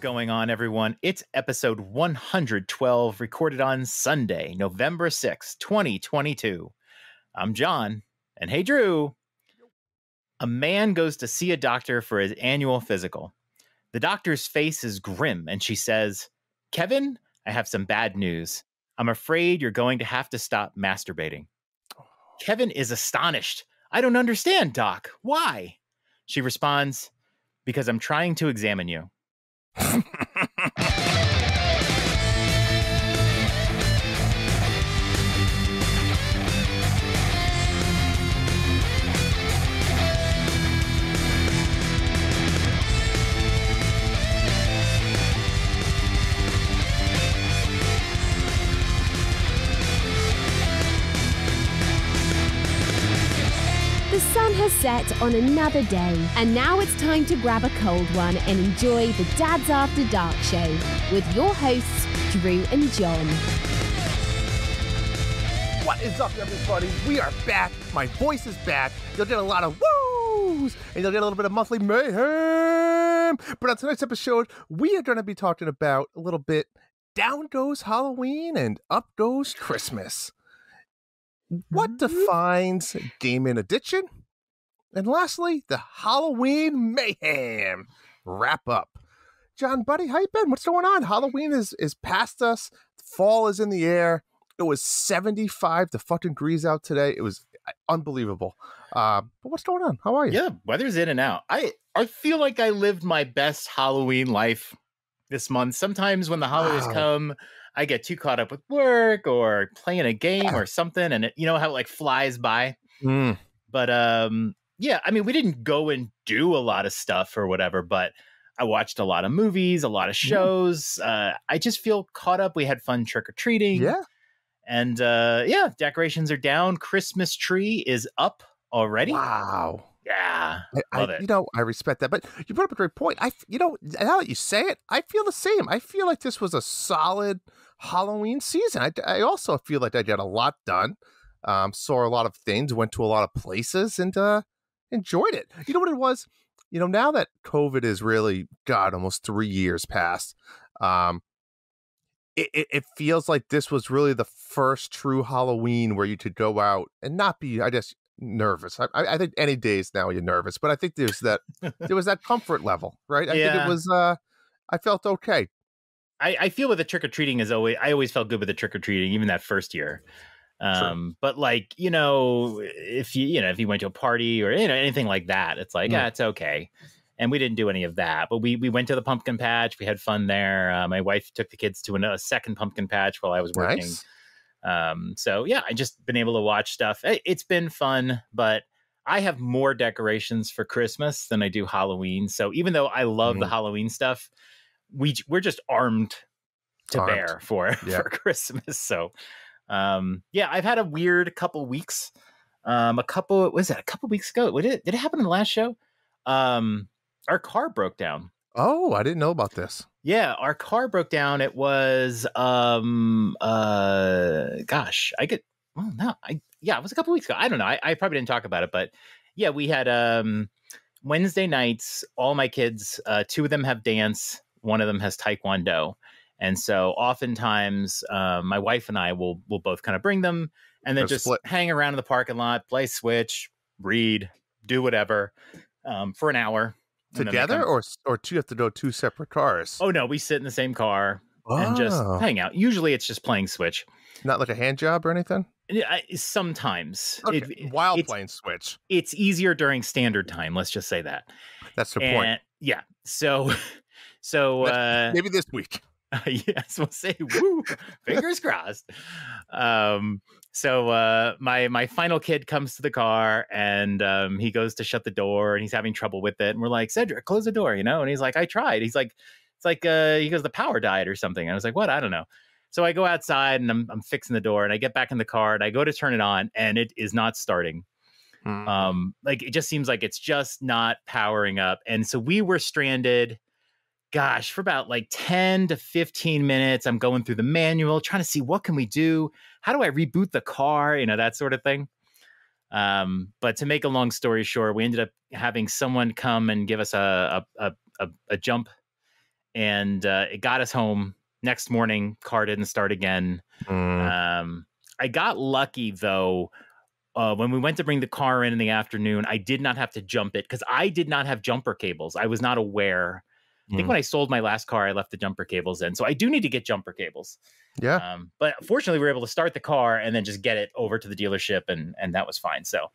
going on, everyone? It's episode 112, recorded on Sunday, November 6th, 2022. I'm John, and hey, Drew. A man goes to see a doctor for his annual physical. The doctor's face is grim, and she says, "Kevin, I have some bad news. I'm afraid you're going to have to stop masturbating." Kevin is astonished. "I don't understand, Doc. Why?" She responds, "Because I'm trying to examine you." The sun has set on another day, and now it's time to grab a cold one and enjoy the Dads After Dark show with your hosts, Drew and John. What is up, everybody? We are back. My voice is back. You'll get a lot of woos, and you'll get a little bit of monthly mayhem. But on tonight's episode, we are going to be talking about a little bit down goes Halloween and up goes Christmas. What defines gaming addiction? And lastly, the Halloween mayhem wrap up. John, buddy, how you been? What's going on? Halloween is past us. Fall is in the air. It was 75 the fucking degrees out today. It was unbelievable. But what's going on? How are you? Yeah, weather's in and out. I feel like I lived my best Halloween life this month. Sometimes when the holidays come, I get too caught up with work or playing a game or something, and you know how it like flies by. But yeah, I mean, we didn't go and do a lot of stuff or whatever, but I watched a lot of movies, a lot of shows. I just feel caught up. We had fun trick-or-treating. Yeah. And yeah, decorations are down. Christmas tree is up already. Wow. Yeah. Love it. You know, I respect that. But you brought up a great point. Now that you say it, I feel the same. I feel like this was a solid Halloween season. I also feel like I got a lot done. Saw a lot of things, went to a lot of places, and enjoyed it. You know what it was? You know, now that COVID is really, God, almost 3 years past, it feels like this was really the first true Halloween where you could go out and not be, I guess, nervous. I think any days now you're nervous, but I think there was that comfort level, right? I think it was, I felt okay. I feel with the trick-or-treating I always felt good with the trick-or-treating, even that first year. But like, you know, if you went to a party or, you know, anything like that, it's like, it's okay. And we didn't do any of that, but we went to the pumpkin patch. We had fun there. My wife took the kids to a second pumpkin patch while I was working. Nice. So yeah, I just been able to watch stuff. It's been fun, but I have more decorations for Christmas than I do Halloween. So even though I love the Halloween stuff, we're just armed to bear for Christmas. So yeah, I've had a weird couple weeks. A couple weeks ago? Did it happen in the last show? Our car broke down. Oh, I didn't know about this. Yeah, our car broke down. It was it was a couple weeks ago. I don't know. I probably didn't talk about it, but yeah, we had Wednesday nights, all my kids, two of them have dance, one of them has taekwondo. And so oftentimes my wife and I will both kind of bring them and then just hang around in the parking lot, play Switch, read, do whatever for an hour. Together, or do you have to go two separate cars? Oh, no, we sit in the same car and just hang out. Usually it's just playing Switch. Not like a hand job or anything? Sometimes. Okay. While playing Switch. It's easier during standard time, let's just say that. That's the point. Yeah. So maybe this week. Yes, we'll say woo, fingers crossed. So my final kid comes to the car and he goes to shut the door and he's having trouble with it. And we're like, "Cedric, close the door," you know? And he's like, "I tried." He's like, it's like he goes, "The power died or something." And I was like, "What?" I don't know. So I go outside and I'm fixing the door and I get back in the car and I go to turn it on and it is not starting. Like it just seems like it's just not powering up. And so we were stranded. Gosh, for about like 10 to 15 minutes, I'm going through the manual, trying to see what can we do? How do I reboot the car? You know, that sort of thing. But to make a long story short, we ended up having someone come and give us a jump and it got us home. Next morning, car didn't start again. I got lucky, though. When we went to bring the car in the afternoon, I did not have to jump it because I did not have jumper cables. I was not aware. I think when I sold my last car, I left the jumper cables in. So I do need to get jumper cables. Yeah. But fortunately, we were able to start the car and then just get it over to the dealership, and that was fine. So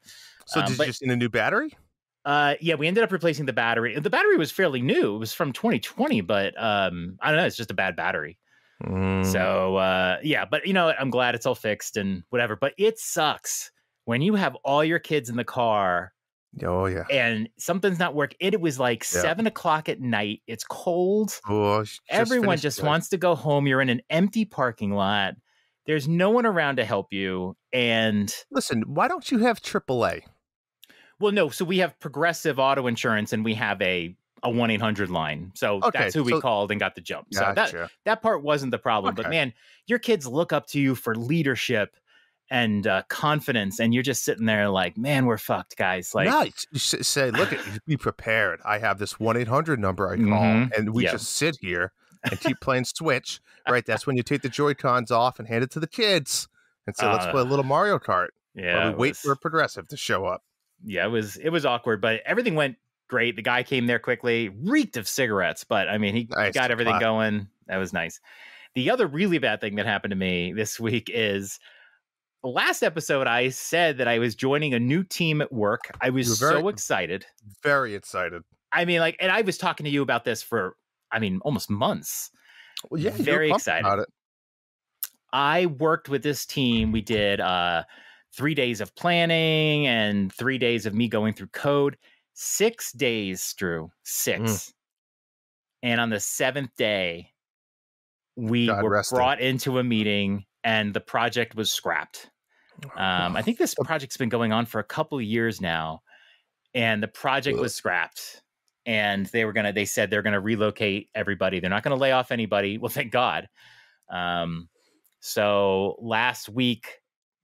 did you just need a new battery? Yeah, we ended up replacing the battery. The battery was fairly new. It was from 2020, but I don't know. It's just a bad battery. So, yeah, but you know, I'm glad it's all fixed and whatever. But it sucks when you have all your kids in the car. Oh, yeah. And something's not working. It was like 7 o'clock at night. It's cold. Oh, everyone just wants to go home. You're in an empty parking lot. There's no one around to help you. And listen, why don't you have AAA? Well, no. So we have Progressive Auto Insurance, and we have a 1-800 line. So that's who we called and got the jump. Gotcha. So that part wasn't the problem. But man, your kids look up to you for leadership and confidence, and you're just sitting there like, man, we're fucked, guys. Like, nice. You say, look, be prepared. I have this 1-800 number I call, and we just sit here and keep playing Switch. Right, that's when you take the Joy-Cons off and hand it to the kids and say, let's play a little Mario Kart. Yeah, while we wait for a Progressive to show up. Yeah, it was awkward, but everything went great. The guy came there quickly, reeked of cigarettes, but I mean, he got everything going. That was nice. The other really bad thing that happened to me this week is, last episode, I said that I was joining a new team at work. I was so excited. Very excited. I mean, like, and I was talking to you about this for, almost months. Well, yeah, very excited about it. I worked with this team. We did 3 days of planning and 3 days of me going through code. 6 days, Drew. 6. And on the 7th day, we were brought into a meeting and the project was scrapped. I think this project's been going on for a couple of years now, and the project was scrapped. And they said they're gonna relocate everybody. They're not gonna lay off anybody. Well, thank God. So last week,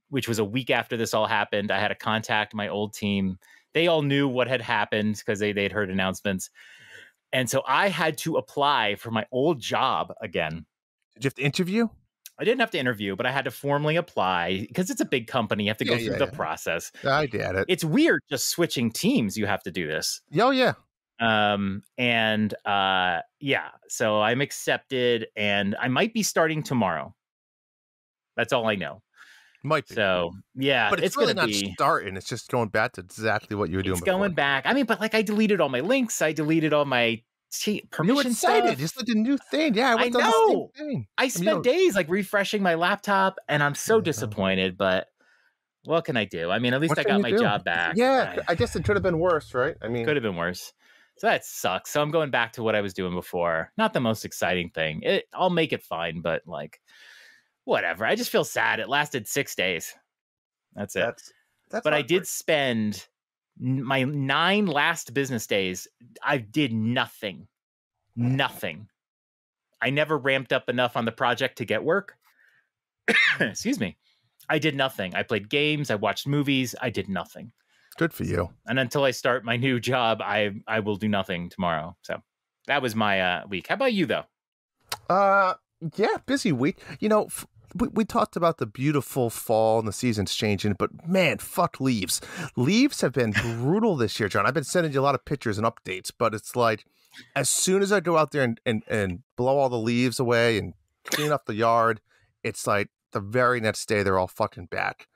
which was a week after this all happened, I had to contact my old team. They all knew what had happened because they'd heard announcements. And so I had to apply for my old job again. Did you have to interview? I didn't have to interview, but I had to formally apply because it's a big company. You have to go through the process. I get it. It's weird just switching teams. You have to do this. Oh, yeah. So I'm accepted and I might be starting tomorrow. That's all I know. Might be. So, yeah. But it's really not starting. It's just going back to exactly what you were doing before. It's going back. I mean, but like I deleted all my links. I deleted all my permission stuff. It's like a new thing. Yeah, I know. I spent days like refreshing my laptop and I'm so disappointed, but what can I do? I mean, at least I got my job back. Yeah, I guess it could have been worse, right? I mean, could have been worse. So that sucks. So I'm going back to what I was doing before. Not the most exciting thing. I'll make it fine, but like, whatever. I just feel sad. It lasted 6 days. That's it. But I did spend my 9 last business days. I did nothing. Nothing. I never ramped up enough on the project to get work. Excuse me. I did nothing. I played games. I watched movies. I did nothing. Good for you. And until I start my new job, I will do nothing tomorrow. So that was my week. How about you, though? Yeah, busy week. You know, we talked about the beautiful fall and the seasons changing, but man, fuck leaves. Leaves have been brutal this year, John. I've been sending you a lot of pictures and updates, but it's like, as soon as I go out there and blow all the leaves away and clean up the yard, it's like the very next day they're all fucking back.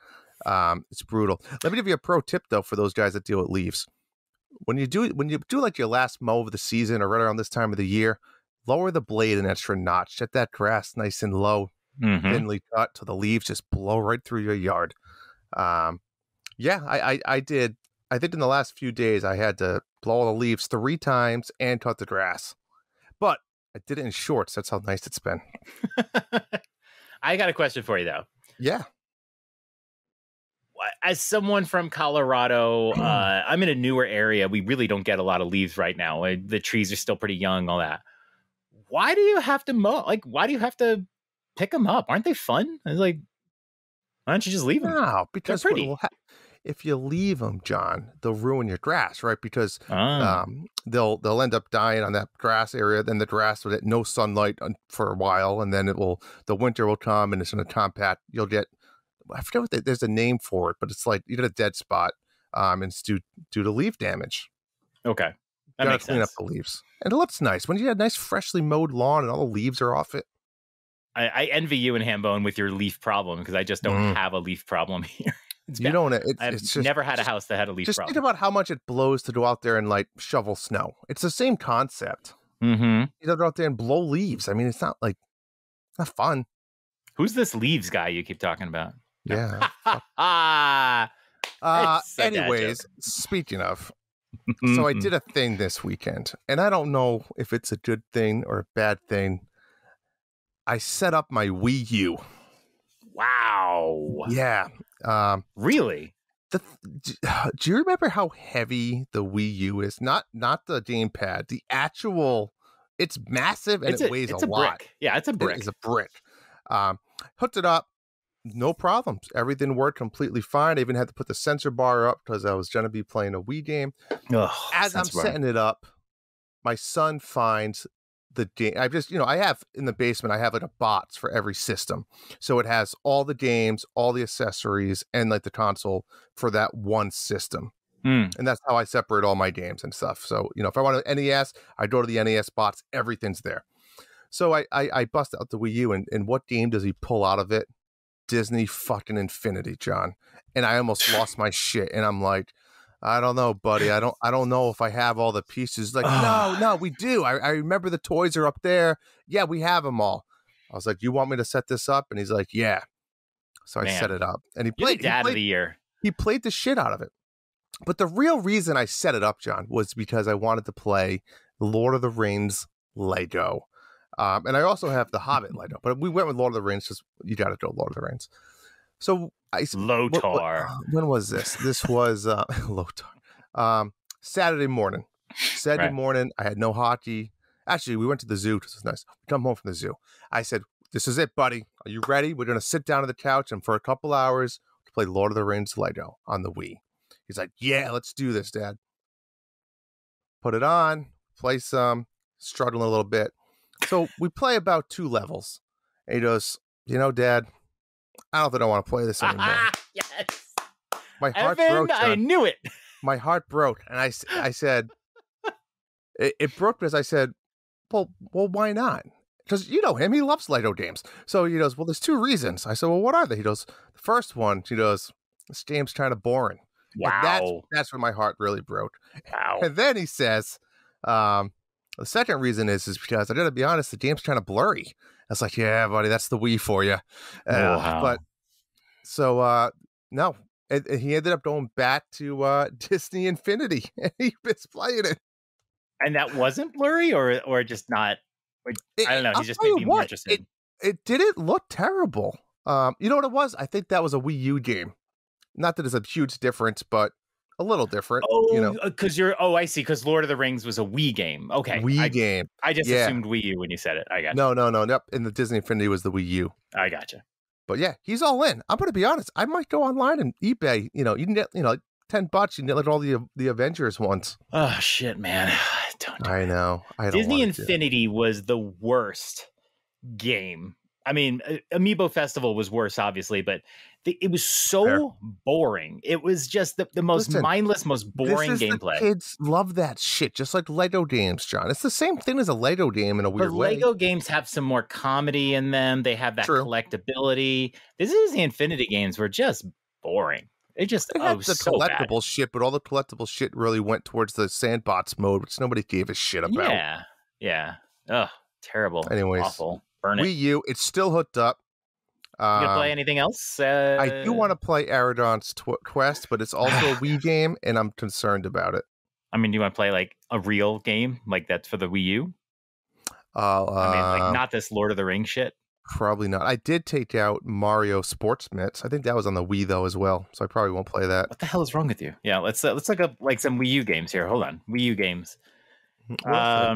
It's brutal. Let me give you a pro tip though for those guys that deal with leaves. When you do like your last mow of the season or right around this time of the year, lower the blade an extra notch. Get that grass nice and low, thinly cut, so the leaves just blow right through your yard. I did. I think in the last few days I had to blow all the leaves 3 times and cut the grass, but I did it in shorts. That's how nice it's been. I got a question for you though. Yeah. As someone from Colorado, I'm in a newer area. We really don't get a lot of leaves right now. The trees are still pretty young, all that. Why do you have to mow? Like, why do you have to pick them up? Aren't they fun? It's like, why don't you just leave them? No, because they're pretty. if you leave them, John, they'll ruin your grass, right? Because Oh. they'll end up dying on that grass area. Then the grass will get no sunlight for a while, and then the winter will come, and it's going to compact. You'll get, I forget what there's a name for it, but it's like you get a dead spot, and it's due to leaf damage. Okay. That You gotta makes clean up sense. the leaves, and it looks nice when you have a nice freshly mowed lawn and all the leaves are off it. I envy you and Hambone with your leaf problem because I just don't have a leaf problem here. You don't. I've It's just, never had a house that had a leaf just problem. think about how much it blows to go out there and like shovel snow. It's the same concept. Mm-hmm. You know, go out there and blow leaves. I mean, it's not fun. Who's this leaves guy you keep talking about? Yeah. It's a dad Anyways, joke. speaking of, so I did a thing this weekend, and I don't know if it's a good thing or a bad thing. I set up my Wii U. Wow. Yeah. Really? Do you remember how heavy the Wii U is? Not the gamepad. The actual, it's massive and it weighs a lot. Brick. Yeah, it's a brick. It is a brick. Hooked it up, no problems. Everything worked completely fine. I even had to put the sensor bar up because I was going to be playing a Wii game. As I'm setting it up, my son finds the game. I have in the basement, I have like a box for every system. So it has all the games, all the accessories, and like the console for that one system. And that's how I separate all my games and stuff. So, if I want an NES, I go to the NES box, everything's there. So I bust out the Wii U, and what game does he pull out of it? Disney fucking Infinity, John. And I almost lost my shit. And I'm like, I don't know, buddy. I don't know if I have all the pieces. Like, no, we do. I remember the toys are up there. Yeah, we have them all. I was like, you want me to set this up? And he's like, yeah. So I set it up. And he played Dad of the Year. He played the shit out of it. But the real reason I set it up, John, was because I wanted to play Lord of the Rings Lego. And I also have the Hobbit Lego. But we went with Lord of the Rings because you got to go Lord of the Rings. So Lotar. When was this? This was Lotar. Saturday morning. Morning. I had no hockey. Actually, we went to the zoo because it was nice. We come home from the zoo. I said, "This is it, buddy. Are you ready? We're gonna sit down on the couch and for a couple hours to play Lord of the Rings Lego on the Wii." He's like, "Yeah, let's do this, Dad." Put it on. Play some. Struggling a little bit. So we play about 2 levels. And he goes, Dad, I don't think I want to play this anymore. Yes. My heart Evan, broke. John. I knew it. My heart broke. And I said, it broke because I said, well, why not? Because you know him, he loves Lego games. So he goes, well, there's 2 reasons. I said, well, what are they? He goes, the first one, he goes, this game's kind of boring. Wow. And that's when my heart really broke. Wow. And then he says, the second reason is because I got to be honest, the game's kind of blurry. I was like, yeah, buddy, that's the Wii for you. Wow. But so, no, and he ended up going back to Disney Infinity, and he was playing it. And that wasn't blurry, or just not. I don't know. He just made me more interested. It didn't look terrible. You know what it was? I think that was a Wii U game. Not that it's a huge difference, but a little different. Oh, because I see. Because Lord of the Rings was a Wii game. Okay, Wii game. I just assumed Wii U when you said it. I got no. Nope. And the Disney Infinity was the Wii U. I gotcha. But yeah, he's all in. I'm going to be honest. I might go online and eBay. You can get $10. You can get like all the Avengers ones. Oh shit, man! Don't. I know. Disney Infinity was the worst game. I mean, Amiibo Festival was worse, obviously, but it was so boring. It was just the most mindless, most boring gameplay. Kids love that shit, just like Lego games, John. It's the same thing as a Lego game in a weird way. Lego games have some more comedy in them. They have that collectability. The Disney Infinity games were just boring. They had the collectible shit, but all the collectible shit really went towards the sandbox mode, which nobody gave a shit about. Yeah. Ugh, terrible. Anyways, awful. Burn it. Wii U, it's still hooked up. You gonna play anything else? I do want to play Aradon's Quest, but it's also a Wii game, and I'm concerned about it. I mean, do you want to play like a real game like that's for the Wii U? Not this Lord of the Rings shit. Probably not. I did take out Mario Sports Mix. I think that was on the Wii though as well, so I probably won't play that. What the hell is wrong with you? Yeah, let's look up like some Wii U games here. Hold on, Wii U games. I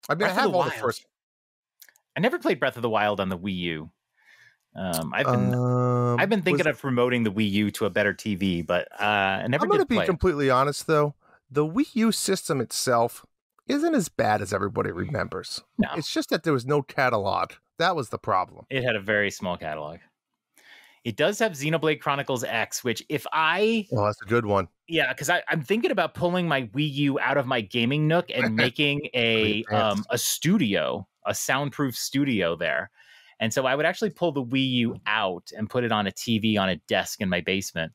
have all the first. I never played Breath of the Wild on the Wii U. I've been thinking of promoting the Wii U to a better TV, but I never I'm going to did be play it. completely honest, though. The Wii U system itself isn't as bad as everybody remembers. No. It's just that there was no catalog. That was the problem. It had a very small catalog. It does have Xenoblade Chronicles X, which if I... Oh, that's a good one. Yeah, because I'm thinking about pulling my Wii U out of my gaming nook and making a studio, a soundproof studio there. And so I would actually pull the Wii U out and put it on a TV on a desk in my basement.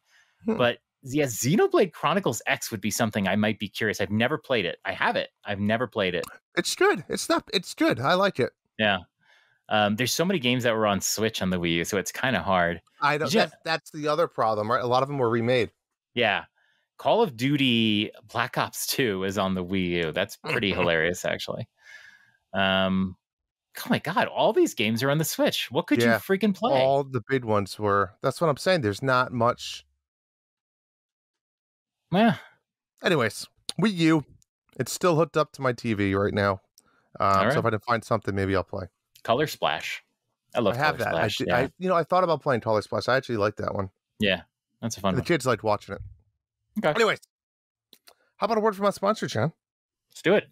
But yeah, Xenoblade Chronicles X would be something I might be curious. I've never played it. I have it. I've never played it. It's good. It's good. I like it. Yeah. There's so many games that were on Switch on the Wii U, so it's kind of hard. I don't. That's the other problem, right? A lot of them were remade. Yeah. Call of Duty Black Ops 2 is on the Wii U. That's pretty hilarious, actually. Oh my God, all these games are on the Switch. What could you freaking play? All the big ones were. That's what I'm saying. There's not much. Yeah. Anyways, Wii U. It's still hooked up to my TV right now. Right. So if I can find something, maybe I'll play. Color Splash. I love Color Splash. I thought about playing Color Splash. I actually like that one. Yeah, that's a fun one. The kids liked watching it. Okay. Anyways, how about a word from our sponsor, John? Let's do it.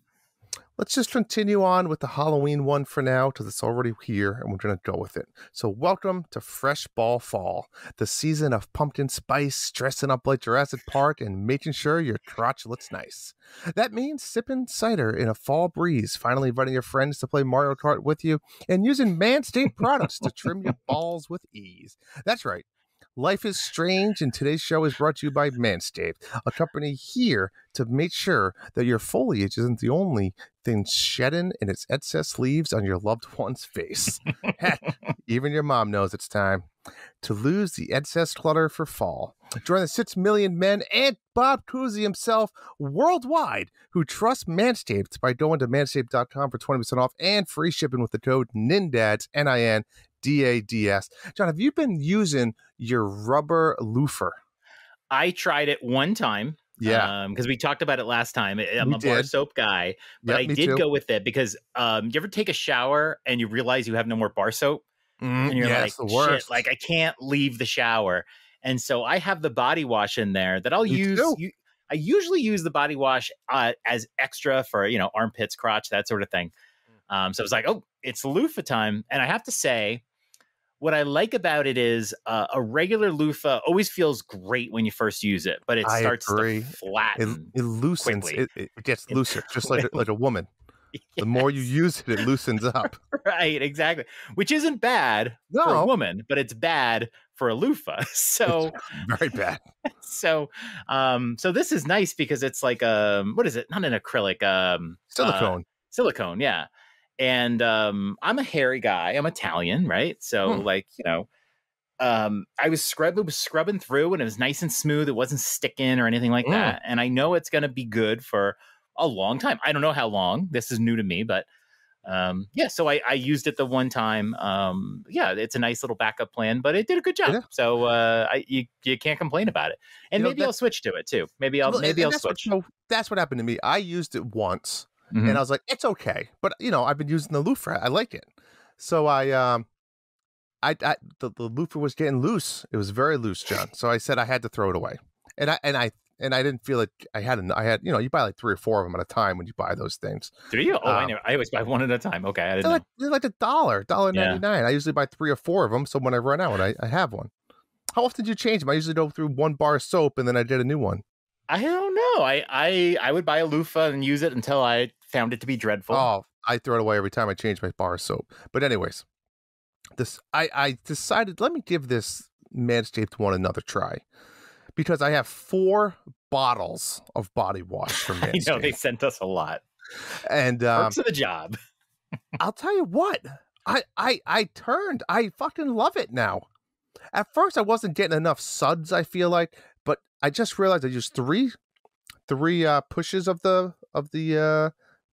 Let's just continue on with the Halloween one for now, because it's already here, and we're going to go with it. So welcome to Fresh Ball Fall, the season of pumpkin spice, dressing up like Jurassic Park, and making sure your crotch looks nice. That means sipping cider in a fall breeze, finally inviting your friends to play Mario Kart with you, and using Manscaped products to trim your balls with ease. That's right. Life is strange, and today's show is brought to you by Manscaped, a company here to make sure that your foliage isn't the only thing shedding in its excess leaves on your loved one's face. Heck, even your mom knows it's time to lose the excess clutter for fall. Join the 6 million men and Bob Cousy himself worldwide who trust Manscaped by going to manscaped.com for 20% off and free shipping with the code NINDADS, NINDADS. John, have you been using your rubber loofah? I tried it one time. Yeah. Because we talked about it last time. I'm a bar soap guy, but I did go with it because you ever take a shower and you realize you have no more bar soap? And you're like, the worst. Shit, like I can't leave the shower. And so I have the body wash in there that I'll use. I usually use the body wash as extra for, armpits, crotch, that sort of thing. So it's like, oh, it's loofah time. And I have to say, what I like about it is a regular loofah always feels great when you first use it, but it starts to flatten. It loosens. Quickly. It gets looser, just like a woman. Yes. The more you use it, it loosens up. Right, exactly. Which isn't bad for a woman, but it's bad for a loofah. So it's very bad. So this is nice because it's like what is it? Not an acrylic. Silicone. Silicone, yeah. And I'm a hairy guy. I'm Italian, right? So I was scrubbing through and it was nice and smooth. It wasn't sticking or anything like that. And I know it's going to be good for a long time. I don't know how long. This is new to me, but so I used it the one time. It's a nice little backup plan, but it did a good job. Yeah. So you can't complain about it. And maybe I'll switch to it too. Maybe I'll switch. That's what happened to me. I used it once. And I was like, it's okay. But, I've been using the loofah. I like it. So the loofah was getting loose. It was very loose, John. So I said I had to throw it away. And I didn't feel like I had, you buy like 3 or 4 of them at a time when you buy those things. Do you? Oh, I always buy one at a time. Okay. I didn't know. They're like $1.99. I usually buy 3 or 4 of them. So when I run out, I have one. How often do you change them? I usually go through 1 bar of soap and then I get a new one. I don't know. I would buy a loofah and use it until I found it to be dreadful. Oh, I throw it away every time I change my bar of soap. But anyways, I decided, let me give this Manscaped one another try. Because I have 4 bottles of body wash from Manscaped. I know, they sent us a lot. And perks of the job. I'll tell you what. I fucking love it now. At first I wasn't getting enough suds, I feel like. But I just realized I used three pushes of the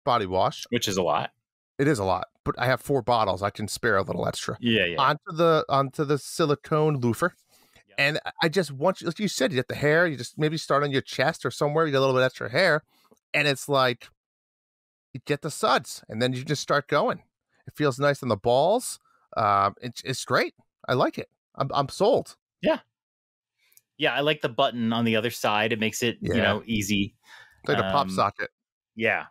body wash, which is a lot. It is a lot, but I have 4 bottles. I can spare a little extra. Yeah. Onto the silicone loofah, and I just want you, like you said, you get the hair. You just maybe start on your chest or somewhere. You get a little bit extra hair, and it's like you get the suds, and then you just start going. It feels nice on the balls. It's great. I like it. I'm sold. Yeah. Yeah, I like the button on the other side. It makes it, easy. It's like a pop socket. Yeah.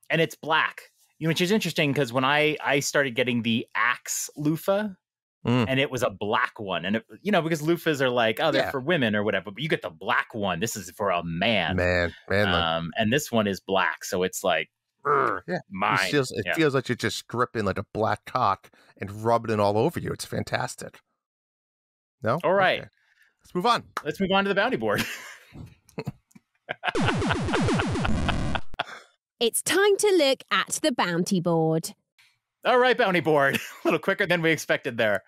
And it's black, which is interesting because when I started getting the Axe loofah, and it was a black one, and because loofahs are like, they're for women or whatever, but you get the black one. This is for a man. And this one is black, so it's like, mine. It feels like you're just stripping like a black cock and rubbing it all over you. It's fantastic. No? All right. Okay. Let's move on. Let's move on to the bounty board. It's time to look at the bounty board. All right, bounty board. A little quicker than we expected there.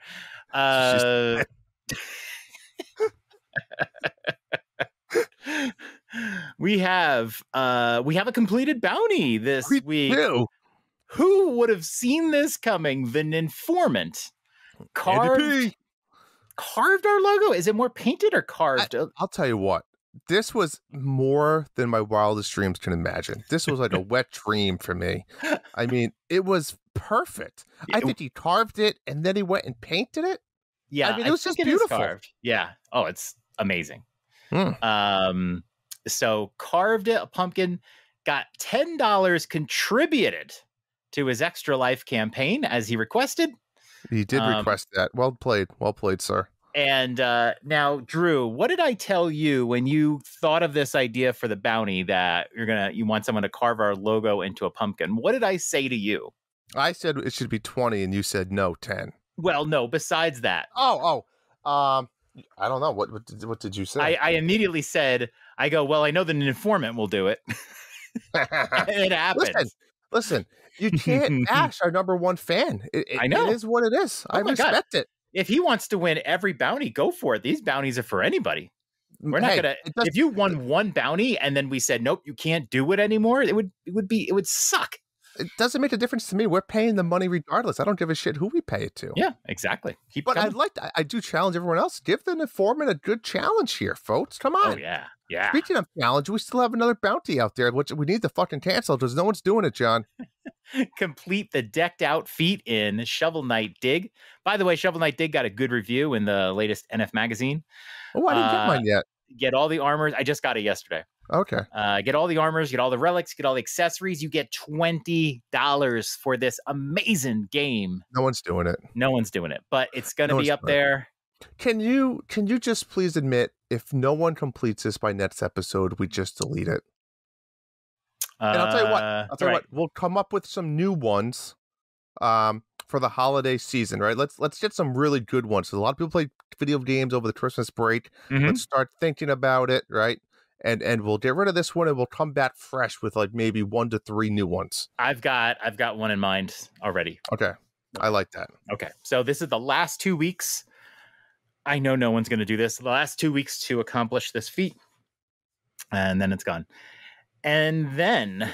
We have a completed bounty this week. Who would have seen this coming? The Informant carved our logo. Is it more painted or carved? I'll tell you what. This was more than my wildest dreams can imagine. This was like a wet dream for me. I mean, it was perfect. I think he carved it and then he went and painted it. Yeah, I mean, it was just beautiful. Yeah. Oh, it's amazing. So carved it, a pumpkin, got $10 contributed to his Extra Life campaign as he requested. He did request that. Well played, sir. And now, Drew, what did I tell you when you thought of this idea for the bounty that you want someone to carve our logo into a pumpkin? What did I say to you? I said it should be 20, and you said no, 10. Well, no. Besides that, I don't know. What did you say? I immediately said, I know that an informant will do it. It happens. Listen. You can't bash our number one fan. I know. It is what it is. I respect it. If he wants to win every bounty, go for it. These bounties are for anybody. We're not gonna. If you won one bounty and then we said nope, you can't do it anymore, it would suck. It doesn't make a difference to me. We're paying the money regardless. I don't give a shit who we pay it to. Yeah, exactly. But I do challenge everyone else. Give the informant a good challenge here, folks. Come on. Oh yeah. Speaking of challenge, we still have another bounty out there, which we need to fucking cancel because no one's doing it, John. Complete the decked out feat in Shovel Knight Dig. By the way, Shovel Knight Dig got a good review in the latest NF magazine. Oh, I didn't get mine yet. Get all the armors. I just got it yesterday. Okay. Get all the armors, get all the relics, get all the accessories. You get $20 for this amazing game. No one's doing it. But it's going to be up there. Can you just please admit if no one completes this by next episode, we just delete it? And I'll tell you what. We'll come up with some new ones for the holiday season, right? Let's get some really good ones. So a lot of people play video games over the Christmas break. Mm-hmm. Let's start thinking about it, right? And we'll get rid of this one and we'll come back fresh with like maybe 1 to 3 new ones. I've got one in mind already. Okay. I like that. Okay. So this is the last 2 weeks. I know no one's going to do this. The last 2 weeks to accomplish this feat. And then it's gone. And then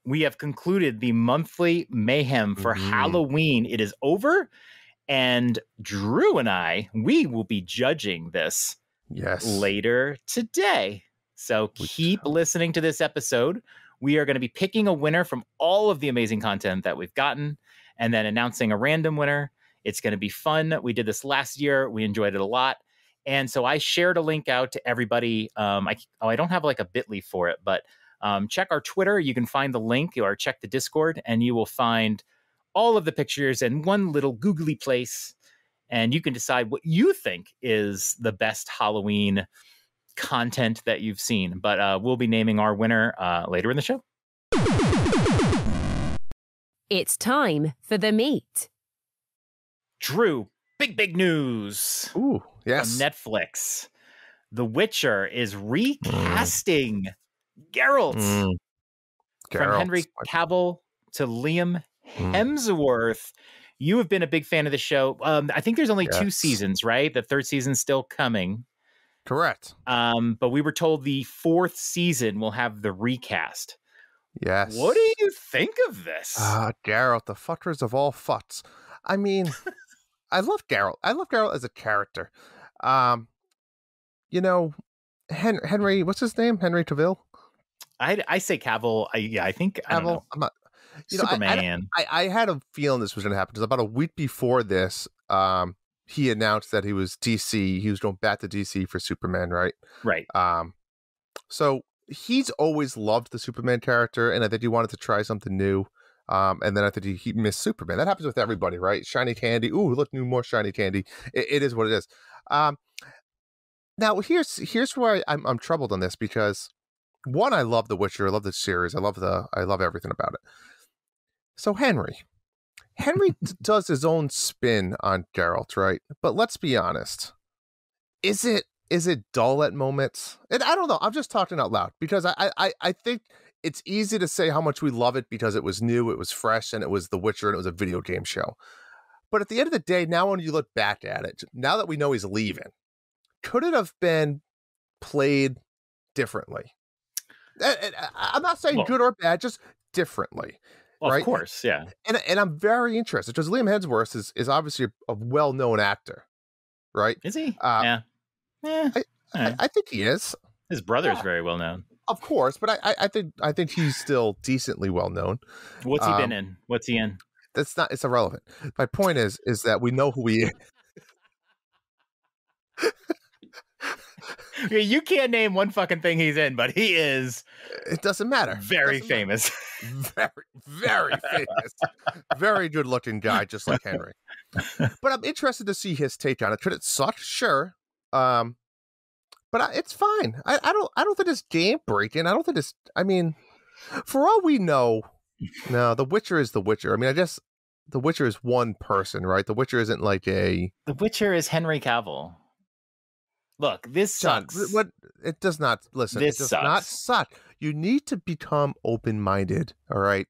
we have concluded the monthly mayhem for Halloween. It is over. And Drew and we will be judging this later today. So keep listening to this episode. We are going to be picking a winner from all of the amazing content that we've gotten and then announcing a random winner. It's going to be fun. We did this last year. We enjoyed it a lot. And so I shared a link out to everybody. I don't have like a bit.ly for it, but check our Twitter. You can find the link or check the Discord and you will find all of the pictures in one little googly place. And you can decide what you think is the best Halloween content that you've seen. But we'll be naming our winner later in the show. It's time for the meat. Drew, big news. Ooh, yes. From Netflix. The Witcher is recasting Geralt from Henry Cavill to Liam Hemsworth. You have been a big fan of the show. I think there's only 2 seasons, right? The 3rd season's still coming. Correct. But we were told the 4th season will have the recast. Yes. What do you think of this? Geralt, the fuckers of all futs. I mean, I love Geralt. I love Geralt as a character. Henry, what's his name? Henry Cavill? I say Cavill. I think Cavill. I don't know. I'm not. Superman. I had a feeling this was going to happen because about a week before this, he announced that he was DC. He was going back to DC for Superman, right? Right. So he's always loved the Superman character, and I think he wanted to try something new. And then I think he missed Superman. That happens with everybody, right? Shiny candy. Ooh, look, more shiny candy. It is what it is. Now here's where I'm troubled on this, because one, I love The Witcher. I love the series. I love everything about it. So Henry does his own spin on Geralt, right? But let's be honest. Is it dull at moments? And I don't know. I'm just talking out loud, because I think it's easy to say how much we love it because it was new, it was fresh, and it was The Witcher, and it was a video game show. But at the end of the day, now when you look back at it, now that we know he's leaving, could it have been played differently? I'm not saying good or bad, just differently. Well, right? Of course, yeah. And I'm very interested, because Liam Hemsworth is obviously a well-known actor, right? Is he? Yeah. I think he is. His brother's very well known. Of course, but I think he's still decently well known. What's he been in? What's he in? It's irrelevant. My point is that we know who he is. You can't name one fucking thing he's in, but he is. It doesn't matter. Very famous. Very, very famous. Very good looking guy, just like Henry. But I'm interested to see his take on it. Could it suck? Sure. But it's fine. I don't think it's game breaking. I don't think it's. I mean, for all we know, no. The Witcher is The Witcher. I mean, I guess The Witcher is one person, right? The Witcher isn't like a. The Witcher is Henry Cavill. Look, this sucks. John, what it does not listen. This it does sucks. not suck. You need to become open-minded. All right,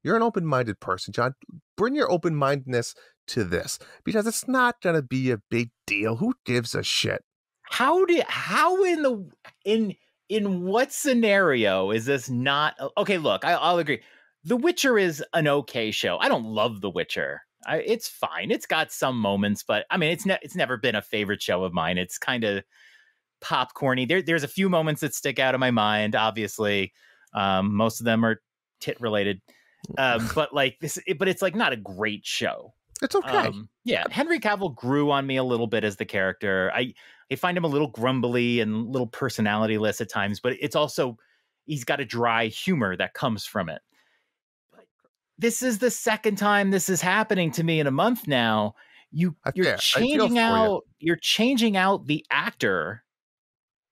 you're an open-minded person, John. Bring your open-mindedness to this, because it's not gonna be a big deal. Who gives a shit? How in what scenario is this not okay? Look, I'll agree. The Witcher is an okay show. I don't love The Witcher. It's fine. It's got some moments, but I mean, it's never been a favorite show of mine. It's kind of popcorny. There's a few moments that stick out of my mind. Obviously, most of them are tit related, but it's like not a great show. It's okay. Yeah, Henry Cavill grew on me a little bit as the character. I find him a little grumbly and a little personality-less at times, but it's also he's got a dry humor that comes from it. This is the second time this is happening to me in a month now. You're changing out the actor,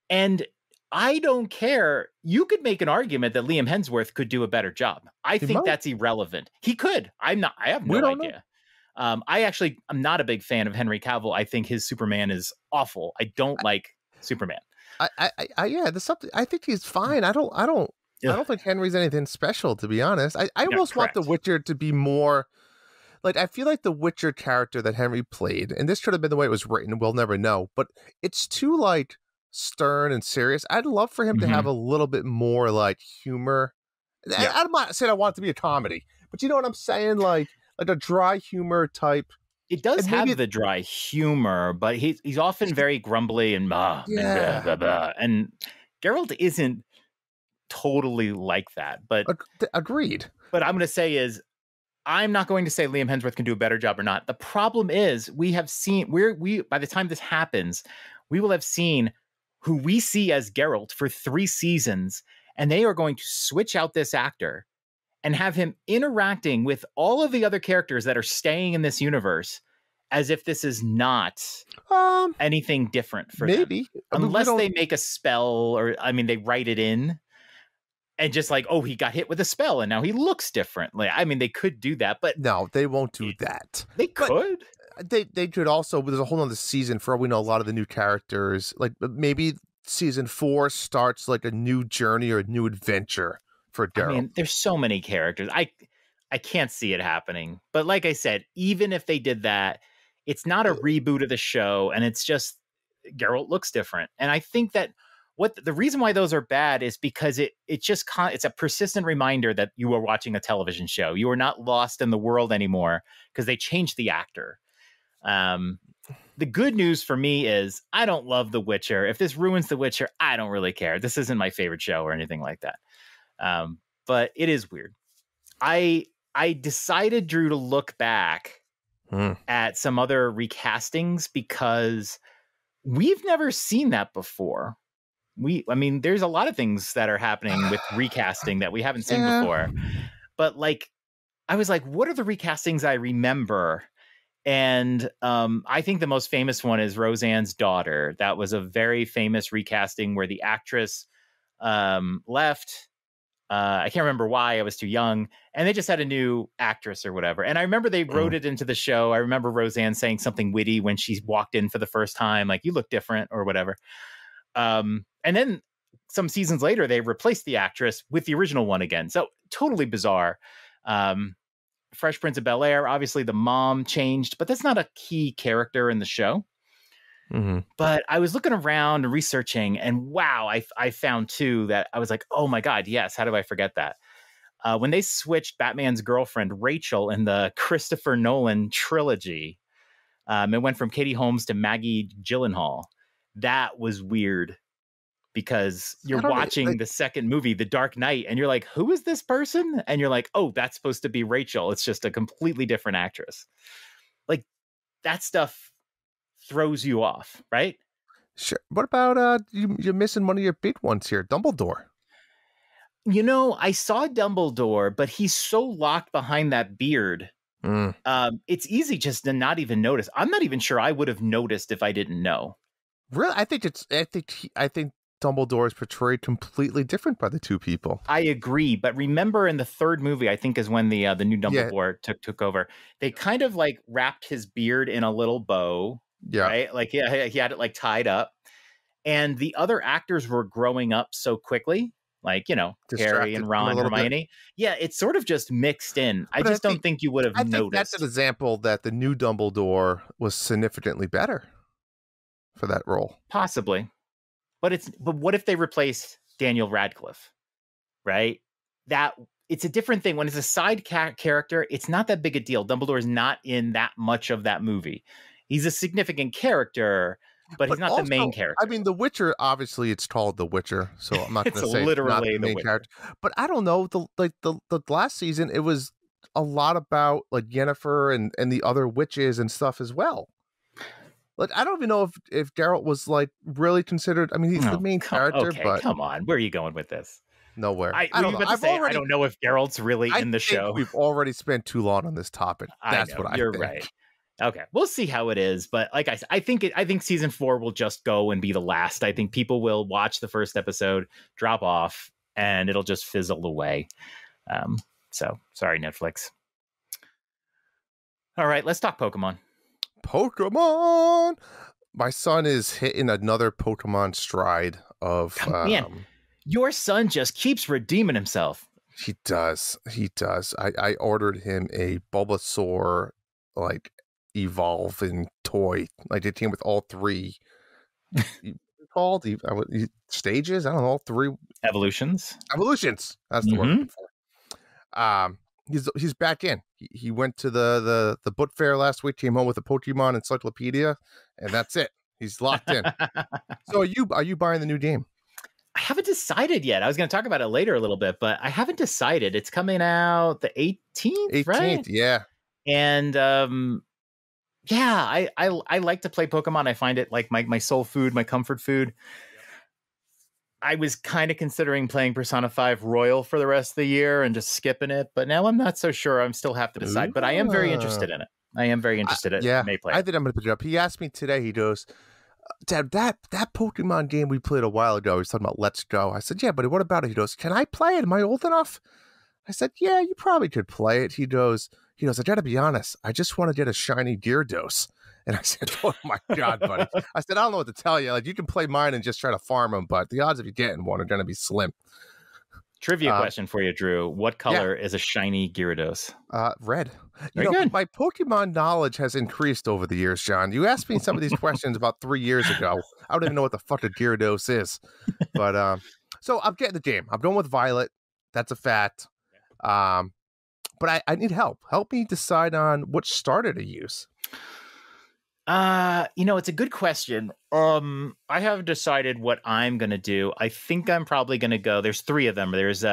and I don't care. You could make an argument that Liam Hemsworth could do a better job. I think that's irrelevant. He could. I have no idea. I'm not a big fan of Henry Cavill. I think his Superman is awful. I don't like Superman. There's something. I think he's fine. I don't think Henry's anything special, to be honest. I almost want The Witcher to be more like, I feel like the Witcher character that Henry played, and this should have been the way it was written, we'll never know, but it's too like stern and serious. I'd love for him to have a little bit more like humor. Yeah. I'm not saying I want it to be a comedy, but you know what I'm saying? Like a dry humor type. It does have the dry humor, but he's often very grumbly and blah, blah, blah. And Geralt isn't totally like that, but agreed. But I'm going to say is, I'm not going to say Liam Hemsworth can do a better job or not. The problem is we have seen by the time this happens, we will have seen who we see as Geralt for 3 seasons, and they are going to switch out this actor and have him interacting with all of the other characters that are staying in this universe as if this is not anything different for them. Unless they make a spell, or they write it in. And just like, oh, he got hit with a spell and now he looks differently. I mean, they could do that, but no, they won't do that. They could. They could also. There's a whole other season for all we know. A lot of the new characters, like maybe season 4 starts like a new journey or a new adventure for Geralt. I mean, there's so many characters. I can't see it happening. But like I said, even if they did that, it's not a reboot of the show, and it's just Geralt looks different. And I think that the reason why those are bad is because it's a persistent reminder that you are watching a television show. You are not lost in the world anymore because they changed the actor. The good news for me is I don't love The Witcher. If this ruins The Witcher, I don't really care. This isn't my favorite show or anything like that. But it is weird. I decided, Drew, to look back at some other recastings because we've never seen that before. I mean, there's a lot of things that are happening with recasting that we haven't seen before. But like, I was like, what are the recastings I remember? And I think the most famous one is Roseanne's Daughter. That was a very famous recasting where the actress left. I can't remember why. I was too young. And they just had a new actress or whatever. And I remember they wrote it into the show. I remember Roseanne saying something witty when she walked in for the first time, like, you look different or whatever. And then some seasons later, they replaced the actress with the original one again. So totally bizarre. Fresh Prince of Bel-Air, obviously the mom changed, but that's not a key character in the show. But I was looking around and researching, and wow, I found two that I was like, oh my God, yes, how do I forget that? When they switched Batman's girlfriend, Rachel, in the Christopher Nolan trilogy, it went from Katie Holmes to Maggie Gyllenhaal. That was weird because you're watching the second movie, The Dark Knight, and you're like, who is this person? And you're like, oh, that's supposed to be Rachel. It's just a completely different actress. Like, that stuff throws you off, right? Sure. What about you're missing one of your big ones here, Dumbledore? You know, I saw Dumbledore, but he's so locked behind that beard. It's easy just to not even notice. I'm not even sure I would have noticed if I didn't know. Really? I think Dumbledore is portrayed completely different by the two people. I agree, but remember in the third movie, I think is when the new Dumbledore took over. They kind of like wrapped his beard in a little bow, right? Like he had it like tied up, and the other actors were growing up so quickly, like, you know, Harry and Ron, Hermione. Yeah, it's sort of just mixed in. I just don't think you would have noticed. Think that's an example that the new Dumbledore was significantly better for that role, possibly. But what if they replace Daniel Radcliffe, right? That it's a different thing. When it's a side character, it's not that big a deal. Dumbledore is not in that much of that movie. He's a significant character, but he's not also the main character. I mean, The Witcher, obviously it's called The Witcher, so I'm not going to say literally not the main character. But I don't know, the last season, it was a lot about like Yennefer and the other witches and stuff as well. Like, I don't even know if Geralt was like really considered. I mean, he's the main character. Okay, but come on, where are you going with this? Nowhere. I don't know. I don't know if Geralt's really in the show. We've already spent too long on this topic. That's what I think. You're right. Okay, we'll see how it is. But like I said, I think season 4 will just go and be the last. I think people will watch the first episode, drop off, and it'll just fizzle away. So sorry, Netflix. All right, let's talk Pokemon. Pokemon. My son is hitting another Pokemon stride of man, your son just keeps redeeming himself. He does. I ordered him a Bulbasaur like evolving toy. Like it came with all three called stages. I don't know, all 3 evolutions. That's the word I'm looking for. He's back in. He went to the book fair last week, came home with a Pokemon encyclopedia, and that's it. He's locked in. So are you buying the new game? I haven't decided yet. I was going to talk about it later a little bit, but I haven't decided. It's coming out the 18th, right? Yeah. And yeah, I like to play Pokemon. I find it like my soul food, my comfort food. I was kind of considering playing Persona 5 Royal for the rest of the year and just skipping it, but now I'm not so sure. I'm still have to decide, but I am very interested in it. I am very interested in it. Yeah, may play I think I'm going to pick it up. He asked me today, he goes, Dad, that Pokemon game we played a while ago, he was talking about Let's Go. I said, yeah, but what about it? He goes, can I play it? Am I old enough? I said, yeah, you probably could play it. He goes, I got to be honest. I just want to get a shiny Gyarados. And I said, oh my God, buddy. I said, I don't know what to tell you. Like, you can play mine and just try to farm them, but the odds of you getting one are going to be slim. Trivia question for you, Drew. What color is a shiny Gyarados? Red. Very good. My Pokemon knowledge has increased over the years, John. You asked me some of these questions about 3 years ago. I don't even know what the fuck a Gyarados is. But so I'm getting the game. I'm going with Violet. That's a fact. But I need help. Help me decide on which starter to use. It's a good question. I haven't decided what I'm going to do. I think I'm probably going to go. There's 3 of them. There's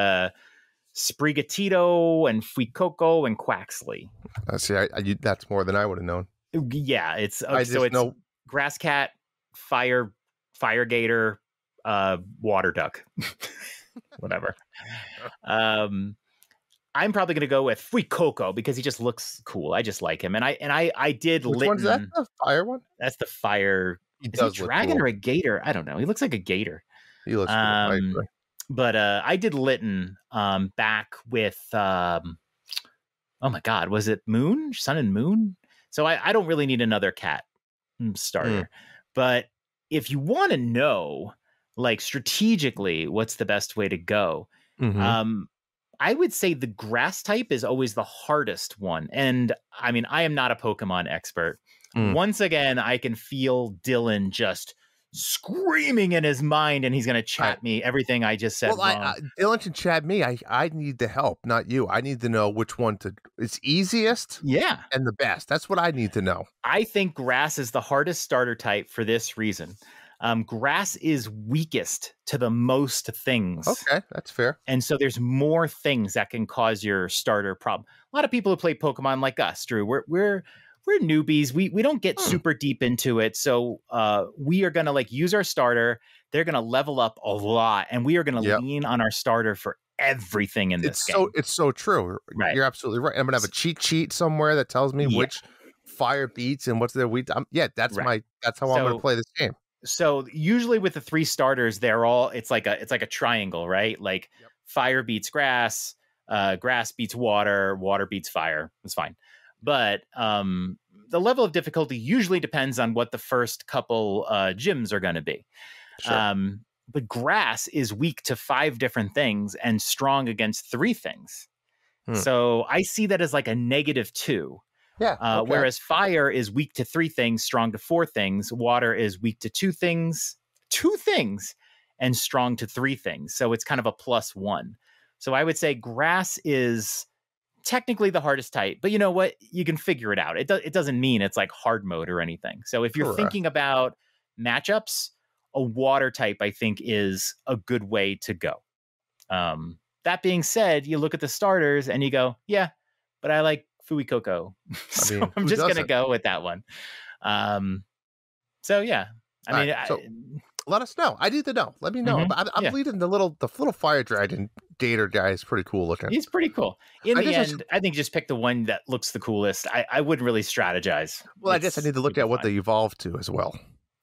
Sprigatito and Fuecoco and Quaxley. See, that's more than I would have known. Yeah, it's I so just it's know Grass Cat, Fire Gator, Water Duck, whatever. I'm probably going to go with Fuecoco because he just looks cool. I just like him, and I did. Which one's that? The fire one? That's the fire. Is he a dragon or a gator? I don't know. He looks like a gator. He looks cool. But I did Litten back with oh my god, was it Moon? Sun and Moon? So I don't really need another cat starter. But if you want to know, like, strategically, what's the best way to go? I would say the grass type is always the hardest one. And I mean, I am not a Pokemon expert. Once again, I can feel Dylan just screaming in his mind, and he's going to chat me everything I just said wrong. Dylan can chat me. I need the help, not you. I need to know which one it's easiest and the best. That's what I need to know. I think grass is the hardest starter type for this reason. Grass is weakest to the most things. Okay, that's fair. And so there's more things that can cause your starter problem. A lot of people who play Pokemon like us, Drew, we're newbies. We don't get super deep into it. So we are going to use our starter. They're going to level up a lot, and we are going to lean on our starter for everything in this game. It's so true. Right. You're absolutely right. I'm going to have a cheat sheet somewhere that tells me which fire beats and what's their weak. That's how I'm going to play this game. So usually with the 3 starters, it's like a triangle, right? Like fire beats grass, grass beats water, water beats fire. It's fine. But the level of difficulty usually depends on what the first couple gyms are going to be. Sure. But grass is weak to 5 different things and strong against 3 things. So I see that as like a -2. Yeah. Okay. Whereas fire is weak to 3 things, strong to 4 things. Water is weak to 2 things, and strong to 3 things. So it's kind of a +1. So I would say grass is technically the hardest type, but you know what? You can figure it out. It doesn't mean it's like hard mode or anything. So if you're thinking about matchups, a water type, I think, is a good way to go. That being said, you look at the starters and you go, yeah, but I like Fuecoco. So I'm just going to go with that one. So yeah, let us know. I need to know. Let me know. I'm leading the little fire dragon gator guy is pretty cool looking. He's pretty cool. In the end, I think just pick the one that looks the coolest. I wouldn't really strategize. Well, I guess I need to look at what they evolve to as well.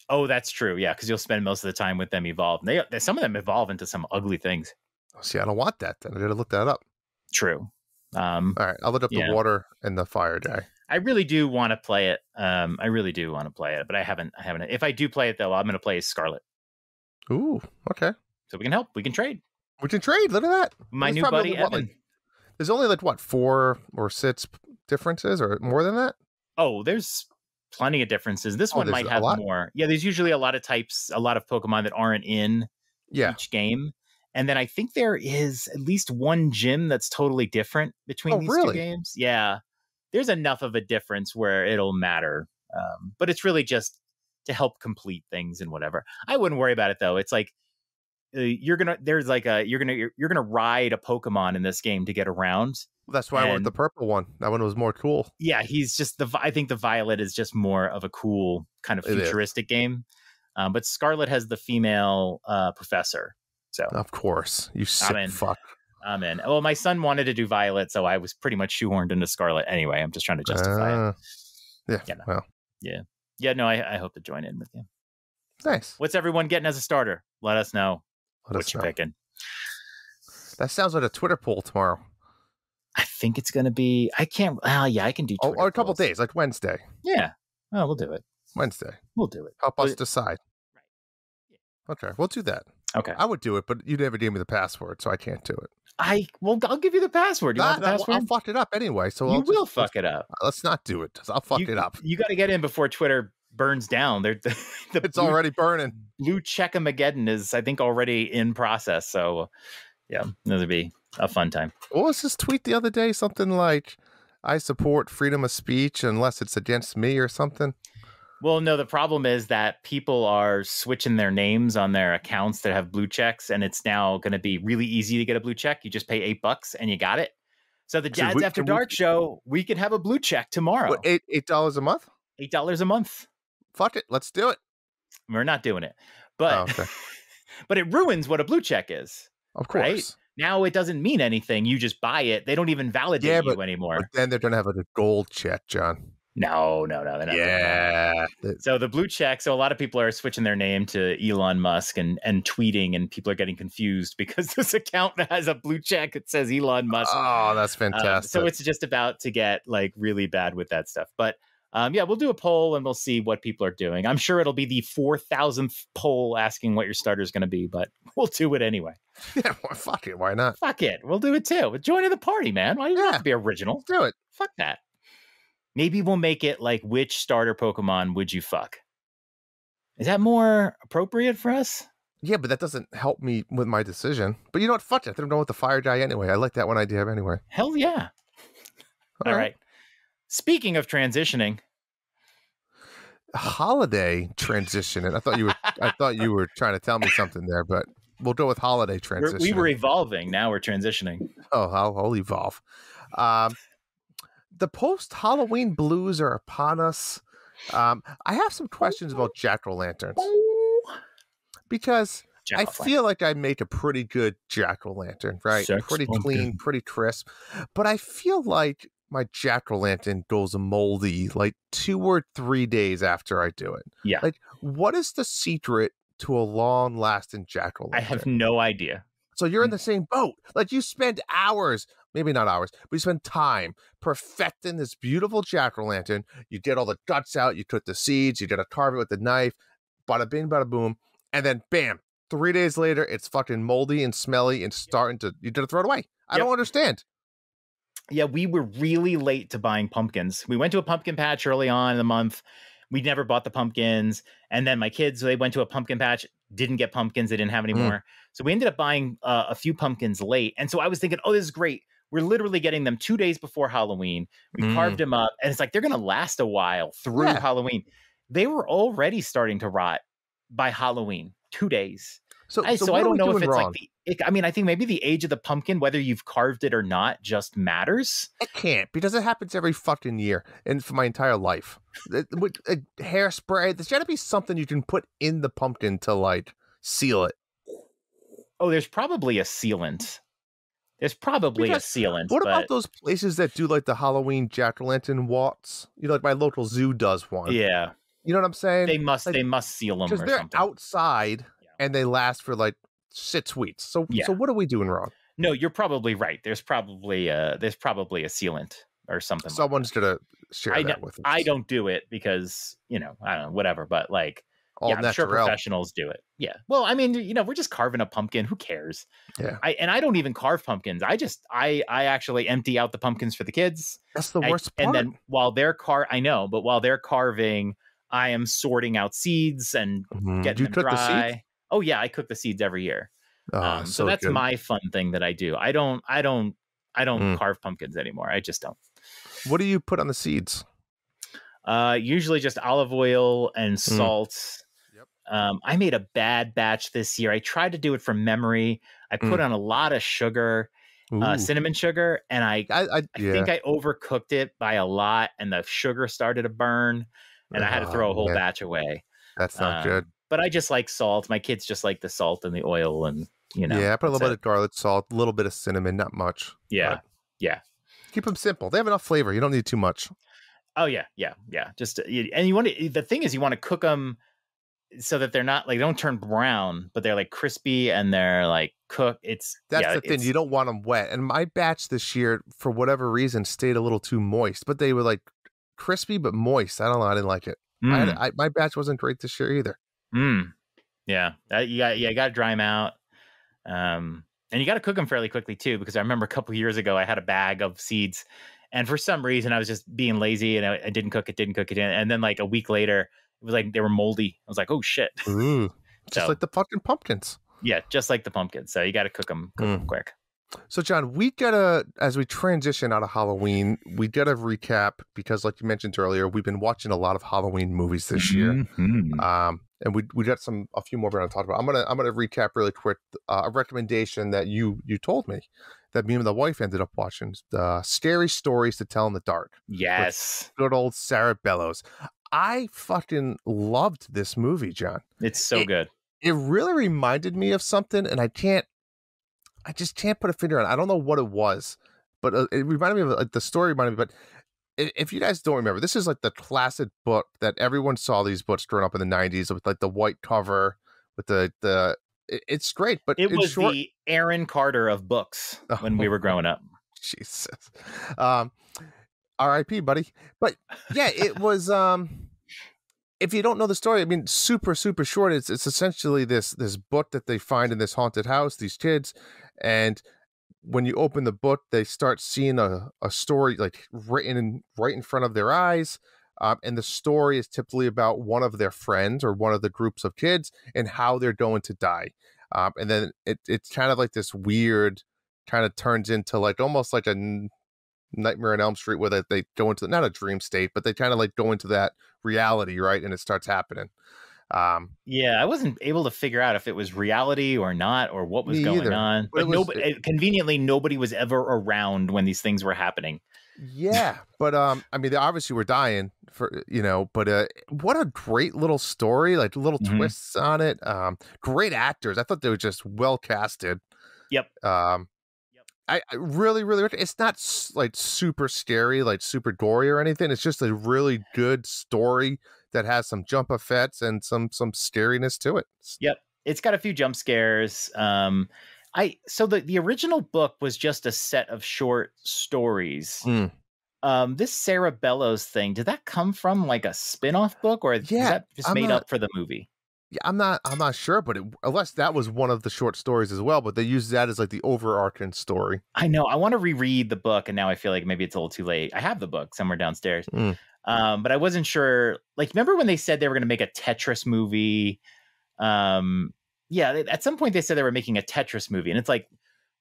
Oh, that's true. Yeah, because you'll spend most of the time with them evolved. Some of them evolve into some ugly things. See, I don't want that. Then I got to look that up. True. All right, I'll look up the water and the fire guy. I really do want to play it. But I haven't. If I do play it though, I'm going to play Scarlet. Ooh, okay. So we can help. We can trade. Look at that. My new buddy Evan. There's only 4 or 6 differences, or more than that. Oh, there's plenty of differences. This one might have more. Yeah, there's usually a lot of types, a lot of Pokemon that aren't in each game. And then I think there is at least one gym that's totally different between these 2 games. Yeah, there's enough of a difference where it'll matter. But it's really just to help complete things and whatever. I wouldn't worry about it though. It's like you're gonna ride a Pokemon in this game to get around. That's why I went with the purple one. That one was more cool. Yeah, he's just I think the Violet is just more of a cool kind of futuristic game. But Scarlet has the female professor. So of course, you sick fuck. I'm in. Well, my son wanted to do Violet, so I was pretty much shoehorned into Scarlet anyway. I'm just trying to justify it. Yeah. No, I hope to join in with you. Nice. What's everyone getting as a starter? Let us know what you're picking. That sounds like a Twitter poll tomorrow. I think it's going to be. I can't. I can do. Or a couple days, like Wednesday. Yeah. Oh, we'll do it. Wednesday. We'll do it. Help us decide. Right. Yeah. Okay, we'll do that. Okay. I would do it, but you never gave me the password, so I can't do it. I'll give you the password. You want the password? I'll fuck it up anyway. So you will fuck it up. Let's not do it. I'll fuck it up. You got to get in before Twitter burns down. It's already burning. Blue Checkamageddon is, I think, already in process. So, yeah, this would be a fun time. What was this tweet the other day? Something like, "I support freedom of speech unless it's against me" or something. Well, no, the problem is that people are switching their names on their accounts that have blue checks, and it's now going to be really easy to get a blue check. You just pay $8 and you got it. So the Dads After Dark show, we could have a blue check tomorrow. What, $8 a month? $8 a month. Fuck it, let's do it. We're not doing it, but but it ruins what a blue check is. Of course. Right? Now it doesn't mean anything. You just buy it. They don't even validate you anymore. But then they're going to have a gold check, John. No, they're not. Yeah. So the blue check. So a lot of people are switching their name to Elon Musk and tweeting, and people are getting confused because this account that has a blue check that says Elon Musk. Oh, that's fantastic. So it's just about to get like really bad with that stuff. But yeah, we'll do a poll and we'll see what people are doing. I'm sure it'll be the 4,000th poll asking what your starter is going to be, but we'll do it anyway. Yeah, well, fuck it. Why not? Fuck it. We'll do it too. Join in the party, man. Why do you have to be original? Let's do it. Fuck that. Maybe we'll make it like, which starter Pokemon would you fuck? Is that more appropriate for us? Yeah, but that doesn't help me with my decision. But you know what? Fuck it. I don't know what the fire die anyway. I like that one idea anyway. Hell yeah. All right. Speaking of transitioning. Holiday transition. And I thought you were trying to tell me something there, but we'll go with holiday transition. We were evolving. Now we're transitioning. Oh, I'll evolve. The post-Halloween blues are upon us. I have some questions about jack-o'-lanterns. Because I feel like I make a pretty good jack-o'-lantern, right? Pretty clean, pretty crisp. But I feel like my jack-o'-lantern goes moldy like 2 or 3 days after I do it. Yeah. Like, what is the secret to a long-lasting jack-o'-lantern? I have no idea. So you're in the same boat. Like, you spend hours, maybe not hours, but you spend time perfecting this beautiful jack-o'-lantern. You get all the guts out, you put the seeds, you got to carve it with the knife, bada bing, bada boom, and then bam, 3 days later, it's fucking moldy and smelly and you got to throw it away. I don't understand. Yeah, we were really late to buying pumpkins. We went to a pumpkin patch early on in the month. We never bought the pumpkins. And then my kids, they went to a pumpkin patch, didn't get pumpkins. They didn't have any more. So we ended up buying a few pumpkins late. And so I was thinking, oh, this is great. We're literally getting them 2 days before Halloween. We carved them up. And it's like, they're going to last a while through Halloween. They were already starting to rot by Halloween, 2 days. So I don't know if it's wrong? I think maybe the age of the pumpkin, whether you've carved it or not, just matters. It can't, because it happens every fucking year and for my entire life. With hairspray, there's got to be something you can put in the pumpkin to like seal it. Oh, there's probably a sealant. What about those places that do like the Halloween jack-o'-lantern waltz? You know, like my local zoo does one. Yeah. You know what I'm saying? They must seal them because they're something. Outside and they last for like 6 weeks. So what are we doing wrong? No, you're probably right. There's probably a sealant or something. Someone's gonna share that with us. I don't do it because, I don't know, whatever. But like, I'm sure professionals do it. Yeah. Well, I mean, we're just carving a pumpkin. Who cares? Yeah. I don't even carve pumpkins. I actually empty out the pumpkins for the kids. That's the worst part. And then while they're while they're carving, I am sorting out seeds and getting them dry. The seeds? Oh yeah, I cook the seeds every year. So that's my fun thing that I do. I don't carve pumpkins anymore. I just don't. What do you put on the seeds? Usually just olive oil and salt. Yep. I made a bad batch this year. I tried to do it from memory. I put on a lot of sugar, cinnamon sugar, and I think I overcooked it by a lot, and the sugar started to burn, and I had to throw a whole batch away. That's not good. But I just like salt. My kids just like the salt and the oil, and Yeah, I put a little bit of garlic salt, a little bit of cinnamon, not much. Yeah, yeah. Keep them simple. They have enough flavor. You don't need too much. Oh yeah. Just and you want to. The thing is, you want to cook them so that they're not like, they don't turn brown, but they're like crispy and they're like cooked. That's the thing. You don't want them wet. And my batch this year, for whatever reason, stayed a little too moist, but they were like crispy but moist. I don't know. I didn't like it. My batch wasn't great this year either. Yeah, you got to dry them out, and you got to cook them fairly quickly too. Because I remember a couple of years ago, I had a bag of seeds, and for some reason, I was just being lazy and I didn't cook it, and then like a week later, it was like they were moldy. I was like, oh shit! Just like the fucking pumpkins. Yeah, just like the pumpkins. So you got to cook them quick. So, John, we gotta, as we transition out of Halloween, we gotta recap because, like you mentioned earlier, we've been watching a lot of Halloween movies this year, and we got a few more we're gonna talk about. I'm gonna recap really quick a recommendation that you told me that me and the wife ended up watching, the Scary Stories to Tell in the Dark. Yes, good old Sarah Bellows. I fucking loved this movie, John. It's so good. It really reminded me of something, and I just can't put a finger on it. I don't know what it was, but it reminded me of the story reminded me. But if you guys don't remember, this is like the classic book that everyone saw these books growing up in the 90s with like the white cover with it's great, but it was the Aaron Carter of books when we were growing up. Jesus. R.I.P. buddy. But yeah, it was if you don't know the story, I mean, super, super short. It's essentially this book that they find in this haunted house, these kids, and when you open the book, they start seeing a story like written right in front of their eyes. And the story is typically about one of their friends or one of the groups of kids and how they're going to die. And then it's kind of like this weird kind of turns into like almost like a Nightmare on Elm Street where they go into not a dream state, but they kind of like go into that reality, right? And it starts happening. Yeah, I wasn't able to figure out if it was reality or not, or what was going on. But conveniently, nobody was ever around when these things were happening. Yeah, but I mean, they obviously were dying for but what a great little story, like little twists on it. Great actors. I thought they were just well casted. Yep. I really, really, it's not like super scary, like super gory or anything. It's just a really good story that has some jump effects and some scariness to it. Yep. It's got a few jump scares. So the original book was just a set of short stories. This Sarah Bellows thing, did that come from like a spin-off book, or is that just made up for the movie? Yeah, I'm not sure, but unless that was one of the short stories as well, but they use that as like the overarching story. I know. I want to reread the book, and now I feel like maybe it's a little too late. I have the book somewhere downstairs. But I wasn't sure. Like, remember when they said they were going to make a Tetris movie? Yeah, at some point they said they were making a Tetris movie, and it's like,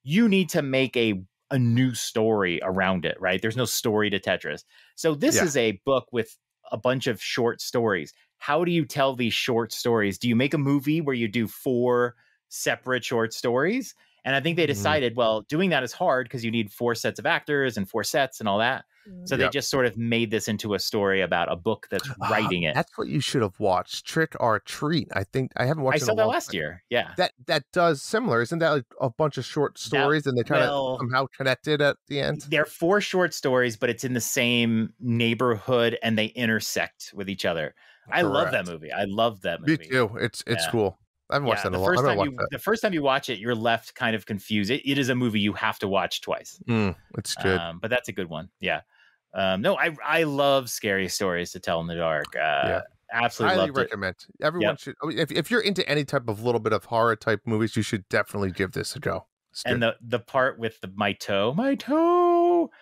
you need to make a new story around it, right? There's no story to Tetris. So this is a book with a bunch of short stories. How do you tell these short stories? Do you make a movie where you do 4 separate short stories? And I think they decided, well, doing that is hard because you need 4 sets of actors and 4 sets and all that. So they just sort of made this into a story about a book that's writing it. That's what you should have watched, Trick or Treat. I think I haven't watched it. I saw that last year. Yeah. That does similar. Isn't that like a bunch of short stories and they kind of somehow connected at the end? They're 4 short stories, but it's in the same neighborhood and they intersect with each other. I love that movie. I love that movie. Me too. It's cool. I haven't watched that in a long time. The first time you watch it, you're left kind of confused. It is a movie you have to watch twice. It's good. But that's a good one. Yeah. No, I love Scary Stories to Tell in the Dark. Absolutely highly recommend. Everyone should. If you're into any type of little bit of horror type movies, you should definitely give this a go. And the part with my toe.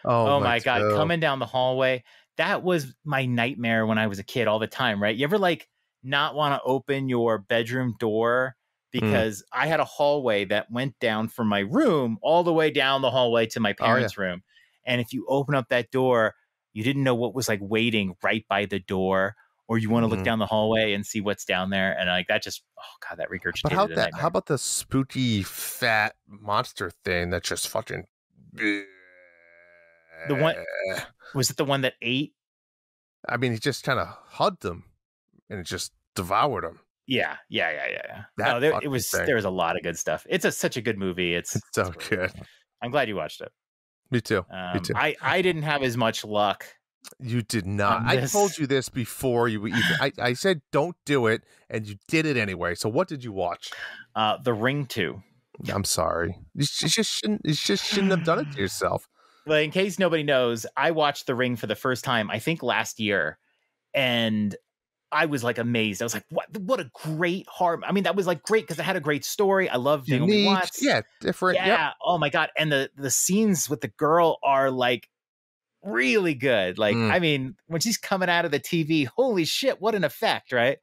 Oh my God, coming down the hallway. That was my nightmare when I was a kid all the time, right? You ever like not want to open your bedroom door because I had a hallway that went down from my room all the way down the hallway to my parents' room. And if you open up that door, you didn't know what was like waiting right by the door, or you want to look down the hallway and see what's down there. And like that just, oh God, that regurgitated. But how about the spooky fat monster thing that just fucking. The one, was it the one that ate? I mean, he just kind of hugged them and it just devoured them. Yeah. There was a lot of good stuff. It's such a good movie. It's so good. I'm glad you watched it. Me too. I didn't have as much luck. You did not. I told you this before you even. I said don't do it, and you did it anyway. So what did you watch? The Ring 2. I'm sorry. You just shouldn't have done it to yourself. Well, in case nobody knows, I watched The Ring for the first time, I think last year, and I was like amazed. I was like, what a great horror. I mean, that was like great because it had a great story. I love Naomi Watts. Yeah, different. Yeah. Yep. Oh my God. And the scenes with the girl are like really good. Like, I mean, when she's coming out of the TV, holy shit, what an effect, right?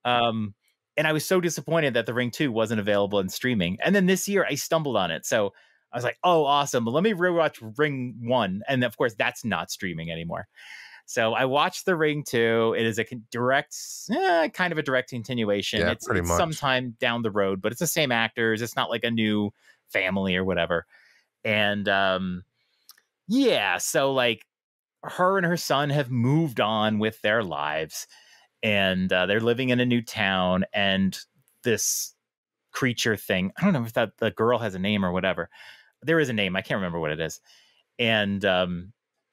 And I was so disappointed that The Ring 2 wasn't available in streaming. And then this year I stumbled on it. So I was like, oh, awesome. Let me rewatch Ring 1. And of course, that's not streaming anymore. So I watched The Ring 2. It is a direct, kind of a direct continuation. Yeah, it's pretty much. sometime down the road, but it's the same actors. It's not like a new family or whatever. And so like her and her son have moved on with their lives, and they're living in a new town. And this creature thing, I don't know if the girl has a name or whatever. There is a name. I can't remember what it is. And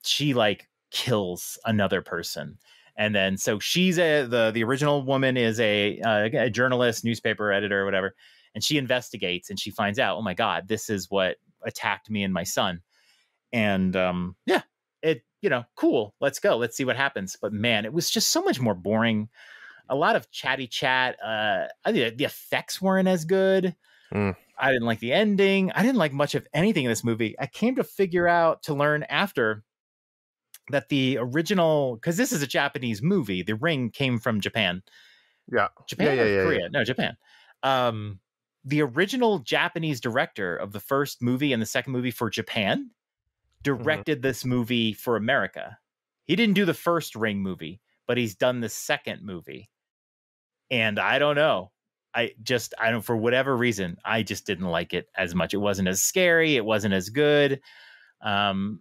she like kills another person. And then so she's the original woman is a journalist, newspaper editor or whatever. And she investigates and she finds out, oh my God, this is what attacked me and my son. And cool. Let's go. Let's see what happens. But man, it was just so much more boring. A lot of chatty chat. I think the effects weren't as good. I didn't like the ending. I didn't like much of anything in this movie. I came to learn after that the original, because this is a Japanese movie, The Ring came from Japan. Yeah. Japan or Korea? Yeah. No, Japan. The original Japanese director of the first movie and the second movie for Japan directed this movie for America. He didn't do the first Ring movie, but he's done the second movie. And I don't know. For whatever reason, I just didn't like it as much. It wasn't as scary. It wasn't as good. The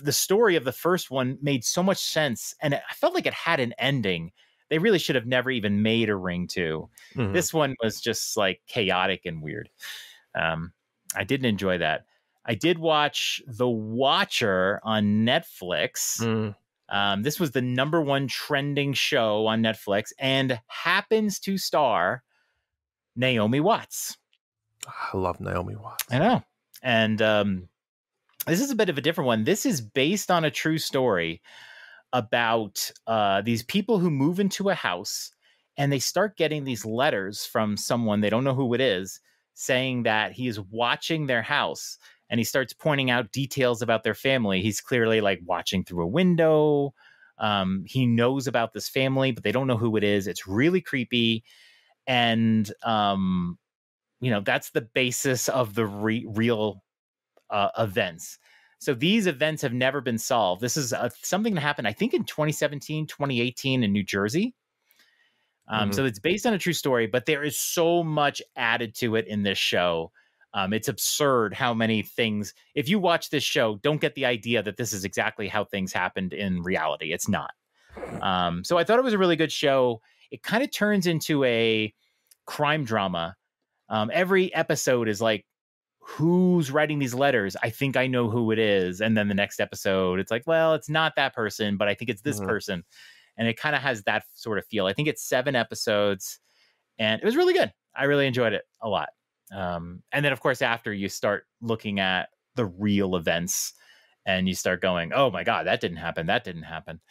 story of the first one made so much sense, and I felt like it had an ending. They really should have never even made a Ring 2. This one was just like chaotic and weird. I didn't enjoy that. I did watch The Watcher on Netflix. This was the #1 trending show on Netflix and happens to star Naomi Watts. I love Naomi Watts. I know. And this is a bit of a different one. This is based on a true story about these people who move into a house and they start getting these letters from someone, they don't know who it is, saying that he is watching their house, and he starts pointing out details about their family. He's clearly like watching through a window. He knows about this family, but they don't know who it is. It's really creepy. And, that's the basis of the real events. So these events have never been solved. This is something that happened, I think, in 2017, 2018 in New Jersey. So it's based on a true story, but there is so much added to it in this show. It's absurd how many things, if you watch this show, don't get the idea that this is exactly how things happened in reality. It's not. So I thought it was a really good show. It kind of turns into a crime drama. Every episode is like, who's writing these letters? I think I know who it is. And then the next episode, it's like, well, it's not that person, but I think it's this person. And it kind of has that sort of feel. I think it's 7 episodes and it was really good. I really enjoyed it a lot. And then of course, after you start looking at the real events and you start going, oh my God, that didn't happen. That didn't happen.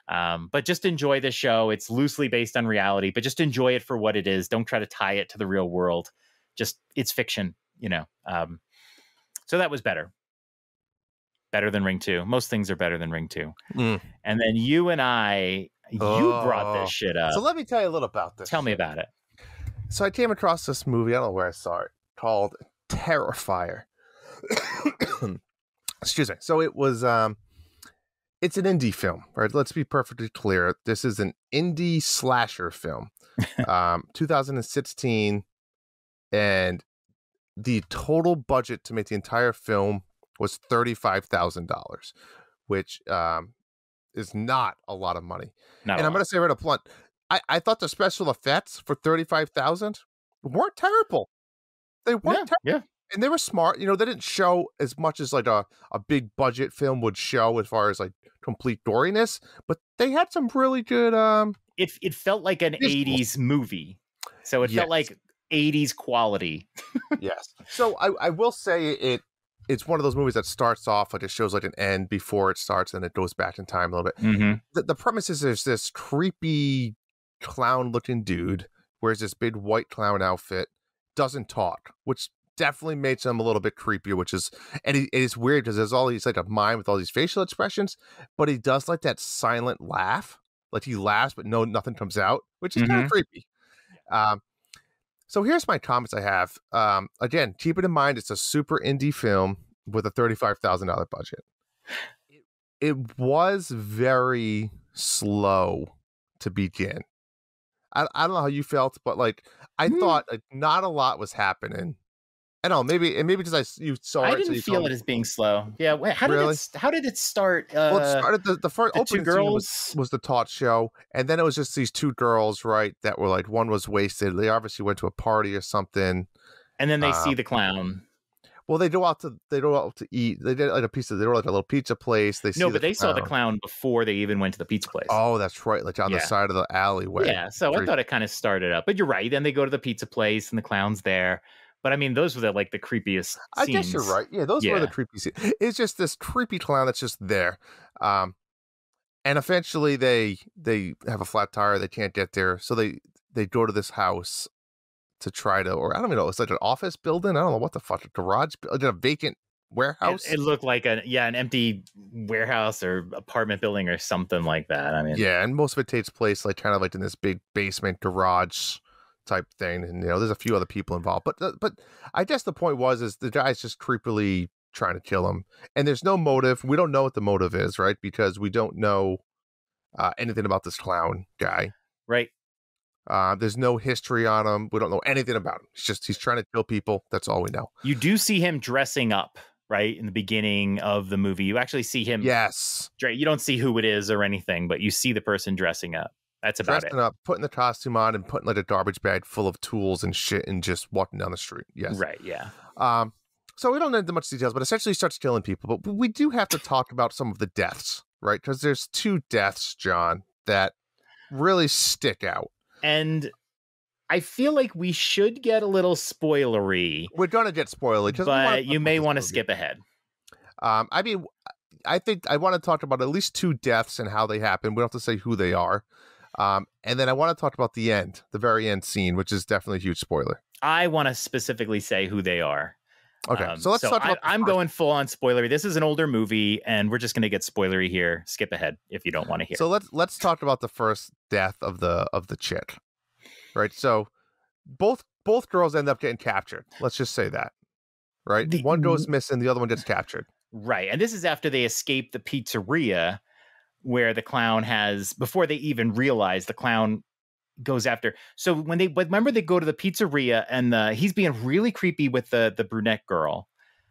But just enjoy the show. It's loosely based on reality, but just enjoy it for what it is. Don't try to tie it to the real world. Just, it's fiction, so that was better than Ring 2. Most things are better than Ring 2. And then you brought this shit up. So let me tell you a little about this. Tell me about it. So I came across this movie, I don't know where I saw it, called Terrifier. Excuse me. So it was, it's an indie film, right? Let's be perfectly clear. This is an indie slasher film, 2016, and the total budget to make the entire film was $35,000, which is not a lot of money. I'm going to say right up front, I thought the special effects for $35,000 weren't terrible. They weren't terrible. Yeah. And they were smart. They didn't show as much as like a big budget film would show as far as like complete goriness, but they had some really good It felt like an visuals. 80s movie. So it felt like 80s quality. Yes. So I will say it's one of those movies that starts off like it shows like an end before it starts and it goes back in time a little bit. The premise is there's this creepy clown looking dude wears this big white clown outfit, doesn't talk, which definitely makes him a little bit creepier, and it's weird because he's like a mime with all these facial expressions, but he does like that silent laugh, like he laughs but nothing comes out, which is kind of creepy. So here's my comments I have. Again, keep it in mind, it's a super indie film with a $35,000 budget. It was very slow to begin. I don't know how you felt, but like I thought like not a lot was happening. I don't know, maybe because you saw it. I didn't feel it as being slow. Yeah, how did it start? Well, it started the first opening scene was the taught show, and then it was just these two girls, right? That were like, one was wasted. They obviously went to a party or something, and then they see the clown. Well, they go out to eat. They did like they were like a little pizza place. They saw the clown before they even went to the pizza place. Oh, that's right, like on the side of the alleyway. Yeah, so I thought it kind of started up, but you're right. Then they go to the pizza place, and the clown's there. But I mean, those were the creepiest scenes. I guess you're right. Yeah, those were the creepy scenes. It's just this creepy clown that's just there. And eventually they have a flat tire. They can't get there. So they go to this house to try to, or I don't even know, it's like an office building. I don't know what the fuck, a garage, a vacant warehouse. It looked like an empty warehouse or apartment building or something like that. I mean, yeah, and most of it takes place like kind of like in this big basement garage type thing, and there's a few other people involved, but I guess the point is the guy's just creepily trying to kill him, and there's no motive. We don't know what the motive is, right? Because we don't know anything about this clown guy, right? There's no history on him. We don't know anything about him. He's trying to kill people. That's all we know. You do see him dressing up, right? In the beginning of the movie, you actually see him. Yes. You don't see who it is or anything, but you see the person dressing up. That's about dressing up, putting the costume on, and putting like a garbage bag full of tools and shit, and just walking down the street. Yes. Right. Yeah. So we don't know much details, but essentially he starts killing people. But we do have to talk about some of the deaths, right? Because there's two deaths, John, that really stick out. And I feel like we should get a little spoilery. We're gonna get spoilery, but you may want to skip ahead. I mean, I think I want to talk about at least two deaths and how they happen. We don't have to say who they are. And then I want to talk about the very end scene, which is definitely a huge spoiler. I want to specifically say who they are. Okay, so let's talk about. I'm going full on spoilery. This is an older movie, and we're just going to get spoilery here. Skip ahead if you don't want to hear. So let's talk about the first death of the chick, right? So both girls end up getting captured. Let's just say that, right? One goes missing, the other one gets captured. Right, and this is after they escape the pizzeria, where the clown before they even realize the clown goes after. So when they go to the pizzeria, and he's being really creepy with the brunette girl.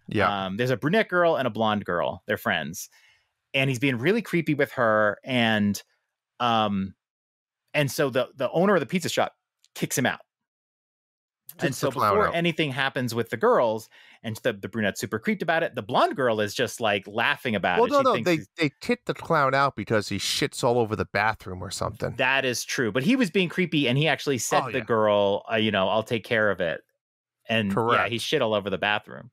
Yeah. There's a brunette girl and a blonde girl. They're friends. And he's being really creepy with her. And so the owner of the pizza shop kicks him out. And so before anything happens with the girls, and the brunette's super creeped about it, the blonde girl is just like laughing about it. Well, they kick the clown out because he shits all over the bathroom or something. That is true. But he was being creepy, and he actually said to the girl, I'll take care of it. And correct. Yeah, he shit all over the bathroom.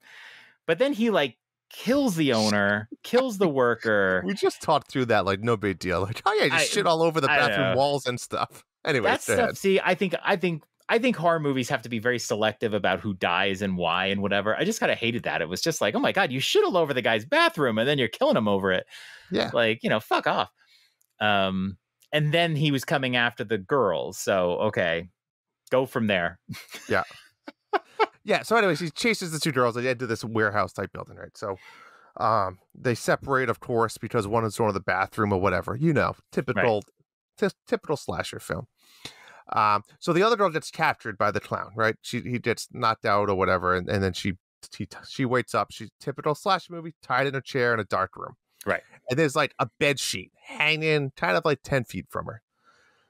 But then he like kills the owner, kills the worker. We just talked through that like no big deal. Like, oh yeah, just shit all over the bathroom walls and stuff. Anyway, that stuff. See, I think horror movies have to be very selective about who dies and why and whatever. I just kind of hated that. It was just like, oh my God, you shit all over the guy's bathroom and then you're killing him over it. Yeah. Like, fuck off. And then he was coming after the girls. So, okay, go from there. Yeah. Yeah. So anyways, he chases the two girls into this warehouse type building, right? So they separate, of course, because one is going to the bathroom or whatever, typical slasher film. So the other girl gets captured by the clown, right? He gets knocked out or whatever, and then she wakes up. She's typical slash movie, tied in a chair in a dark room, right? And there's like a bed sheet hanging, kind of like 10 feet from her.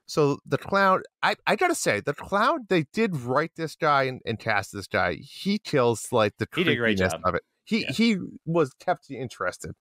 So the clown, I gotta say, the clown, they did write this guy and cast this guy. He kills like the creepiness of it. He was kept you interested.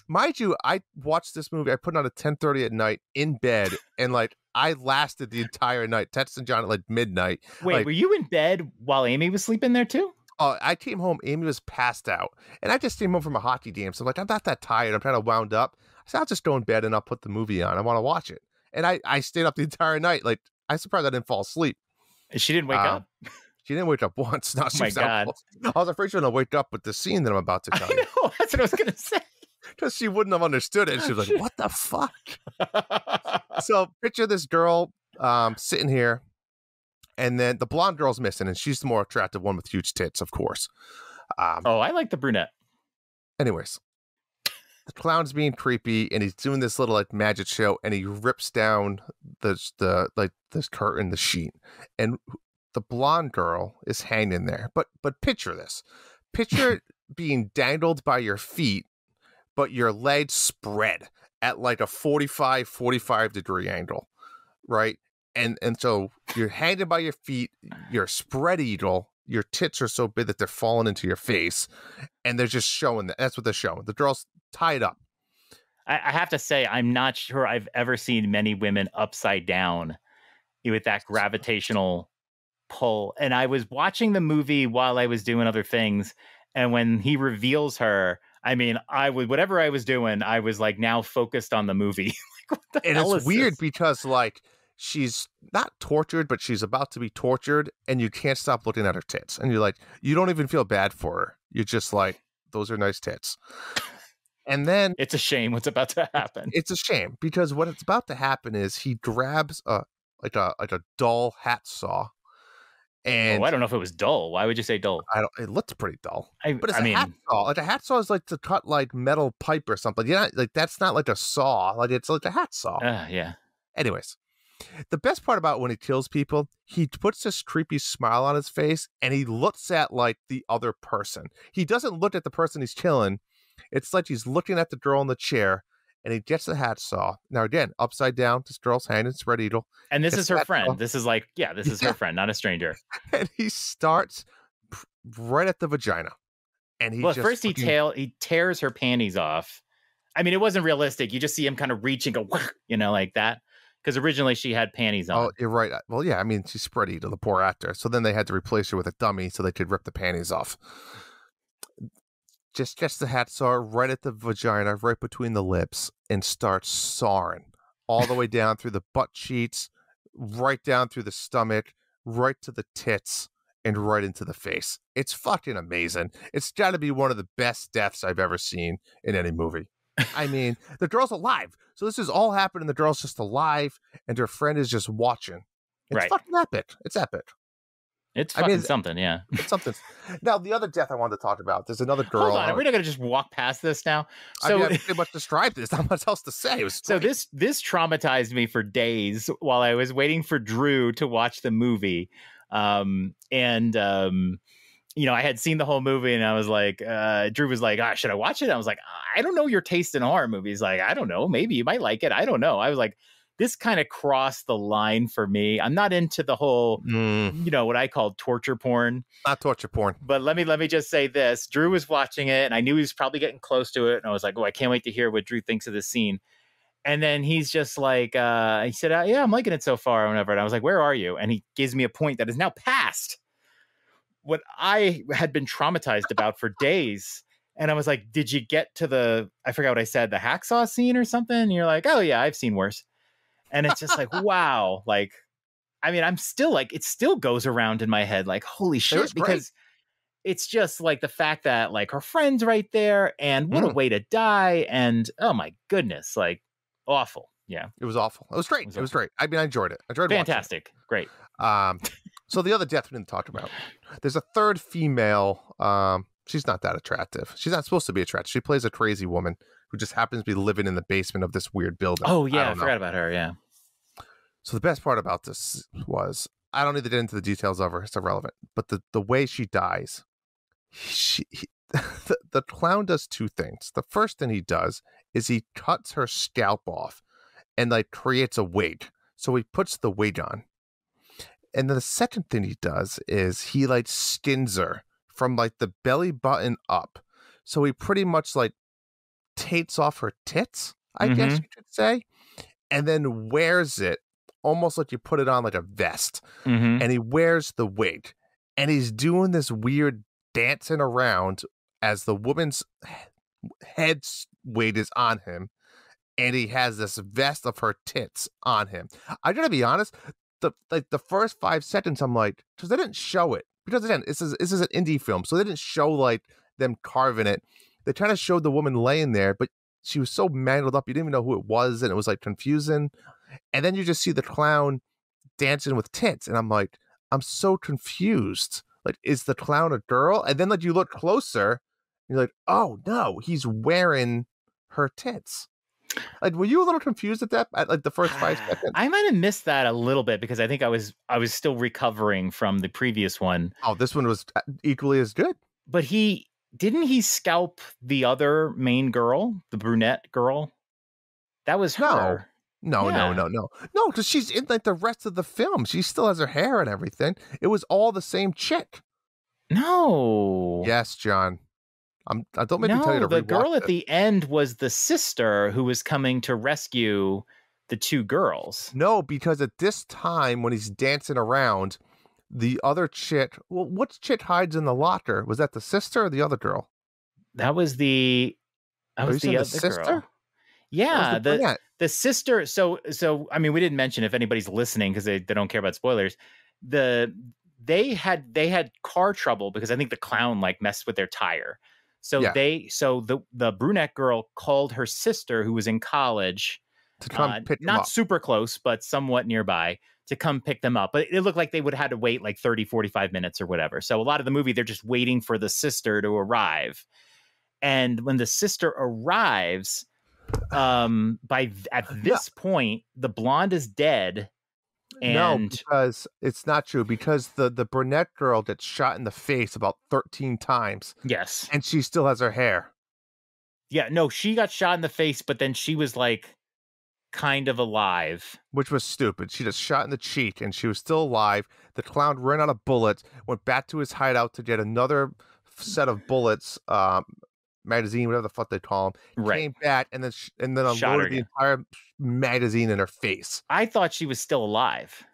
Mind you, I watched this movie. I put it on at 10:30 at night in bed, and like I lasted the entire night. Texting John at like midnight. Wait, were you in bed while Amy was sleeping there too? Oh, I came home. Amy was passed out, and I just came home from a hockey game. So I'm like, I'm not that tired. I'm kind of wound up. I said, I'll just go in bed and I'll put the movie on. I want to watch it, and I stayed up the entire night. Like, I'm surprised I didn't fall asleep. She didn't wake up. She didn't wake up once. No, she was God. I was afraid she was gonna wake up with the scene that I'm about to tell you. I know. That's what I was gonna say. Because she wouldn't have understood it. She was like, what the fuck? So picture this girl sitting here, And then the blonde girl's missing, and she's the more attractive one with huge tits, of course. Oh, I like the brunette. Anyways, the clown's being creepy, and he's doing this little like magic show, and he rips down this curtain, the sheet, and the blonde girl is hanging there. But picture this: picture being dangled by your feet, but your legs spread at like a 45 degree angle, right? And so you're hanging by your feet, you're spread eagle, your tits are so big that they're falling into your face, and they're just showing that. That's what they're showing. The girl's tied up. I have to say, I'm not sure I've ever seen many women upside down with that gravitational pull. And I was watching the movie while I was doing other things, and when he reveals her, I mean, whatever I was doing, I was like now focused on the movie. Like, what the And hell it's is weird this? because like she's not tortured, but she's about to be tortured, and you can't stop looking at her tits. And you're like, you don't even feel bad for her. You're just like, those are nice tits. And then It's a shame what's about to happen. it's a shame because what it's about to happen is he grabs a dull hat saw. And I don't know if it was dull. Why would you say dull? it looks pretty dull. But it's I a mean, hat saw. Like a hat saw is like to cut like metal pipe or something. Yeah, like that's not like a saw. Like it's like a hat saw. yeah. Anyways, the best part about when he kills people, he puts this creepy smile on his face and he looks at like the other person. He doesn't look at the person he's killing. It's like he's looking at the girl in the chair, and he gets the hat saw. Now again, upside down, this girl's hanging, spread eagle. And this is her friend. Saw. This is like, this is her friend, not a stranger. And he starts right at the vagina. And first he tears her panties off. I mean, it wasn't realistic. You just see him kind of reach and go, like that. Because originally she had panties on. Oh, you're right. Well, yeah, I mean, she's spread eagle, the poor actor. So then they had to replace her with a dummy so they could rip the panties off. Just gets the hat saw right at the vagina, right between the lips, and starts sawing all the way down through the butt cheeks, right down through the stomach, right to the tits, and right into the face. It's fucking amazing. It's got to be one of the best deaths I've ever seen in any movie. I mean, the girl's alive. So this is all happening. The girl's just alive, and her friend is just watching. It's fucking epic. It's epic. It's fucking something, yeah. It's something. Now, the other death I wanted to talk about, there's another girl. Hold on, are we not going to just walk past this now? So, I pretty much described this. Not much else to say. It was so this traumatized me for days while I was waiting for Drew to watch the movie. I had seen the whole movie, and I was like, Drew was like, should I watch it? I was like, I don't know your taste in horror movies. Like, I don't know. Maybe you might like it. I don't know. I was like, this kind of crossed the line for me. I'm not into the whole, what I call torture porn. Not torture porn. But let me just say this. Drew was watching it, and I knew he was probably getting close to it. And I was like, I can't wait to hear what Drew thinks of this scene. And then he's just like, he said, yeah, I'm liking it so far or whatever. And I was like, where are you? And he gives me a point that is now past what I had been traumatized about for days. And I was like, did you get to I forgot what I said, the hacksaw scene or something? And you're like, oh yeah, I've seen worse. And it's just like, wow. Like, I mean, I'm still like, it still goes around in my head. Like, holy shit. Because it's just like the fact that like her friend's right there, and what a way to die. And oh my goodness, like awful. Yeah. It was awful. It was great. It was great. I mean, I enjoyed it. I enjoyed fantastic. Great. So the other death we didn't talk about. There's a third female. She's not that attractive. She's not supposed to be attractive. She plays a crazy woman who just happens to be living in the basement of this weird building. Oh, yeah. I forgot about her. Yeah. So the best part about this was, I don't need to get into the details of her. It's irrelevant. But the way she dies, the clown does two things. The first thing he does is he cuts her scalp off and like creates a wig. So he puts the wig on. And then the second thing he does is he like skins her from like the belly button up. So he pretty much like takes off her tits, I guess you could say, and then wears it almost like you put it on like a vest. And he wears the wig, and he's doing this weird dancing around as the woman's head wig is on him, and he has this vest of her tits on him. I gotta be honest, the first 5 seconds I'm like, because they didn't show it, because again, this is an indie film, so they didn't show like them carving it. They kind of showed the woman laying there, but she was so mangled up, you didn't even know who it was, and it was like confusing. And then you just see the clown dancing with tits, and I'm like, I'm so confused. Like, is the clown a girl? And then like you look closer, you're like, oh no, he's wearing her tits. Like, were you a little confused at like the first 5 seconds? I might have missed that a little bit because I think I was still recovering from the previous one. Oh, this one was equally as good. But he scalp the other main girl, the brunette girl? That was her. No, because she's in like the rest of the film. She still has her hair and everything. It was all the same chick. No. Yes, John. Don't make me tell you to the rewatch girl at it. the end was the sister who was coming to rescue the two girls. No, because at this time when he's dancing around, the other chick, well, what chick hides in the locker? Was that the sister or the other girl? That was the other sister? girl. Yeah, the sister. So I mean, we didn't mention, if anybody's listening because they don't care about spoilers. They had car trouble because I think the clown like messed with their tire. So the brunette girl called her sister, who was in college, to come pick them up. Not super close, but somewhat nearby, to come pick them up. But it looked like they would have had to wait like 30, 45 minutes or whatever. So a lot of the movie, they're just waiting for the sister to arrive. And when the sister arrives, at this point, the blonde is dead. And no, because it's not true. Because the brunette girl gets shot in the face about 13 times. Yes. And she still has her hair. Yeah, no, she got shot in the face, but then she was like kind of alive. Which was stupid. She just shot in the cheek and she was still alive. The clown ran out of bullets, went back to his hideout to get another set of bullets, magazine, whatever the fuck they call them. Right. Came back and then unloaded the entire magazine in her face. I thought she was still alive.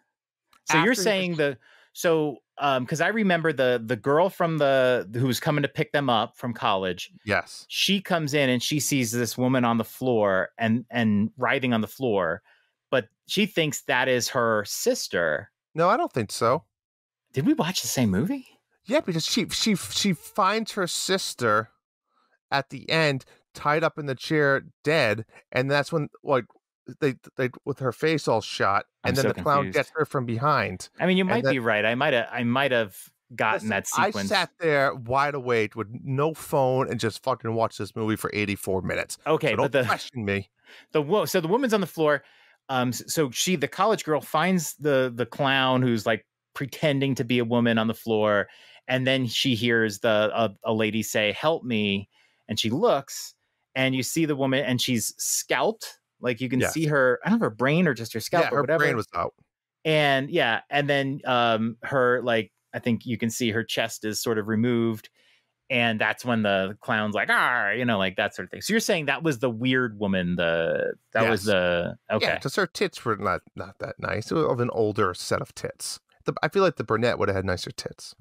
So you're saying because I remember the girl from who was coming to pick them up from college. Yes. She comes in and she sees this woman on the floor and writhing on the floor, but she thinks that is her sister. No, I don't think so. Did we watch the same movie? Yeah, because she finds her sister at the end tied up in the chair dead, and that's when like they with her face all shot, and then the clown gets her from behind. I mean, you might be right. I might have gotten that sequence. I sat there wide awake with no phone and just fucking watched this movie for 84 minutes. Okay, so don't question me. So the woman's on the floor. So the college girl finds the clown who's like pretending to be a woman on the floor, and then she hears a lady say, "Help me," and she looks, and you see the woman, and she's scalped. Like you can see her, I don't know if her brain or just her scalp or whatever. Her brain was out. And then her, like, I think you can see her chest is sort of removed. And that's when the clown's like, like that sort of thing. So you're saying that was the weird woman, okay. Yeah, because her tits were not that nice. It was of an older set of tits. I feel like the brunette would have had nicer tits.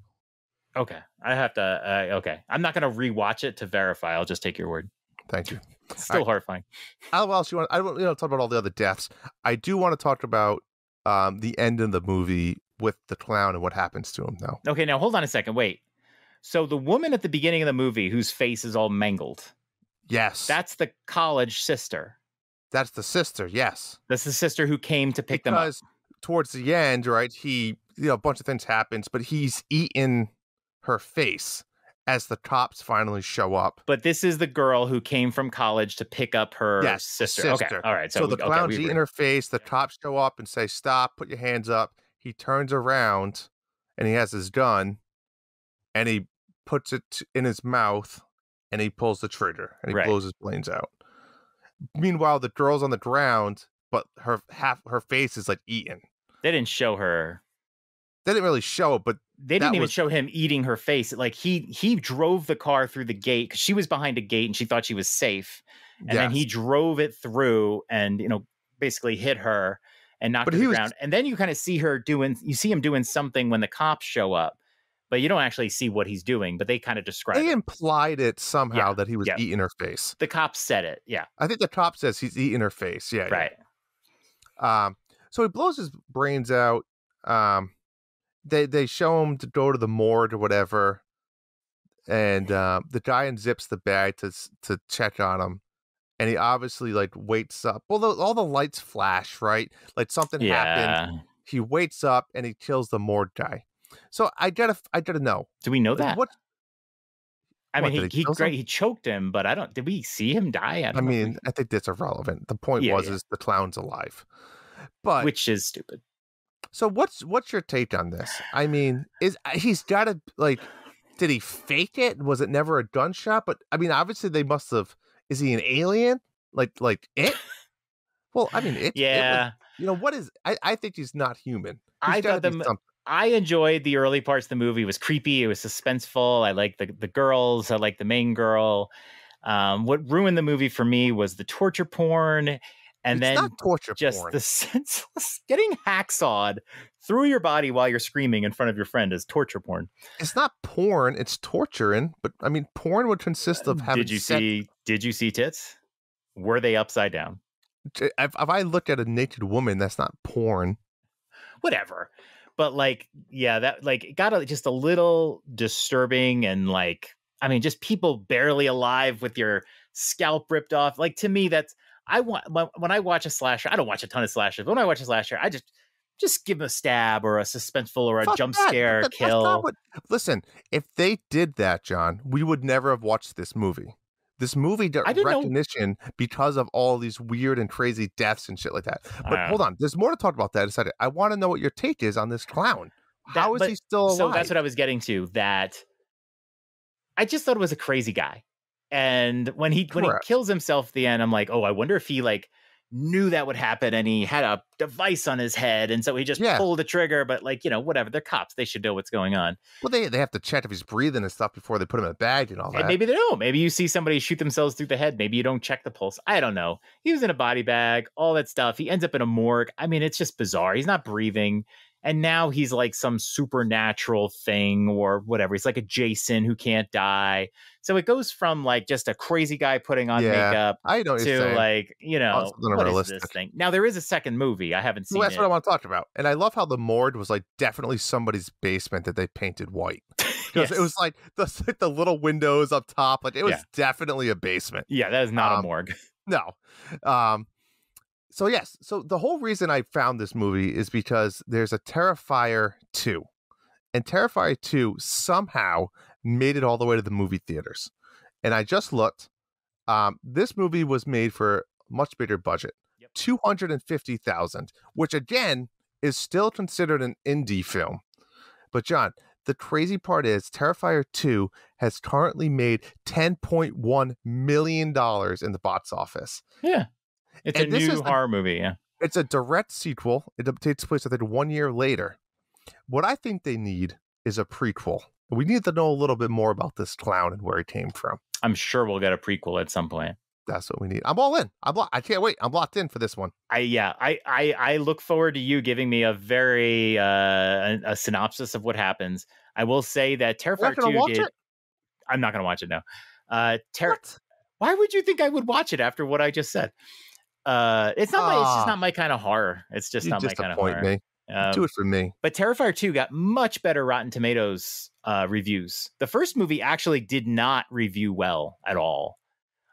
Okay. I have to, okay. I'm not going to rewatch it to verify. I'll just take your word. Thank you. It's still horrifying. What else you want? I don't talk about all the other deaths. I do want to talk about the end of the movie with the clown and what happens to him, though. Okay, now hold on a second. Wait. So the woman at the beginning of the movie whose face is all mangled. Yes. That's the college sister. That's the sister, yes. That's the sister who came to pick them up. Because towards the end, right, a bunch of things happens, but he's eaten her face as the cops finally show up. But this is the girl who came from college to pick up her sister. Okay, all right. So the clown's eating her face. The cops show up and say, "Stop, put your hands up." He turns around and he has his gun and he puts it in his mouth and he pulls the trigger and he blows his brains out. Meanwhile, the girl's on the ground, but her face is like eaten. They didn't show her. They didn't really show it, but they didn't even show him eating her face. Like he drove the car through the gate because she was behind a gate and she thought she was safe. And then he drove it through and, basically hit her and knocked her to the ground. And then you kind of see him doing something when the cops show up, but you don't actually see what he's doing, but they kind of describe it. They implied it somehow that he was eating her face. The cops said it. Yeah. I think the cop says he's eating her face. Yeah. Right. Yeah. So he blows his brains out. They show him to go to the morgue or whatever, and the guy unzips the bag to check on him, and he obviously like wakes up. Well, all the lights flash, right? Like something happened. He wakes up and he kills the morgue guy. So I gotta know. Do we know that? What? I mean, Did he kill he choked him, but did we see him die? I I don't know. mean, I think that's irrelevant. The point is the clown's alive. But which is stupid. So what's your take on this? I mean, he's got to like, did he fake it? Was it never a gunshot? But I mean, obviously they must have. Is he an alien? Like it? Well, I mean, it was, what is? I think he's not human. I enjoyed the early parts of the movie. It was creepy. It was suspenseful. I liked the girls. I liked the main girl. What ruined the movie for me was the torture porn. And it's then not torture just porn. The senseless getting hacksawed through your body while you're screaming in front of your friend is torture porn. It's not porn, it's torturing. But I mean, porn would consist of having. Did you see tits? Were they upside down? If I look at a naked woman, that's not porn. Whatever. But that it got just a little disturbing, and just people barely alive with your scalp ripped off. To me, that's. When I watch a slasher, I don't watch a ton of slashers. But when I watch a slasher, I just give them a stab or a suspenseful or a jump scare kill. Listen, if they did that, John, we would never have watched this movie. This movie got recognition because of all these weird and crazy deaths and shit like that. But hold on, there's more to talk about that. I want to know what your take is on this clown. How is he still alive? So that's what I was getting to. That I just thought it was a crazy guy. And when he kills himself at the end, I'm like, oh, I wonder if he knew that would happen and he had a device on his head, and so he just pulled the trigger. But whatever, they're cops, they should know what's going on. Well, they have to check if he's breathing and stuff before they put him in a bag and all that. And maybe they don't. Maybe you see somebody shoot themselves through the head. Maybe you don't check the pulse. I don't know. He was in a body bag, all that stuff. He ends up in a morgue. I mean, it's just bizarre. He's not breathing. And now he's like some supernatural thing or whatever. He's like a Jason who can't die. So it goes from just a crazy guy putting on makeup to what is this thing? Now there is a second movie. I haven't seen that's what I want to talk about. And I love how the morgue was definitely somebody's basement that they painted white. Because it was the little windows up top. It was definitely a basement. Yeah, that is not a morgue. No. So yes, so the whole reason I found this movie is because there's a Terrifier 2. And Terrifier 2 somehow made it all the way to the movie theaters. And I just looked. This movie was made for a much bigger budget. Yep. $250,000, which again is still considered an indie film. But John, the crazy part is Terrifier 2 has currently made $10.1 million in the box office. Yeah. It's a new horror movie, yeah. It's a direct sequel. It takes place, I think, 1 year later. What I think they need is a prequel. We need to know a little bit more about this clown and where he came from. I'm sure we'll get a prequel at some point. That's what we need. I'm all in. I can't wait. I'm locked in for this one. I look forward to you giving me a very a synopsis of what happens. I will say that Terrifier 2 did. I'm not going to watch it now. Why would you think I would watch it after what I just said? It's not it's just not my kind of horror. It's just not my kind of horror. Me. Do it for me. But Terrifier 2 got much better Rotten Tomatoes reviews. The first movie actually did not review well at all.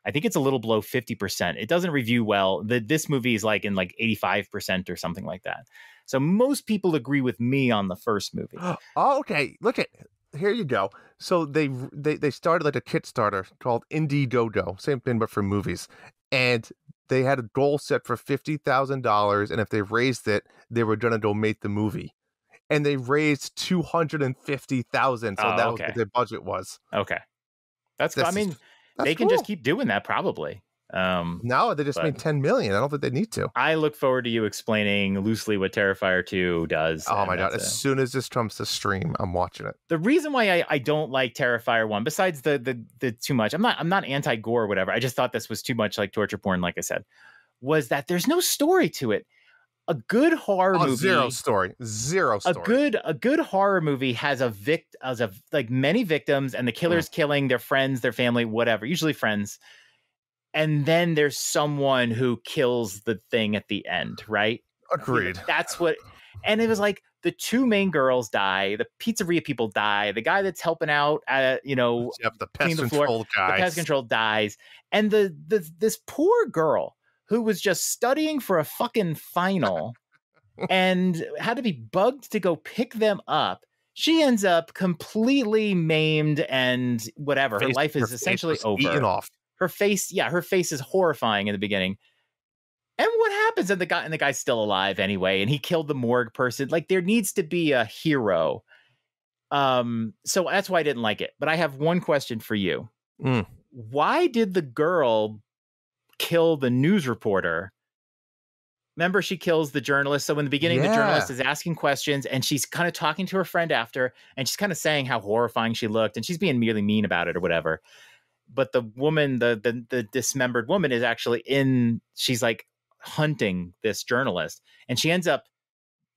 I think it's a little below 50%. It doesn't review well. This movie is in 85% or something like that. So most people agree with me on the first movie. Oh, okay. Look at here you go. So they started a Kickstarter called Indiegogo, same thing but for movies, and they had a goal set for $50,000, and if they raised it, they were going to go make the movie. And they raised $250,000, so that was what their budget was. Okay, that's I mean, they can just keep doing that probably. No, they just made $10 million. I don't think they need to. I look forward to you explaining loosely what Terrifier 2 does. Oh my god! As soon as this comes to stream, I'm watching it. The reason why I don't like Terrifier 1, besides the too much, I'm not anti-gore or whatever. I just thought this was too much like torture porn, like I said, was that there's no story to it. A good horror movie, zero story. A good horror movie has many victims, and the killer's killing their friends, their family, whatever. Usually friends. And then there's someone who kills the thing at the end, right? Agreed. That's what, and it was the two main girls die, the pizzeria people die, the guy that's helping out, the pest control guy, the pest control dies, and this poor girl who was just studying for a fucking final and had to be bugged to go pick them up She ends up completely maimed and whatever. Her life is essentially over. Eaten off. Her face is horrifying in the beginning. And what happens? And the guy's still alive anyway, and he killed the morgue person. Like, there needs to be a hero. So that's why I didn't like it. But I have one question for you. Why did the girl kill the news reporter? Remember, she kills the journalist. So in the beginning, the journalist is asking questions, and she's kind of talking to her friend after, and she's kind of saying how horrifying she looked, and she's being really mean about it or whatever. But the woman, the dismembered woman, is actually she's like hunting this journalist, and she ends up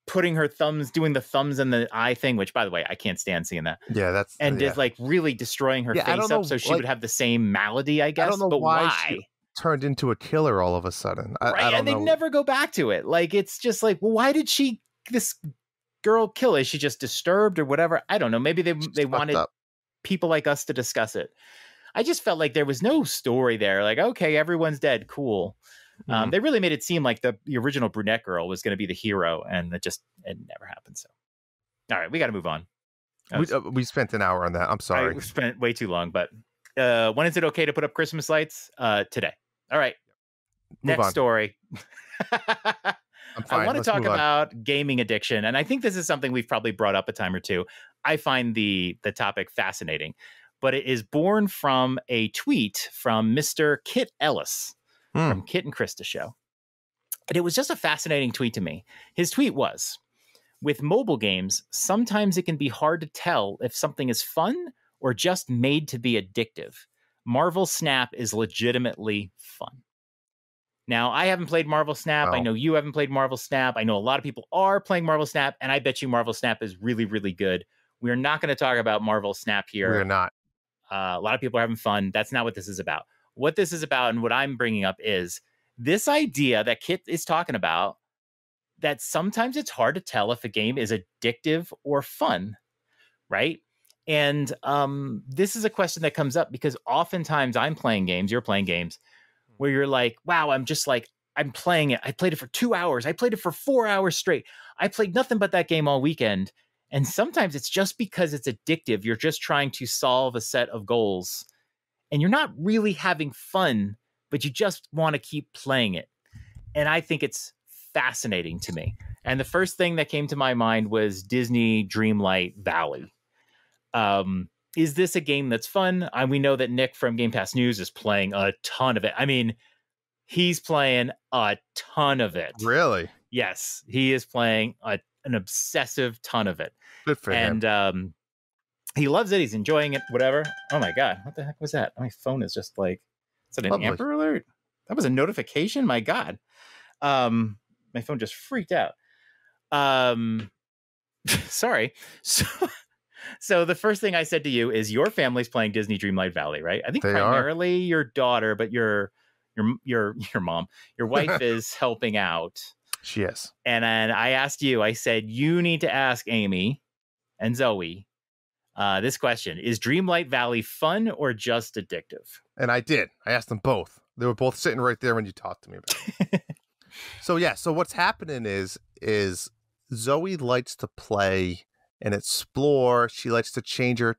putting her doing the thumbs in the eye thing, which, by the way, I can't stand seeing that. Yeah, is like really destroying her face up, so she would have the same malady, I guess. I don't know but why? She turned into a killer all of a sudden. Right, I don't and they never go back to it. Like, it's just like, well, why did this girl kill? Is she just disturbed or whatever? I don't know. Maybe they wanted people like us to discuss it. I just felt like there was no story there. Like, okay, everyone's dead. Cool. They really made it seem like the original brunette girl was going to be the hero, and it never happened. So, all right, we got to move on. We spent an hour on that. I'm sorry. We spent way too long, but when is it okay to put up Christmas lights? Today. All right. Next story. I want to talk about gaming addiction, and I think this is something we've probably brought up a time or two. I find the topic fascinating, but it is born from a tweet from Mr. Kit Ellis. From Kit and Krista Show. And it was just a fascinating tweet to me. His tweet was, with mobile games, sometimes it can be hard to tell if something is fun or just made to be addictive. Marvel Snap is legitimately fun. Now, I haven't played Marvel Snap. I know you haven't played Marvel Snap. I know a lot of people are playing Marvel Snap, and I bet you Marvel Snap is really, really good. We are not going to talk about Marvel Snap here. We're not. A lot of people are having fun. That's not what this is about. What this is about, and what I'm bringing up, is this idea that Kit is talking about, that sometimes it's hard to tell if a game is addictive or fun, right? And this is a question that comes up because oftentimes I'm playing games, you're playing games, where you're like, wow, I'm playing it. I played it for 2 hours. I played it for 4 hours straight. I played nothing but that game all weekend. And sometimes it's just because it's addictive. You're just trying to solve a set of goals, and you're not really having fun, but you just want to keep playing it. And I think it's fascinating to me. And the first thing that came to my mind was Disney Dreamlight Valley. Is this a game that's fun? We know that Nick from Game Pass News is playing a ton of it. I mean, he's playing a ton of it. Really? Yes, he is playing an obsessive ton of it. Good for him. And he loves it. He's enjoying it, whatever. Oh my God. What the heck was that? My phone is just like, is it an Amber alert? That was a notification? My God. My phone just freaked out. Sorry. So the first thing I said to you is your family's playing Disney Dreamlight Valley, right? I think primarily your daughter, but your mom, your wife is helping out. She is. And then I asked you, I said, you need to ask Amy and Zoe this question: is Dreamlight Valley fun or just addictive? And I did. I asked them both. They were both sitting right there when you talked to me about it. So what's happening is Zoe likes to play and explore. She likes to change her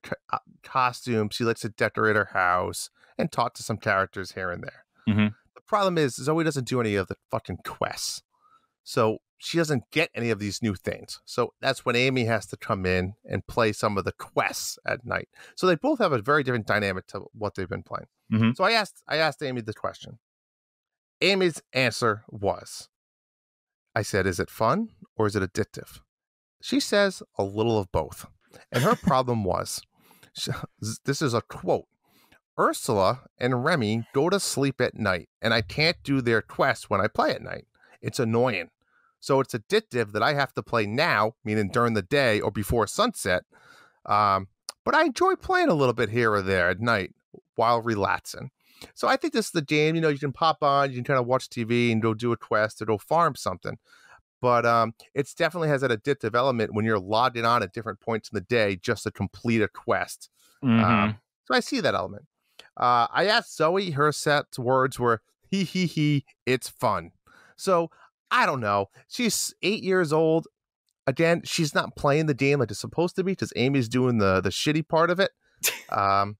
costume. She likes to decorate her house and talk to some characters here and there. Mm-hmm. The problem is Zoe doesn't do any of the fucking quests. So she doesn't get any of these new things. So that's when Amy has to come in and play some of the quests at night. So they both have a very different dynamic to what they've been playing. Mm-hmm. So I asked Amy the question. Amy's answer was, I said, is it fun or is it addictive? She says a little of both. And her problem was, this is a quote, Ursula and Remy go to sleep at night and I can't do their quests when I play at night. It's annoying. So it's addictive that I have to play now, meaning during the day or before sunset. But I enjoy playing a little bit here or there at night while relaxing. So I think this is the game, you can pop on, you can kind of watch TV and go do a quest or go farm something. But it definitely has that addictive element when you're logged in on at different points in the day just to complete a quest. Mm-hmm. So I see that element. I asked Zoe, her set words were, he, it's fun. So I don't know. She's 8 years old. again, she's not playing the game like it's supposed to be because Amy's doing the shitty part of it. Um,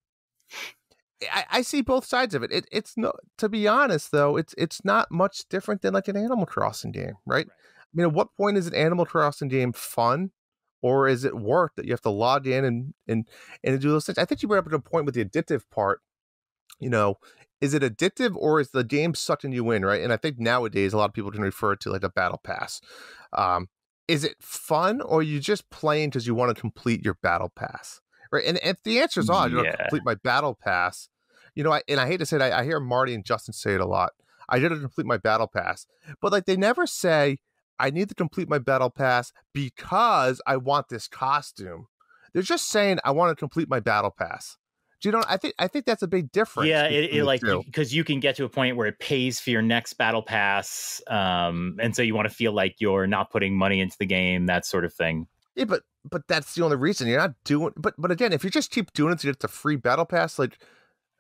I see both sides of it. It's no, to be honest though, it's not much different than like an Animal Crossing game, right? I mean, at what point is an Animal Crossing game fun, or is it work that you have to log in and do those things? I think you brought up a point with the addictive part. You know, is it addictive or is the game sucking you in, right? And I think nowadays a lot of people can refer to like a battle pass. Is it fun or are you just playing because you want to complete your battle pass, right? And if the answer is, oh, I want to complete my battle pass, you know, I hate to say it, I hear Marty and Justin say it a lot. I did to complete my battle pass, but like they never say I need to complete my battle pass because I want this costume. They're just saying I want to complete my battle pass. Do you know? I think that's a big difference. Yeah, it like because you can get to a point where it pays for your next battle pass, and so you want to feel like you're not putting money into the game, that sort of thing. Yeah, but that's the only reason you're not doing. But again, if you just keep doing it to get the free battle pass, like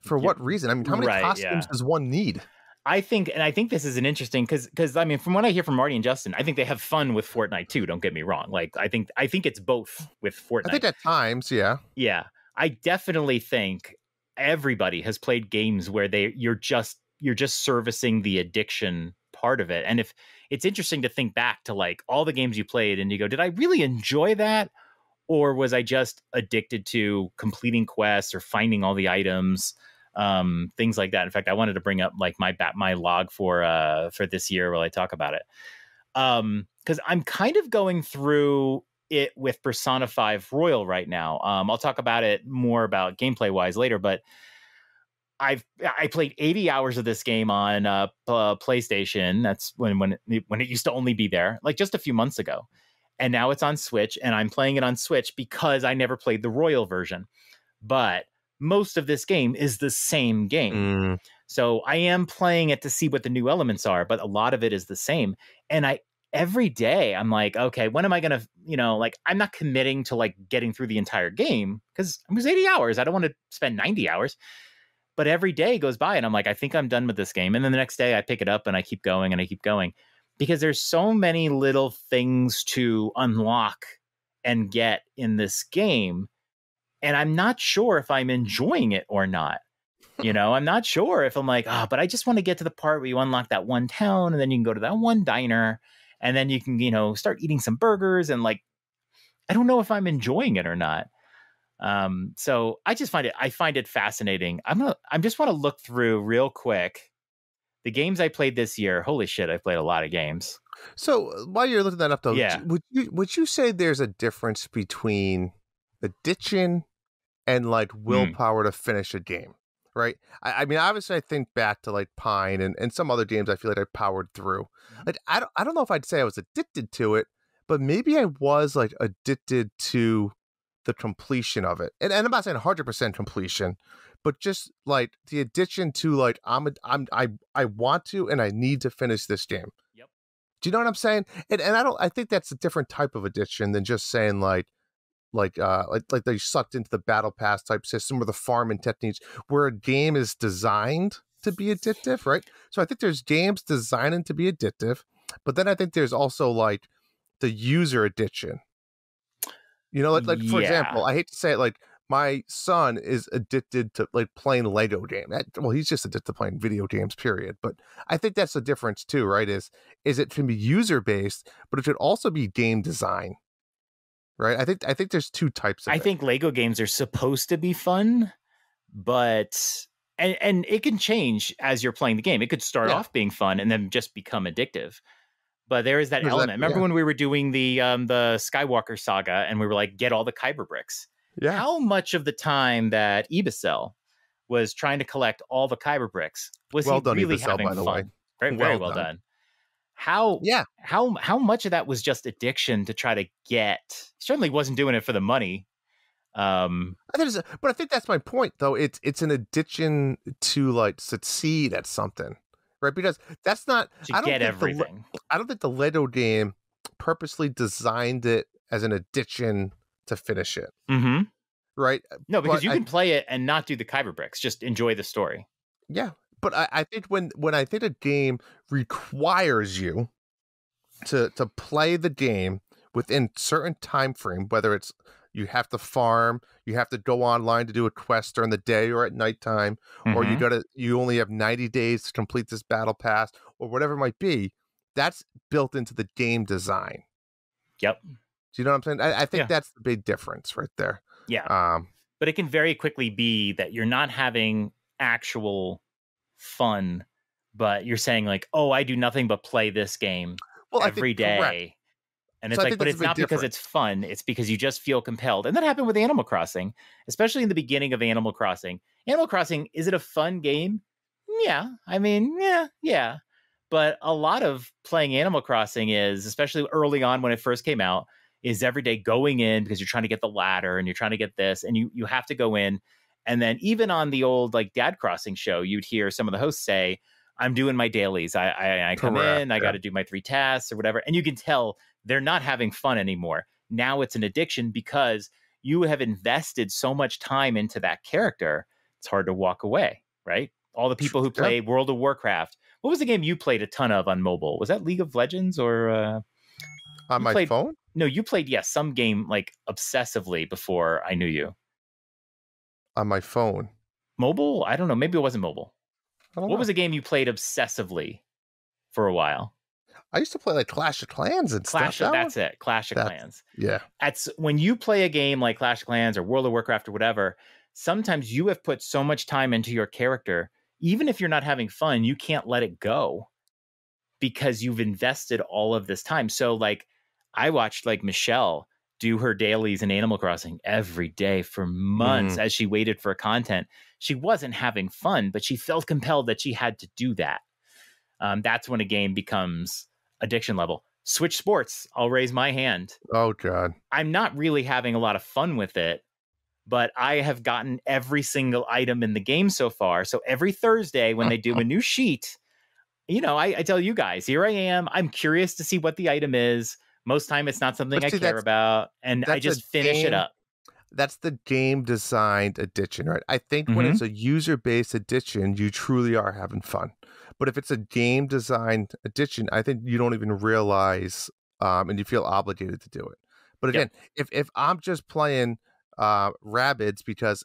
for what reason? I mean, how many costumes does one need? I think this is an interesting because I mean, from what I hear from Marty and Justin, I think they have fun with Fortnite too. Don't get me wrong. Like I think it's both with Fortnite. I think at times, yeah. Yeah. I definitely think everybody has played games where you're just servicing the addiction part of it. And if it's interesting to think back to like all the games you played and you go, did I really enjoy that? Or was I just addicted to completing quests or finding all the items, things like that? In fact, I wanted to bring up like my log for this year while I talk about it. Because I'm kind of going through it with Persona 5 Royal right now. I'll talk about it more about gameplay wise later, but I played 80 hours of this game on PlayStation. That's when it used to only be there, like just a few months ago. And now it's on Switch, and I'm playing it on Switch because I never played the Royal version. But most of this game is the same game. So I am playing it to see what the new elements are, but a lot of it is the same. And every day I'm like, okay, when am I going to, like I'm not committing to like getting through the entire game because it was 80 hours. I don't want to spend 90 hours, but every day goes by and I'm like, I think I'm done with this game. And then the next day I pick it up and I keep going and I keep going because there's so many little things to unlock and get in this game. And I'm not sure if I'm enjoying it or not. I'm not sure if I'm like, but I just want to get to the part where you unlock that one town and then you can go to that one diner. And then you can, start eating some burgers and like, I don't know if I'm enjoying it or not. So I just find it fascinating. I just want to look through real quick the games I played this year. Holy shit, I played a lot of games. So while you're looking that up though, yeah. would you say there's a difference between addiction and like willpower to finish a game? Right. I mean, obviously, I think back to like Pine and some other games I feel like I powered through. Like, I don't know if I'd say I was addicted to it, but maybe I was like addicted to the completion of it. And I'm not saying 100% completion, but just like the addiction to like, I want to and I need to finish this game. Yep. Do you know what I'm saying? And I think that's a different type of addiction than just saying like they sucked into the battle pass type system or the farming techniques where a game is designed to be addictive, right? So I think there's games designed to be addictive, but then I think there's also like the user addiction. Like for example, I hate to say it, like my son is addicted to like playing Lego game. He's just addicted to playing video games, period. But I think that's the difference too, right? Is it can be user based, but it should also be game design. Right. I think there's two types of I think Lego games are supposed to be fun, but and it can change as you're playing the game. It could start off being fun and then just become addictive. But there is that element. Remember when we were doing the Skywalker saga and we were like, get all the Kyber bricks? Yeah. How much of the time that Ibicel was trying to collect all the Kyber bricks was he really having fun? Right, very well done. How much of that was just addiction to try to get? Certainly wasn't doing it for the money. But I think that's my point, though. It's an addiction to like succeed at something, right? Because that's not to get everything. I don't think the Lego game purposely designed it as an addiction to finish it. Mm-hmm. Right? No, because you can play it and not do the Kyber bricks. Just enjoy the story. Yeah. But I think when I think a game requires you to play the game within certain time frame, whether it's you have to farm, you have to go online to do a quest during the day or at nighttime, or Mm-hmm. you only have 90 days to complete this battle pass, or whatever it might be, that's built into the game design. Yep. Do you know what I'm saying? I think Yeah. that's the big difference right there. Yeah. But it can very quickly be that you're not having actual fun, but you're saying like, oh, I do nothing but play this game every day. Correct. And it's So I like, think but that's it's a big not because difference. it's fun. It's because you just feel compelled. And that happened with Animal Crossing, especially in the beginning of Animal Crossing. Animal Crossing, is it a fun game? Yeah. I mean, yeah. But a lot of playing Animal Crossing is, especially early on when it first came out, is every day going in because you're trying to get the ladder and you're trying to get this, and you have to go in. And then even on the old like Dad Crossing show, you'd hear some of the hosts say, I'm doing my dailies. I come Correct, in, I yeah. got to do my 3 tasks or whatever. And you can tell they're not having fun anymore. Now it's an addiction because you have invested so much time into that character. It's hard to walk away, right? All the people who play World of Warcraft. What was the game you played a ton of on mobile? Was that League of Legends or On my phone? No, you played, some game like obsessively before I knew you. On my phone. Mobile? I don't know. Maybe it wasn't mobile. I don't know. What was a game you played obsessively for a while? I used to play like Clash of Clans and stuff. That's it. Clash of Clans. Yeah. That's when you play a game like Clash of Clans or World of Warcraft or whatever, sometimes you have put so much time into your character, even if you're not having fun, you can't let it go because you've invested all of this time. So like I watched like Michelle do her dailies in Animal Crossing every day for months as she waited for content. She wasn't having fun, but she felt compelled that she had to do that. That's when a game becomes addiction level. Switch sports. I'll raise my hand. Oh, God. I'm not really having a lot of fun with it, but I have gotten every single item in the game so far. So every Thursday when they do a new sheet, I tell you guys, here I am. I'm curious to see what the item is. Most time it's not something I care about, and I just finish it up. That's the game designed addiction, right? I think when it's a user-based addiction, you truly are having fun. But if it's a game designed addiction, I think you don't even realize and you feel obligated to do it. But again, if I'm just playing Rabbids because,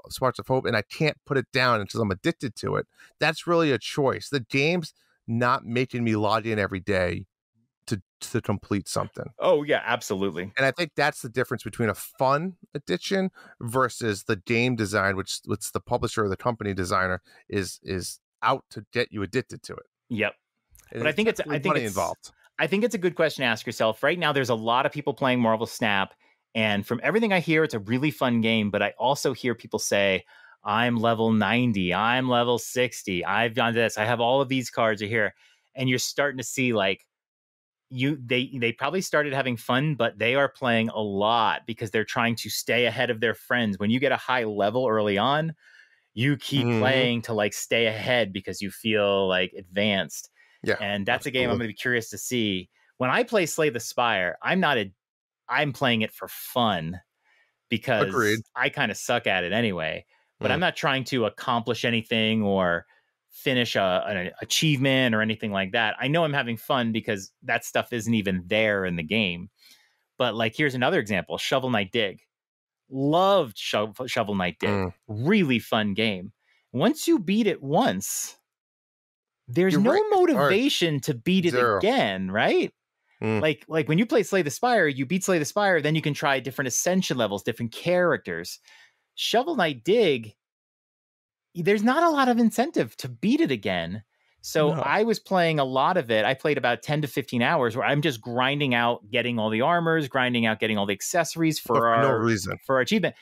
Sparks of Hope and I can't put it down until I'm addicted to it, that's really a choice. The game's not making me log in every day to complete something. Oh yeah, absolutely. And I think that's the difference between a fun addiction versus the game design, which the publisher or the company designer is out to get you addicted to it. Yep. And but I think it's involved. I think it's a good question to ask yourself. Right now, there's a lot of people playing Marvel Snap, and from everything I hear, it's a really fun game. But I also hear people say, "I'm level 90, I'm level 60, I've done this, I have all of these cards are here," and you're starting to see like. They probably started having fun, but they are playing a lot because they're trying to stay ahead of their friends. When you get a high level early on, you keep playing to like stay ahead because you feel like advanced. Yeah. And that's a game I'm going to be curious to see. When I play Slay the Spire, I'm playing it for fun because I kind of suck at it anyway, but I'm not trying to accomplish anything or finish an achievement or anything like that. I know I'm having fun because that stuff isn't even there in the game. But like, here's another example: Shovel Knight Dig. Loved Shovel Knight Dig. Really fun game. Once you beat it once, there's no motivation to beat it again, right? Like when you play Slay the Spire, you beat Slay the Spire, then you can try different ascension levels, different characters. Shovel Knight Dig, there's not a lot of incentive to beat it again. So I was playing a lot of it. I played about 10 to 15 hours where I'm just grinding out, getting all the armors, grinding out, getting all the accessories for our achievement.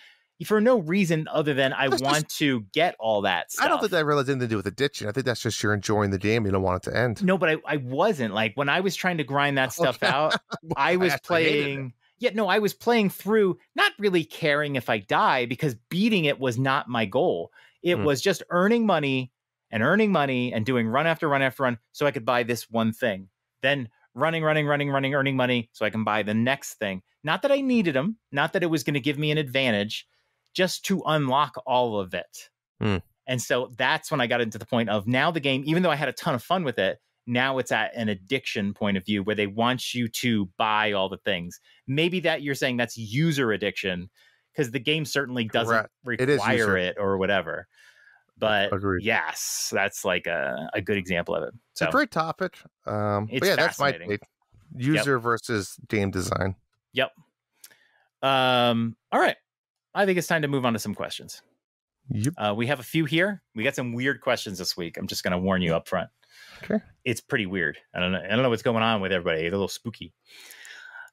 For no reason other than I want to get all that stuff. I don't think that really has anything to do with addiction. I think that's just you're enjoying the game. You don't want it to end. No, but I wasn't. Like when I was trying to grind that stuff out, I was playing... I was playing through, not really caring if I die because beating it was not my goal. It was just earning money and doing run after run after run so I could buy this one thing. Then running, earning money so I can buy the next thing. Not that I needed them, not that it was going to give me an advantage, just to unlock all of it. And so that's when I got into the point of now the game, even though I had a ton of fun with it, Now it's at an addiction point of view where they want you to buy all the things. Maybe that you're saying that's user addiction because the game certainly doesn't require it or whatever. But agreed. Yes, that's like a good example of it. So it's a great topic. It's that's my take. User versus game design. Yep. All right. I think it's time to move on to some questions. Yep. We have a few here. We got some weird questions this week. I'm just going to warn you up front. Okay. It's pretty weird. I don't know what's going on with everybody. It's a little spooky.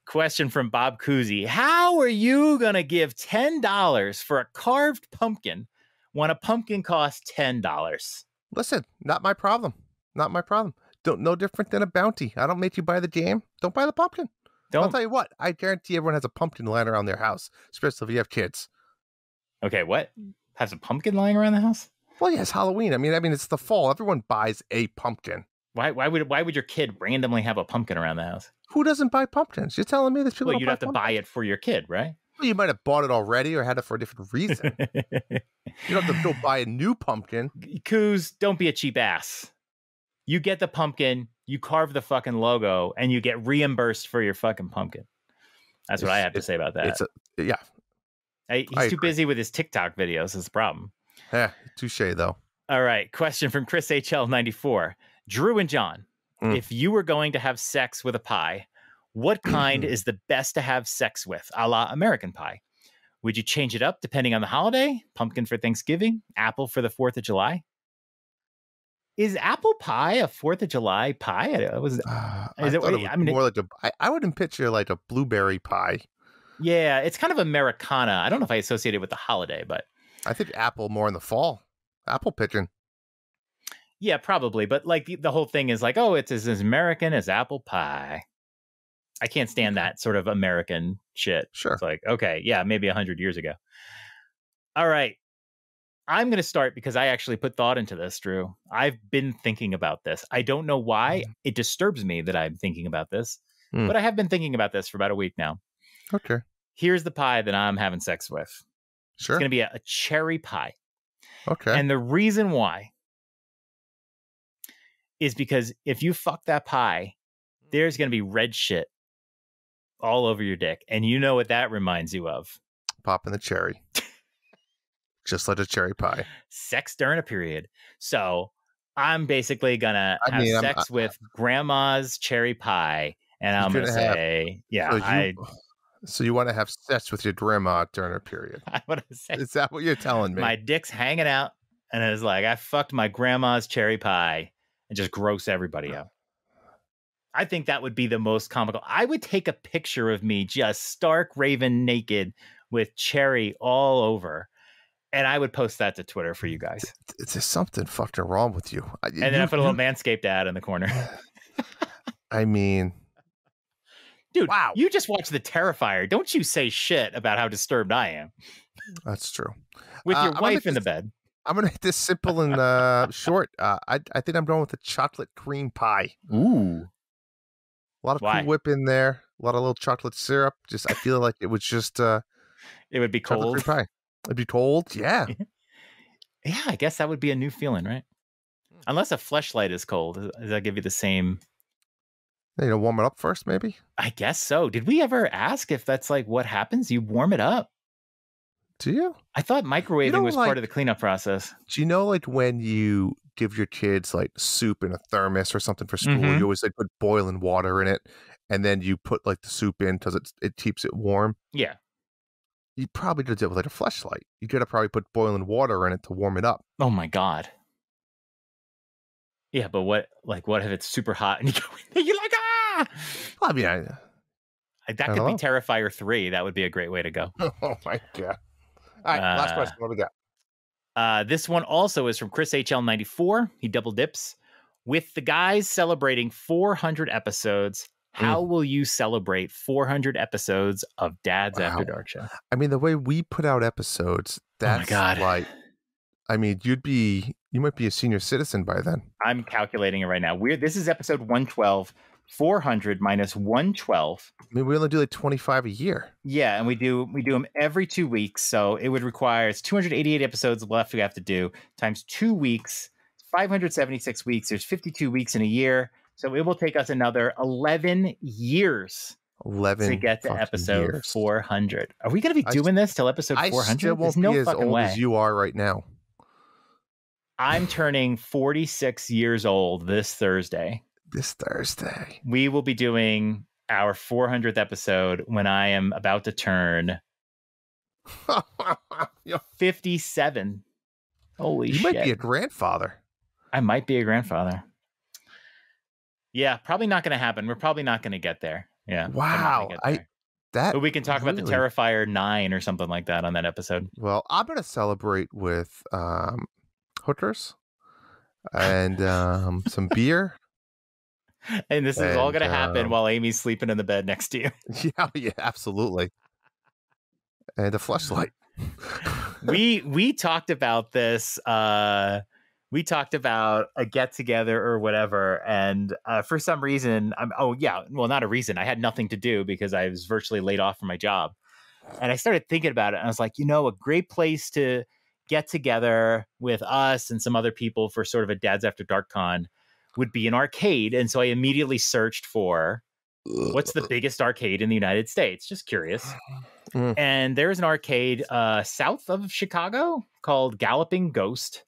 Question from Bob Cousy. How are you going to give $10 for a carved pumpkin when a pumpkin costs $10? Listen, not my problem. Not my problem. No different than a bounty. I don't make you buy the game. Don't buy the pumpkin. I'll tell you what. I guarantee everyone has a pumpkin lying around their house, especially if you have kids. Okay, what? Has a pumpkin lying around the house? Well, yes, Halloween. I mean, it's the fall. Everyone buys a pumpkin. Why would your kid randomly have a pumpkin around the house? Who doesn't buy pumpkins? You're telling me that people don't you'd have to buy it for your kid, right? Well, you might have bought it already or had it for a different reason. You don't have to go buy a new pumpkin. Coos, don't be a cheap ass. You get the pumpkin, you carve the fucking logo, and you get reimbursed for your fucking pumpkin. That's what I have to say about that. He's too busy with his TikTok videos is the problem. Yeah, touche though. All right, question from Chris HL94. Drew and John, if you were going to have sex with a pie, what kind is the best to have sex with, a la American Pie? Would you change it up depending on the holiday? Pumpkin for Thanksgiving, apple for the 4th of July? Is apple pie a 4th of July pie? I wouldn't picture like a blueberry pie. Yeah, it's kind of Americana. I don't know if I associate it with the holiday, but I think apple more in the fall. Apple picking. Yeah, probably. But like the whole thing is like, oh, it's as American as apple pie. I can't stand that sort of American shit. Sure. It's like, okay, yeah, maybe 100 years ago. All right. I'm going to start because I actually put thought into this, Drew. I've been thinking about this. I don't know why. It disturbs me that I'm thinking about this, but I have been thinking about this for about a week now. Okay. Here's the pie that I'm having sex with. Sure. It's going to be a cherry pie. Okay. And the reason why is because if you fuck that pie, there's going to be red shit all over your dick. And you know what that reminds you of? Popping the cherry. Just like a cherry pie. Sex during a period. So I'm basically going to have sex with grandma's cherry pie. And I'm going to say, So you want to have sex with your grandma during a period? I want to say. Is that what you're telling me? My dick's hanging out. And it's like, I fucked my grandma's cherry pie and just gross everybody out. I think that would be the most comical. I would take a picture of me just stark raven naked with cherry all over. And I would post that to Twitter for you guys. There's something fucking wrong with you. And then I put a little Manscaped ad in the corner. I mean... Dude, wow. You just watched the Terrifier. Don't you say shit about how disturbed I am. That's true. With your wife in the bed. I'm going to hit this simple and short. I think I'm going with the chocolate cream pie. Ooh. A lot of Cool Whip in there. A lot of little chocolate syrup. I feel like it was just... it would be cold. Cream pie. It'd be cold, yeah. Yeah, I guess that would be a new feeling, right? Unless a fleshlight is cold. Does that give you the same... You know, warm it up first, maybe? I guess so. Did we ever ask if that's like what happens? You warm it up. Do you? I thought microwaving was part of the cleanup process. Do you know, like, when you give your kids, like, soup in a thermos or something for school, you always, like, put boiling water in it, and then you put, like, the soup in because it keeps it warm? Yeah. You probably did it with, like, a fleshlight. You could have probably put boiling water in it to warm it up. Oh, my God. Yeah, but what if it's super hot and you go in there, you're like, ah! Well, I mean, that could be Terrifier 3. That would be a great way to go. Oh, my God. All right, last question. What do we got? This one also is from Chris HL94. He double dips. With the guys celebrating 400 episodes, how will you celebrate 400 episodes of Dad's After Dark Show? I mean, the way we put out episodes, that's like, I mean, you might be a senior citizen by then. I'm calculating it right now. This is episode 112. 400 minus 112. I mean, we only do like 25 a year. Yeah, and we do them every 2 weeks. So it would require, it's 288 episodes left we have to do times 2 weeks, 576 weeks. There's 52 weeks in a year. So it will take us another 11 years 11 to get to episode years. 400. Are we going to be doing this till episode 400? I still won't be as old as you are right now. I'm turning 46 years old this Thursday. We will be doing our 400th episode when I am about to turn 57. Holy shit. You might be a grandfather. I might be a grandfather. Yeah, probably not going to happen. We're probably not going to get there. Yeah. Wow. But we can talk about the Terrifier 9 or something like that on that episode. Well, I'm going to celebrate with hookers and some beer. And this is all going to happen while Amy's sleeping in the bed next to you. Yeah, absolutely. And a fleshlight. we talked about this. We talked about a get together or whatever, and for some reason, not a reason. I had nothing to do because I was virtually laid off from my job, and I started thinking about it. And I was like, a great place to get together with us and some other people for sort of a Dads After Dark Con would be an arcade. And so I immediately searched for what's the biggest arcade in the United States. Just curious. And there's an arcade south of Chicago called Galloping Ghost.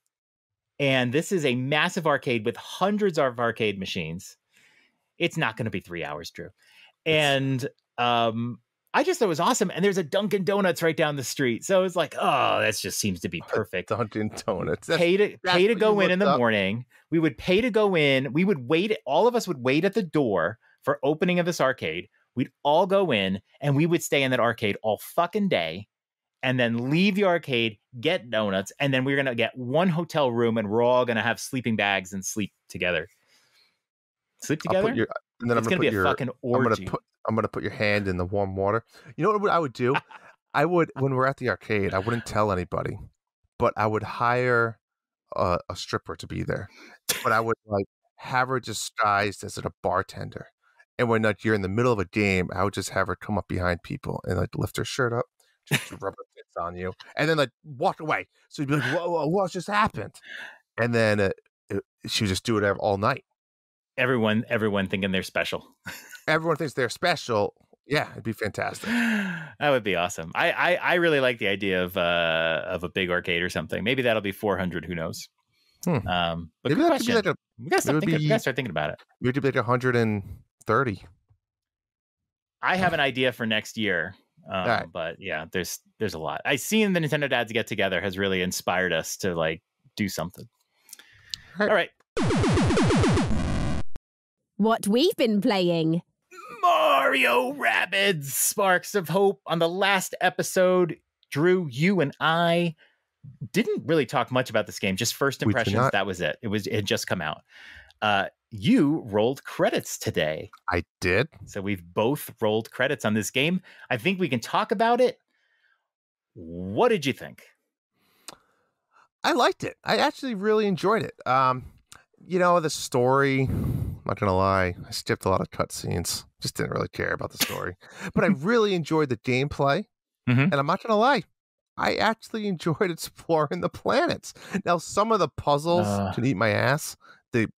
And this is a massive arcade with hundreds of arcade machines. It's not going to be 3 hours, Drew. And I just thought it was awesome. And there's a Dunkin' Donuts right down the street. So it's like, oh, that just seems to be perfect. Dunkin' Donuts. Pay to go in the morning. We would pay to go in. We would wait. All of us would wait at the door for opening of this arcade. We'd all go in and we would stay in that arcade all fucking day and then leave the arcade, get donuts. And then we're going to get one hotel room and we're all going to have sleeping bags and sleep together. Sleep together? And then it's going to be a fucking orgy. I'm going to put your hand in the warm water. You know what I would do? When we're at the arcade, I wouldn't tell anybody, but I would hire a stripper to be there. But I would have her disguised as a bartender. And when you're in the middle of a game, I would just have her come up behind people and lift her shirt up, just rub her tits on you, and then walk away. So you'd be like, whoa, what just happened? And then she would just do it all night. Everyone thinking they're special. Everyone thinks they're special. Yeah, it'd be fantastic. That would be awesome. I really like the idea of a big arcade or something. Maybe that'll be 400. Who knows? But maybe good question. We gotta start thinking about it. Maybe it'd be 130. I have an idea for next year. Right. But yeah, there's a lot. I seen the Nintendo Dads Get Together has really inspired us to do something. All right. What we've been playing. Mario Rabbids Sparks of Hope. On the last episode, Drew, you and I didn't really talk much about this game. Just first impressions. That was it. It had just come out. You rolled credits today. I did. So we've both rolled credits on this game. I think we can talk about it. What did you think? I liked it. I actually really enjoyed it. The story, I'm not going to lie, I skipped a lot of cutscenes. Just didn't really care about the story. But I really enjoyed the gameplay. And I'm not going to lie, I actually enjoyed exploring the planets. Now, some of the puzzles can eat my ass.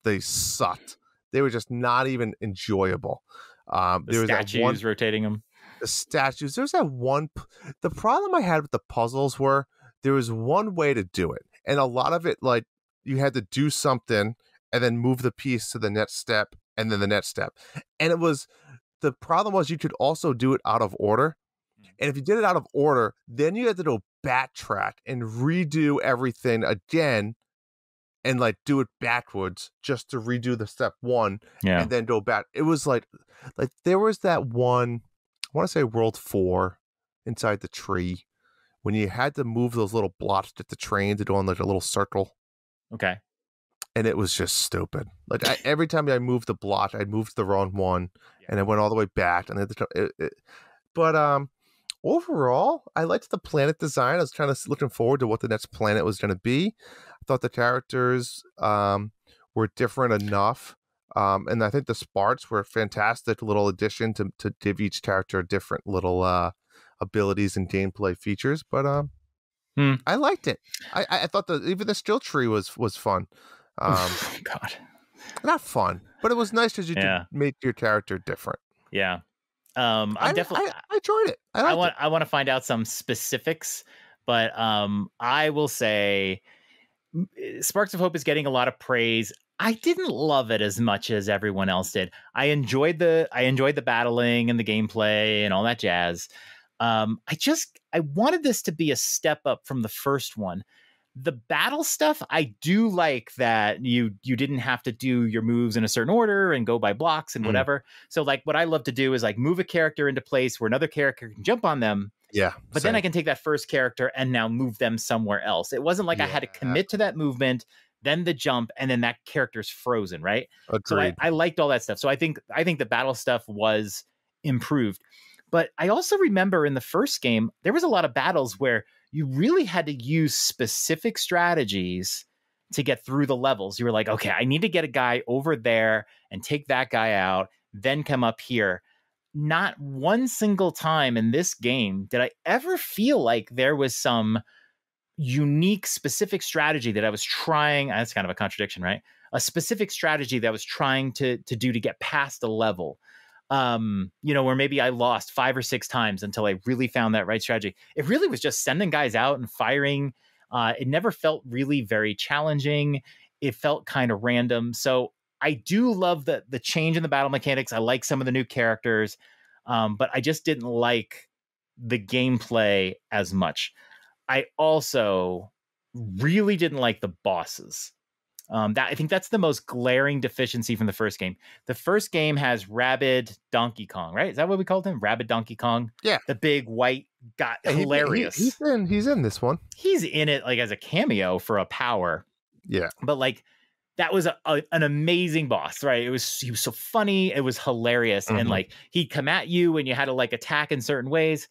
They sucked. They were just not even enjoyable. The statues rotating them. The statues. There was that one. The problem I had with the puzzles were there was one way to do it. And a lot of it, you had to do something and then move the piece to the next step and then the next step. And the problem was you could also do it out of order. And if you did it out of order, then you had to go backtrack and redo everything again and do it backwards just to redo the step one and then go back. It was like there was that one, I want to say World 4 inside the tree when you had to move those little blocks to get the train to go on a little circle. Okay. And it was just stupid. Every time I moved the block, I moved the wrong one and I went all the way back. And but overall, I liked the planet design. I was kind of looking forward to what the next planet was going to be. I thought the characters were different enough. And I think the Sparks were a fantastic little addition to give each character different little abilities and gameplay features. But I liked it. I thought even the skill tree was fun. God. Not fun, but it was nice because you could make your character different. Yeah. I'm definitely. I enjoyed it. I want to find out some specifics, but I will say Sparks of Hope is getting a lot of praise. I didn't love it as much as everyone else did. I enjoyed the battling and the gameplay and all that jazz. I wanted this to be a step up from the first one. The battle stuff, I do like that you didn't have to do your moves in a certain order and go by blocks and whatever. So like what I love to do is like move a character into place where another character can jump on them. Yeah. But then I can take that first character and now move them somewhere else. It wasn't like I had to commit to that movement, then the jump, and then that character's frozen, right? Agreed. So I liked all that stuff. So I think the battle stuff was improved. But I also remember in the first game, there was a lot of battles where you really had to use specific strategies to get through the levels. You were like, okay, I need to get a guy over there and take that guy out, then come up here. Not one single time in this game did I ever feel like there was some unique, specific strategy that I was trying. That's kind of a contradiction, right? A specific strategy that I was trying to do to get past a level. Where maybe I lost 5 or 6 times until I really found that right strategy. It really was just sending guys out and firing. It never felt really very challenging. It felt kind of random. So I do love the change in the battle mechanics. I like some of the new characters, but I just didn't like the gameplay as much. I also really didn't like the bosses. I think that's the most glaring deficiency from the first game. The first game has Rabid Donkey Kong, right? Is that what we called him? Rabid Donkey Kong? Yeah. The big white guy. Hilarious. He's in this one. He's in it like as a cameo for a power. Yeah. But like that was an amazing boss, right? He was so funny. It was hilarious. And like he'd come at you and you had to like attack in certain ways.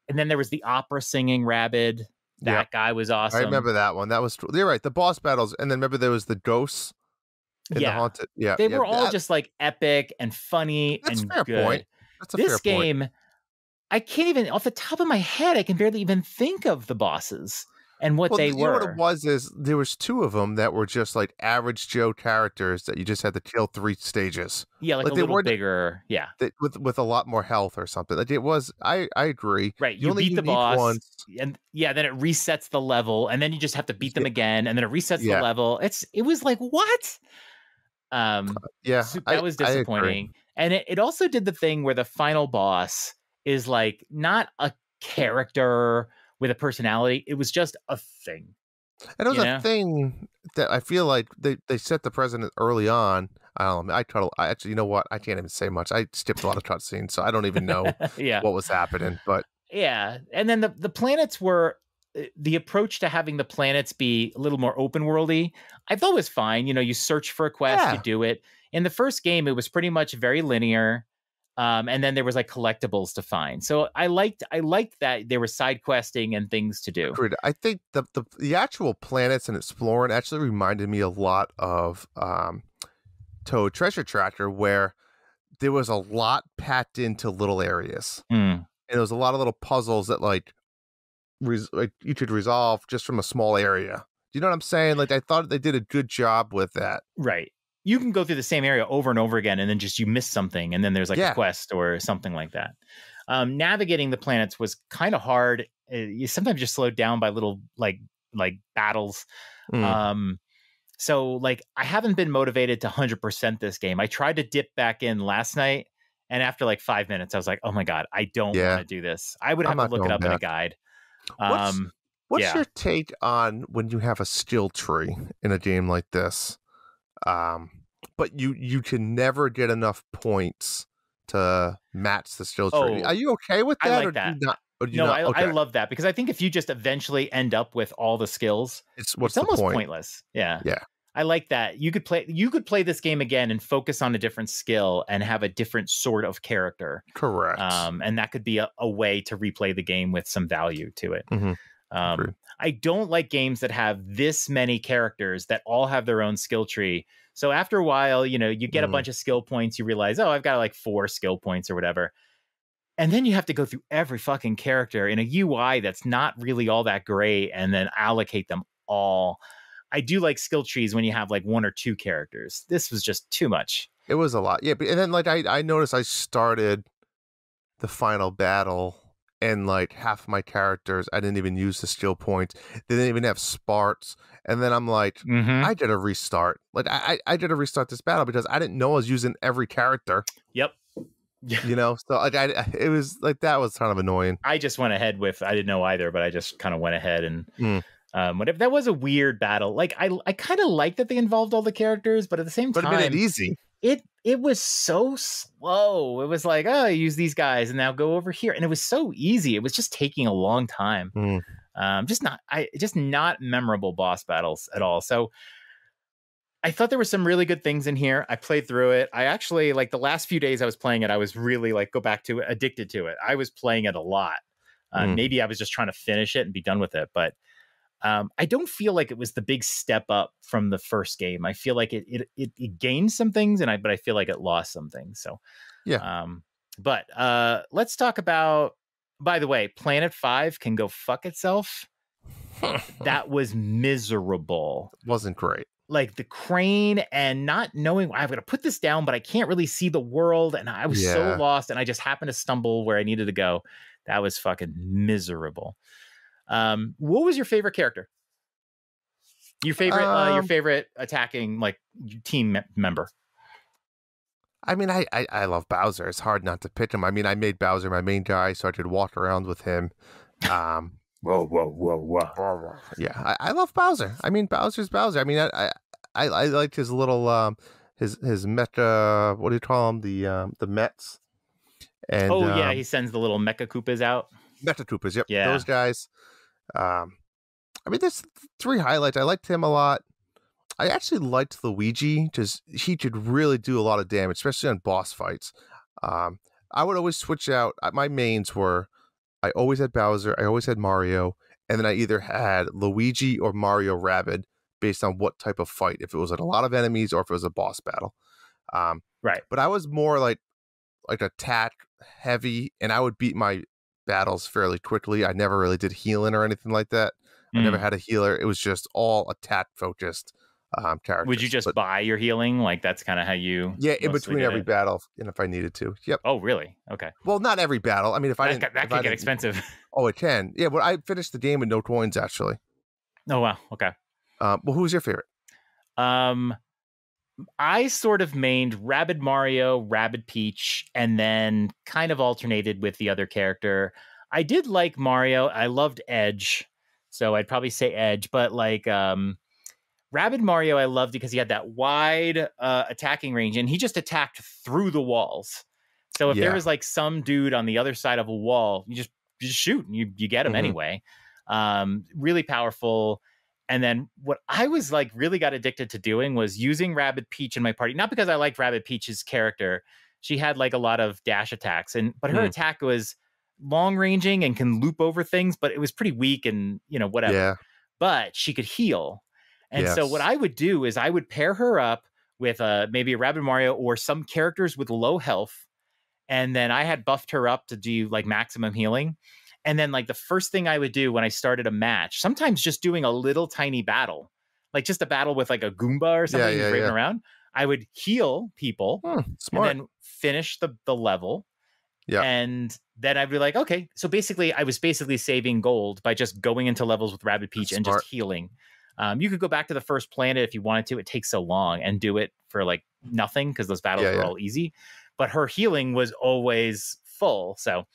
And then there was the opera singing Rabid. That guy was awesome. I remember that one. That was, you're right. The boss battles. And then remember there was the ghosts in the haunted. Yeah. They were all just like epic and funny and fair good. Point. That's a this fair game, point. I can't even, off the top of my head, I can barely even think of the bosses and what they were. You know what it was is there was 2 of them that were just like average Joe characters that you just had to kill 3 stages. Yeah, like a little bigger. Yeah. With a lot more health or something. Like it was, I agree. Right. You beat the boss once. And then it resets the level and then you just have to beat them again. And then it resets the level. It was like, what? That was disappointing. And it also did the thing where the final boss is like not a character with a personality. It was just a thing. And it was a thing that I feel like they set the precedent early on. I don't know. I actually, you know what? I can't even say much. I skipped a lot of cutscenes, so I don't even know what was happening. But yeah, and then the planets were the approach to having the planets be a little more open worldy. I thought was fine. You search for a quest, you do it. In the first game, it was pretty much very linear. And then there was like collectibles to find. So I liked that there was side questing and things to do. Agreed. I think the actual planets and exploring actually reminded me a lot of Toad Treasure Tracker, where there was a lot packed into little areas. And there was a lot of little puzzles that like you could resolve just from a small area. Do you know what I'm saying? Like I thought they did a good job with that. Right. You can go through the same area over and over again, and then just you miss something, and then there's like a quest or something like that. Navigating the planets was kind of hard. You sometimes just slowed down by little like battles. So like I haven't been motivated to 100% this game. I tried to dip back in last night, and after like 5 minutes, I was like, oh my God, I don't want to do this. I would have to look it up in a guide. What's your take on when you have a skill tree in a game like this? But you can never get enough points to match the skill tree. Are you okay with that? I like that. I love that because I think if you just eventually end up with all the skills, it's almost pointless. Yeah. I like that. You could play this game again and focus on a different skill and have a different sort of character. Correct. And that could be a way to replay the game with some value to it. I don't like games that have this many characters that all have their own skill tree. So after a while, you get a bunch of skill points. You realize, I've got like 4 skill points or whatever. And then you have to go through every fucking character in a UI that's not really all that great and then allocate them all. I do like skill trees when you have like 1 or 2 characters. This was just too much. It was a lot. Yeah, but, and then like I noticed I started the final battle and like half my characters I didn't even use the skill points. They didn't even have sparts. And then I'm like, I did a restart. Like I did a restart this battle because I didn't know I was using every character. Yep. You know, so like it was like that was kind of annoying. I just went ahead with I didn't know either, but I just kind of went ahead and whatever. That was a weird battle. Like I kind of like that they involved all the characters, but at the same time, but it made it easy. It was so slow. It was like, oh, use these guys and now go over here, and it was so easy. It was just taking a long time. Just not memorable boss battles at all. So I thought there were some really good things in here. I played through it. I actually, like, the last few days I was playing it, I was really like addicted to it. I was playing it a lot. Maybe I was just trying to finish it and be done with it, but I don't feel like it was the big step up from the first game. I feel like it gained some things, but I feel like it lost some things. So yeah. But let's talk about. By the way, Planet 5 can go fuck itself. That was miserable. Wasn't great. Like the crane and not knowing I'm going to put this down, but I can't really see the world. And I was so lost, and I just happened to stumble where I needed to go. That was fucking miserable. What was your favorite character? Your favorite attacking like team member? I mean, I love Bowser. It's hard not to pick him. I mean, I made Bowser my main guy, so I could walk around with him. Whoa. Yeah, I love Bowser. I mean, Bowser's Bowser. I mean, I liked his little his mecha. What do you call them? The Mets. And he sends the little Mecha Koopas out. Mecha Koopas, yep. Yeah, those guys. I mean, there's 3 highlights. I liked him a lot. I actually liked Luigi because he could really do a lot of damage, especially on boss fights. I would always switch out. My mains were, I always had Bowser, I always had Mario, and then I either had Luigi or Mario Rabbid based on what type of fight, if it was like a lot of enemies or if it was a boss battle. Right. But I was more like attack heavy, and I would beat my battles fairly quickly. I never really did healing or anything like that. I never had a healer. It was just all attack focused characters. Would you just buy your healing? Like that's kind of how you? Yeah, in between every battle, and if I needed to. Yep. Oh, really? Okay. Well, not every battle. I mean, if I didn't, that could get expensive. Oh, it can. Yeah, but I finished the game with no coins actually. Oh wow. Okay. Well, who's your favorite? I sort of mained Rabbid Mario, Rabbid Peach, and then kind of alternated with the other character. I did like Mario. I loved Edge, so I'd probably say Edge. But like Rabbid Mario, I loved because he had that wide attacking range, and he just attacked through the walls. So if there was like some dude on the other side of a wall, you just shoot and you get him anyway. Really powerful. And then what I was like really got addicted to doing was using Rabbid Peach in my party. Not because I liked Rabbid Peach's character. She had like a lot of dash attacks, but her attack was long ranging and can loop over things, but it was pretty weak and whatever. Yeah. But she could heal. And so what I would do is I would pair her up with maybe a Rabbid Mario or some characters with low health. And then I had buffed her up to do like maximum healing. And then like the first thing I would do when I started a match, sometimes just doing a little tiny battle, like just a battle with like a Goomba or something raving around, I would heal people smart. and then finish the level. Yeah. And then I'd be like, okay. So basically I was saving gold by just going into levels with Rabbid Peach and just healing. You could go back to the first planet if you wanted to. It takes so long and do it for like nothing because those battles were all easy. But her healing was always full. So,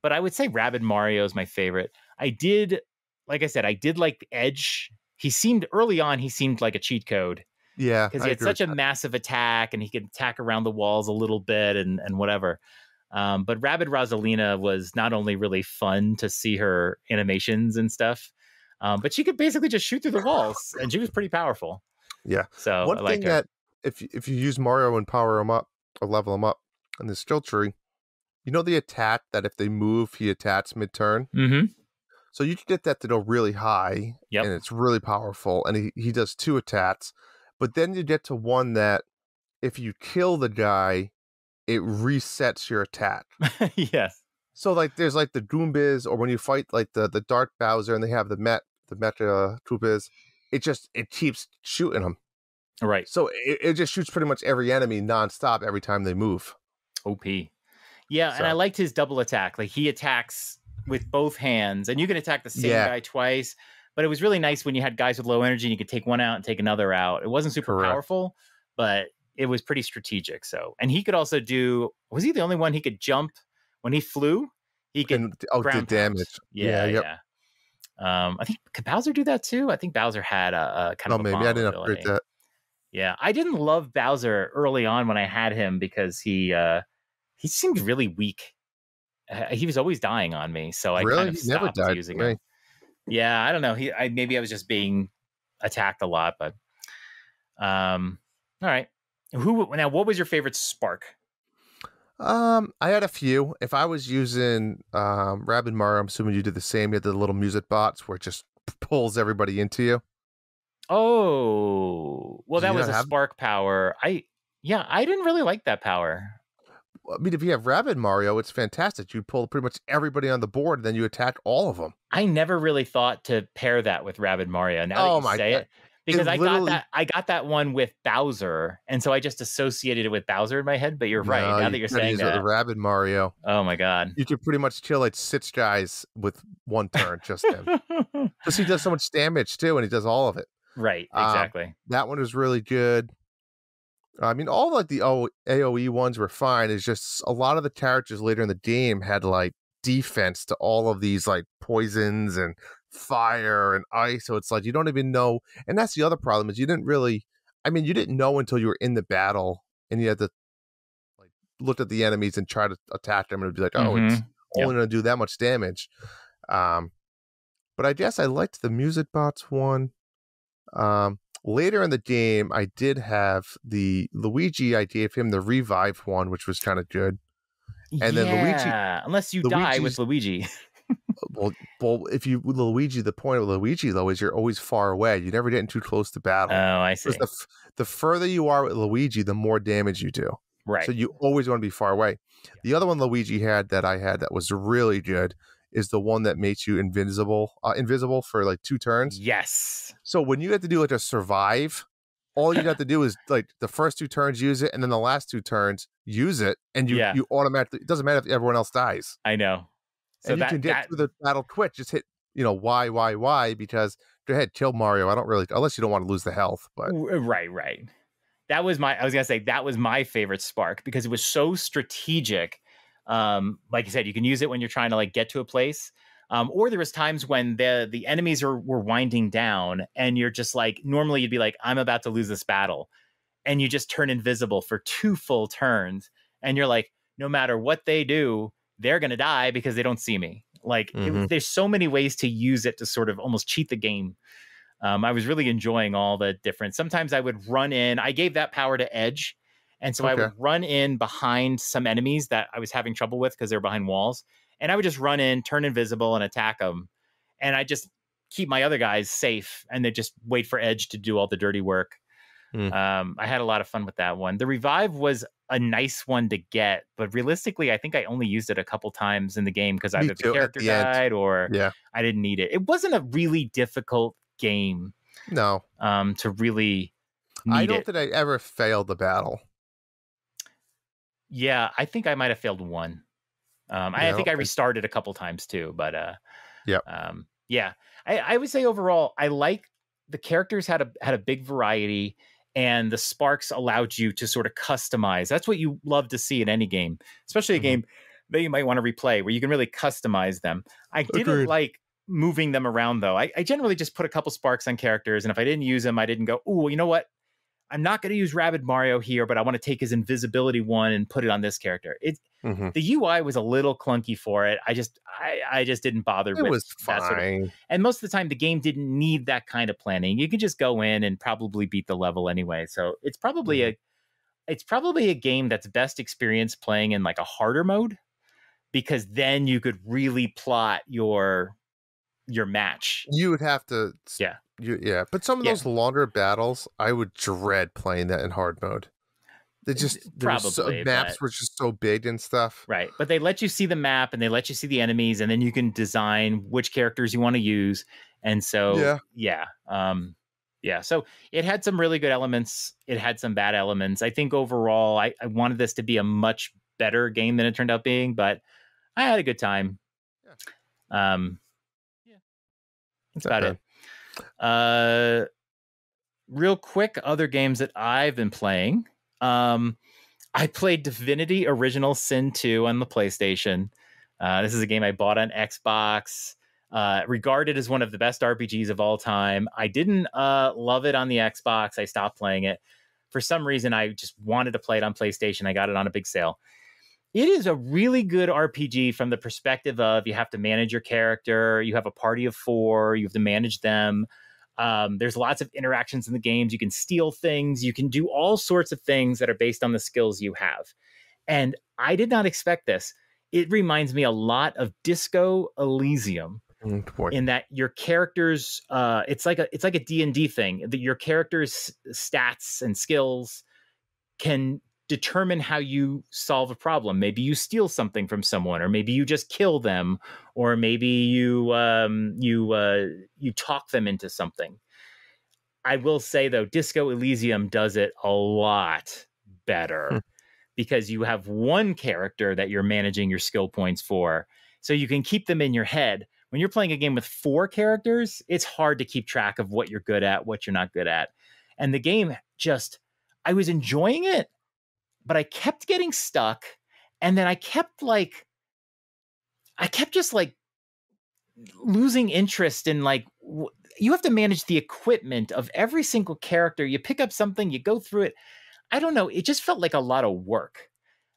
but I would say Rabbid Mario is my favorite. Like I said, I did like Edge. Early on, he seemed like a cheat code. Yeah. Because he had such a massive attack and he could attack around the walls a little bit and whatever. But Rabbid Rosalina was not only really fun to see her animations and stuff, but she could basically just shoot through the walls and she was pretty powerful. Yeah. So one thing that if you use Mario and power him up or level him up in the skill tree, the attack that if they move, he attacks mid-turn? Mm-hmm. So you can get that to go really high, and it's really powerful, and he does 2 attacks. But then you get to one that if you kill the guy, it resets your attack. Yes. So like there's like the Goombas, or when you fight like the Dark Bowser, and they have the Mecha Koopas, it keeps shooting them. Right. So it just shoots pretty much every enemy nonstop every time they move. OP. Yeah, and I liked his double attack. Like he attacks with both hands, and you can attack the same guy twice. But it was really nice when you had guys with low energy and you could take one out and take another out. It wasn't super powerful, but it was pretty strategic. So, and he could also was he the only one he could jump when he flew? He could did damage. Yeah. I think could Bowser do that too? I think Bowser had a kind of a maybe I didn't upgrade that. Yeah, I didn't love Bowser early on when I had him because he seemed really weak. He was always dying on me, so I kind of stopped using him. Yeah, I don't know. Maybe I was just being attacked a lot, but all right. What was your favorite spark? I had a few. If I was using Rabbids Mario, I'm assuming you did the same. You had the little music bots where it just pulls everybody into you. Oh, well, that was a spark power. I didn't really like that power. I mean, if you have Rabbids Mario, it's fantastic. You pull pretty much everybody on the board, and then you attack all of them. I never really thought to pair that with Rabbids Mario. Now that you say it, because I got that one with Bowser, and so I just associated it with Bowser in my head. But you're right. Now that you're saying that, the Rabbids Mario. Oh my god! You could pretty much kill like 6 guys with one turn, just him, because he does so much damage too, and he does all of it. Right. Exactly. That one was really good. I mean, all like the AoE ones were fine. It's just a lot of the characters later in the game had like defense to all of these like poisons and fire and ice. So it's like you don't even know. And that's the other problem is you didn't know until you were in the battle and you had to like look at the enemies and try to attack them and it'd be like, it's only going to do that much damage. But I guess I liked the music bots one. Later in the game, I did have the Luigi. I gave him the revive one, which was kind of good. And then Luigi, unless you die with Luigi. well, if you Luigi, the point of Luigi though is you're always far away. You never get too close to battle. Oh, I see. The further you are with Luigi, the more damage you do. Right. So you always want to be far away. Yeah. The other one Luigi had that was really good is the one that makes you invisible for like 2 turns. Yes. So when you have to do like a survive, all you have to do is like the first 2 turns use it, and then the last 2 turns use it, and you automatically. It doesn't matter if everyone else dies. I know. So and you can get through the battle quick. Just hit Y because go ahead, kill Mario. I don't really unless you don't want to lose the health. But right. I was gonna say that was my favorite spark because it was so strategic. Like you said, you can use it when you're trying to like get to a place. Or there was times when the enemies were winding down and you're just like, normally you'd be like, I'm about to lose this battle. And you just turn invisible for 2 full turns. And you're like, no matter what they do, they're going to die because they don't see me. Like there's so many ways to use it to sort of almost cheat the game. I was really enjoying all the different, sometimes I would run in, I gave that power to Edge. And so I would run in behind some enemies that I was having trouble with because they were behind walls. And I would just run in, turn invisible, and attack them. And I just keep my other guys safe. And they just wait for Edge to do all the dirty work. I had a lot of fun with that one. The revive was a nice one to get. But realistically, I think I only used it a couple times in the game because either the character died or I didn't need it. It wasn't a really difficult game. No. To really need I don't think I ever failed the battle. Yeah, I think I might have failed one. I think I restarted a couple times too, but I would say overall, I like the characters had a big variety, and the sparks allowed you to sort of customize. That's what you love to see in any game, especially a game that you might want to replay where you can really customize them. I didn't like moving them around though. I generally just put a couple sparks on characters, and if I didn't use them, I didn't go, oh, you know what? I'm not going to use Rabbids Mario here, but I want to take his invisibility one and put it on this character. The UI was a little clunky for it. I just didn't bother with was that fine. sort of, and most of the time the game didn't need that kind of planning. You could just go in and probably beat the level anyway. So it's probably a game that's best experienced playing in like a harder mode, because then you could really plot your match. You would have to but some of those longer battles, I would dread playing that in hard mode. They just maps were just so big and stuff. Right. But they let you see the map and they let you see the enemies, and then you can design which characters you want to use. And so Yeah, so it had some really good elements. It had some bad elements. I think overall, I wanted this to be a much better game than it turned out being, but I had a good time. Yeah. Yeah, that's Not about bad. it. Real quick, other games that I've been playing. I played Divinity Original Sin 2 on the PlayStation. This is a game I bought on Xbox. Regarded as one of the best RPGs of all time. I didn't love it on the Xbox. I stopped playing it. For some reason, I just wanted to play it on PlayStation. I got it on a big sale. It is a really good RPG from the perspective of you have to manage your character. You have a party of 4. You have to manage them. There's lots of interactions in the games. You can steal things. You can do all sorts of things that are based on the skills you have. And I did not expect this. It reminds me a lot of Disco Elysium. In that your characters, it's like a D&D thing. That your characters' stats and skills can determine how you solve a problem. Maybe you steal something from someone, or maybe you just kill them, or maybe you talk them into something. I will say though, Disco Elysium does it a lot better because you have one character that you're managing your skill points for, so you can keep them in your head. When you're playing a game with 4 characters, it's hard to keep track of what you're good at, what you're not good at. And the game I was enjoying it, but I kept getting stuck. And then I kept just losing interest in you have to manage the equipment of every single character. You pick up something, you go through it. I don't know. It just felt like a lot of work.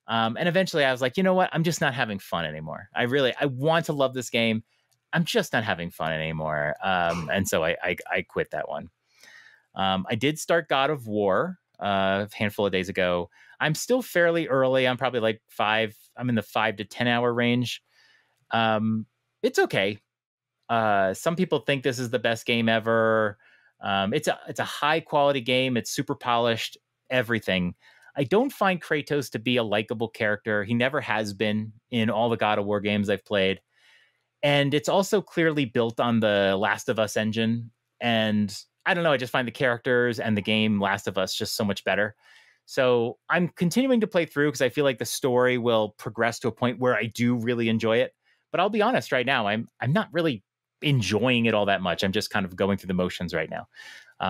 And eventually I was like, you know what? I'm just not having fun anymore. I want to love this game. I'm just not having fun anymore. And so I quit that one. I did start God of War a handful of days ago. I'm still fairly early. I'm probably I'm in the 5 to 10 hour range. It's okay. Some people think this is the best game ever. It's a high quality game. It's super polished, everything. I don't find Kratos to be a likable character. He never has been in all the God of War games I've played. And it's also clearly built on the Last of Us engine. And I don't know, I just find the characters and the game Last of Us just so much better. So I'm continuing to play through because I feel like the story will progress to a point where I do really enjoy it. But I'll be honest right now, I'm not really enjoying it all that much. I'm just kind of going through the motions right now.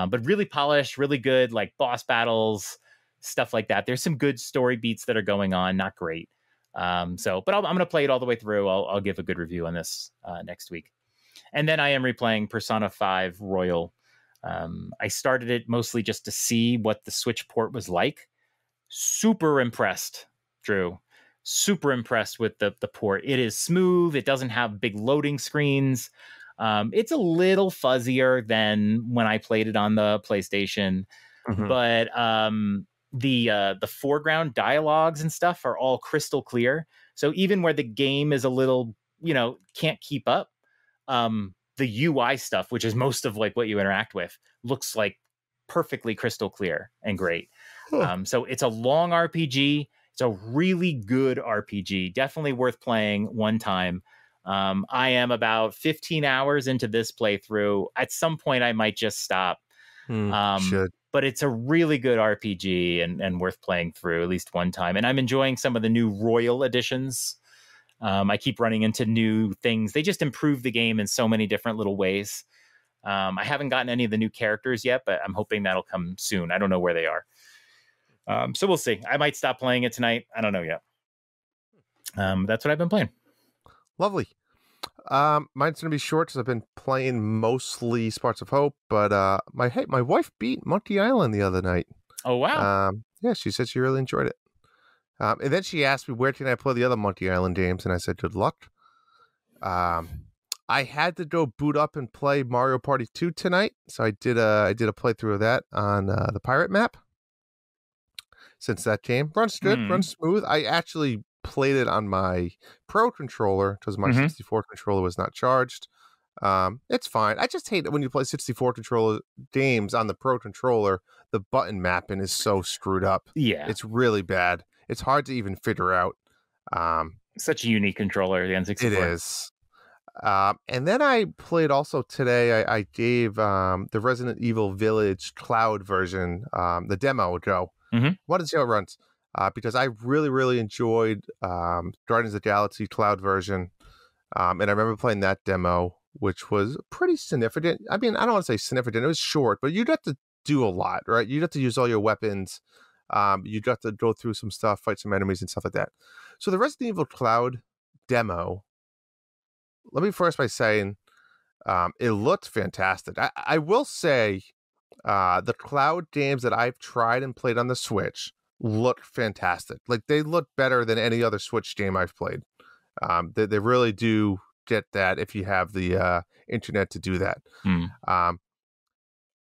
But really polished, really good, like boss battles, stuff like that. There's some good story beats that are going on, not great. But I'm going to play it all the way through. I'll give a good review on this next week. And then I am replaying Persona 5 Royal. I started it mostly just to see what the Switch port was like. Super impressed, Drew. Super impressed with the port. It is smooth. It doesn't have big loading screens. It's a little fuzzier than when I played it on the PlayStation. Mm-hmm. But the foreground dialogues and stuff are all crystal clear. So even where the game is a little, can't keep up, the UI stuff, which is most of what you interact with, looks like perfectly crystal clear and great. Huh. So it's a long RPG. It's a really good RPG. Definitely worth playing one time. I am about 15 hours into this playthrough. At some point, I might just stop. But it's a really good RPG and worth playing through at least one time. And I'm enjoying some of the new Royal editions. I keep running into new things. They just improve the game in so many different little ways. I haven't gotten any of the new characters yet, but I'm hoping that'll come soon. I don't know where they are. So we'll see. I might stop playing it tonight. I don't know yet. That's what I've been playing. Lovely. Mine's going to be short because I've been playing mostly Sparks of Hope, but my wife beat Monkey Island the other night. Oh, wow. Yeah, she said she really enjoyed it. And then she asked me, where can I play the other Monkey Island games? And I said, good luck. I had to go boot up and play Mario Party 2 tonight, so I did a playthrough of that on the pirate map. Since that game runs good, runs smooth. I actually played it on my Pro controller because my 64 controller was not charged. It's fine. I just hate it when you play 64 controller games on the Pro controller. The button mapping is so screwed up. Yeah, it's really bad. It's hard to even figure out. Such a unique controller, the N64. It is. And then I played also today. I gave the Resident Evil Village Cloud version, the demo, Joe. Wanted to see how it runs because I really enjoyed Guardians of the Galaxy Cloud version. And I remember playing that demo, which was pretty significant. I mean, I don't want to say significant. It was short, but you got to do a lot, right? You got to use all your weapons. You got to go through some stuff, fight some enemies and stuff like that. So the Resident Evil Cloud demo, let me first by saying it looked fantastic. I will say the Cloud games that I've tried and played on the Switch look fantastic. Like, they look better than any other Switch game I've played. They really do get that if you have the internet to do that.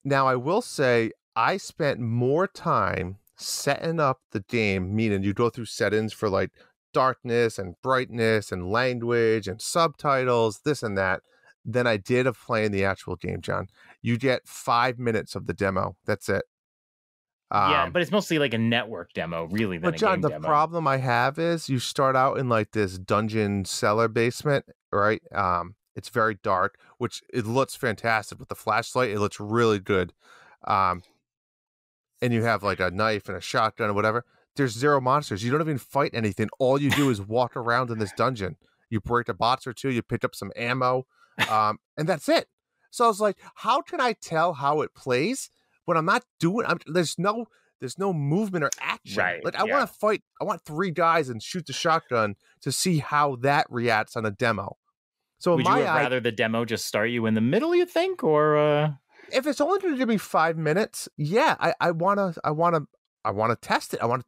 Now, I will say I spent more time setting up the game, meaning you go through settings for like darkness and brightness and language and subtitles, this and that, than I did of playing the actual game, John. You get 5 minutes of the demo. That's it. Yeah, but it's mostly like a network demo, really. But John, the problem I have is you start out in like this dungeon cellar basement, right? It's very dark, which it looks fantastic with the flashlight. It looks really good. And you have like a knife and a shotgun or whatever. There's zero monsters. You don't even fight anything. All you do is walk around in this dungeon. You break a box or two. You pick up some ammo, and that's it. So I was like, how can I tell how it plays when I'm not doing? There's no movement or action. Right. Like, I want to fight. I want 3 guys and shoot the shotgun to see how that reacts on a demo. So would you have rather the demo just start you in the middle, you think, or if it's only going to give me 5 minutes, yeah, I want to test it. I want to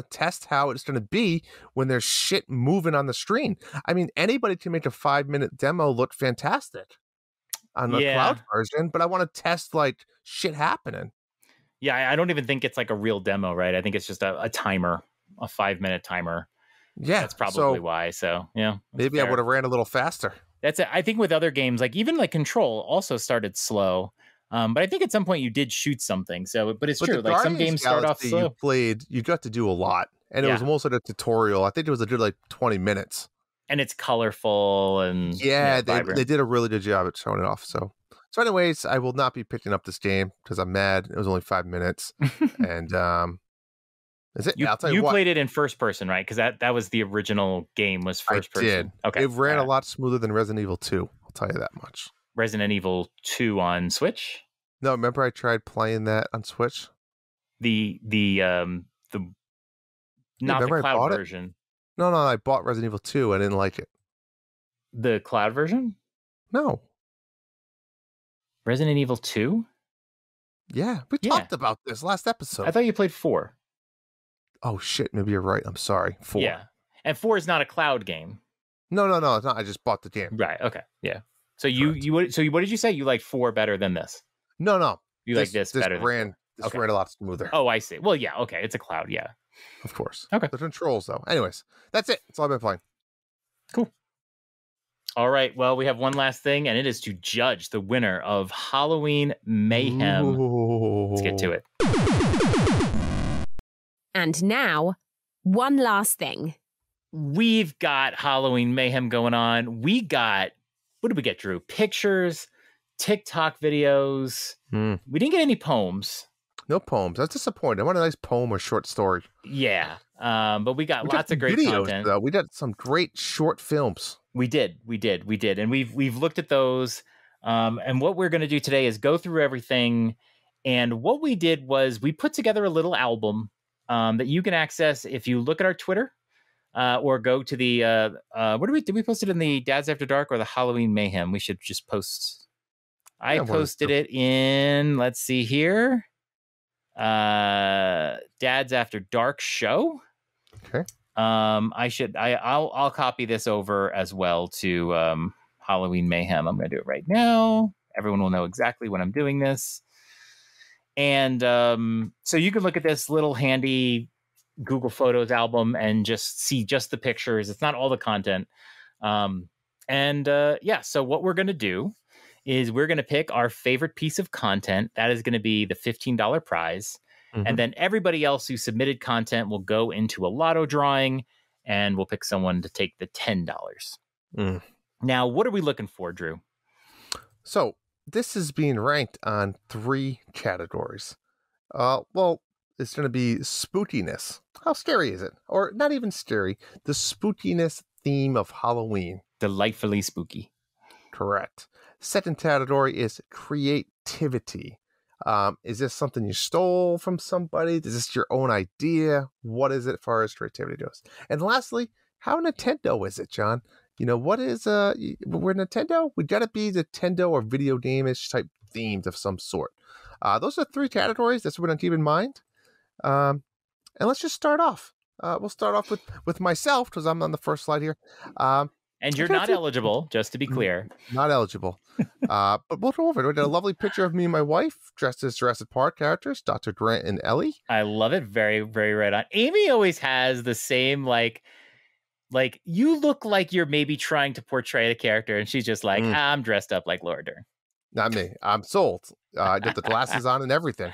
test how it's going to be when there's shit moving on the screen. I mean, anybody can make a 5-minute demo look fantastic on the cloud version, but I want to test like shit happening. Yeah, I don't even think it's like a real demo, right? I think it's just a timer, a 5-minute timer. Yeah, that's probably why. So yeah, maybe fair. I would have ran a little faster. That's it. I think with other games, like even like Control, also started slow. But I think at some point you did shoot something. So, but it's true. Like some games start off slow. You got to do a lot, and it was almost like a tutorial. I think it was a good like 20 minutes. And it's colorful and they did a really good job at showing it off. So anyways, I will not be picking up this game because I'm mad. It was only 5 minutes, and is it? You played it in first person, right? Because that was the original game was first person. I did. Okay, it ran a lot smoother than Resident Evil 2. I'll tell you that much. Resident Evil 2 on Switch? No, remember I tried playing that on Switch? The not the cloud version. No, I bought Resident Evil 2. I didn't like it. The cloud version? No. Resident Evil 2? Yeah, we talked about this last episode. I thought you played 4. Oh shit, maybe you're right. I'm sorry. 4. Yeah. And 4 is not a cloud game. No, it's not. I just bought the game. Right, okay. Yeah. So what did you say? You like 4 better than this? No. You like this better ran a lot smoother. Oh, I see. Well, yeah, okay. It's a cloud, yeah. Of course. Okay. The controls though. Anyways, that's it. That's all I've been playing. Cool. All right. Well, we have one last thing, and it is to judge the winner of Halloween Mayhem. Ooh. Let's get to it. And now, one last thing. We've got Halloween Mayhem going on. What did we get, Drew? Pictures, TikTok videos. We didn't get any poems. No poems. That's disappointing. I want a nice poem or short story. Yeah. But we got lots of great videos, content. Though. We got some great short films. We did. And we've looked at those. And what we're going to do today is go through everything. And what we did was we put together a little album that you can access if you look at our Twitter. Or go to the did we post it in the Dads After Dark or the Halloween Mayhem? We should just post. I posted it in, let's see here. Dads After Dark show. Okay. I'll copy this over as well to Halloween Mayhem. I'm gonna do it right now. Everyone will know exactly when I'm doing this. And so you can look at this little handy Google Photos album and just see just the pictures. It's not all the content. So what we're going to do is we're going to pick our favorite piece of content. That is going to be the $15 prize. Mm-hmm. And then everybody else who submitted content will go into a lotto drawing and we'll pick someone to take the $10. Now, what are we looking for, Drew? So this is being ranked on 3 categories. Well, it's going to be spookiness. How scary is it? Or not even scary. The spookiness theme of Halloween. Delightfully spooky. Correct. Second category is creativity. Is this something you stole from somebody? Is this your own idea? What is it as far as creativity goes? And lastly, how Nintendo is it, John? You know, what is we're Nintendo? We gotta be Nintendo or video game-ish type themed of some sort. Those are 3 categories. That's what we're gonna keep in mind. And let's just start off. We'll start off with myself because I'm on the first slide here. And you're not eligible, just to be clear. Not eligible. But we'll go over it. We got a lovely picture of me and my wife dressed as Jurassic Park characters, Dr. Grant and Ellie. I love it. Very, very right on. Amy always has the same, like you look like you're maybe trying to portray a character, and she's just like, I'm dressed up like Laura Dern. Not me. I'm sold. I got the glasses on and everything.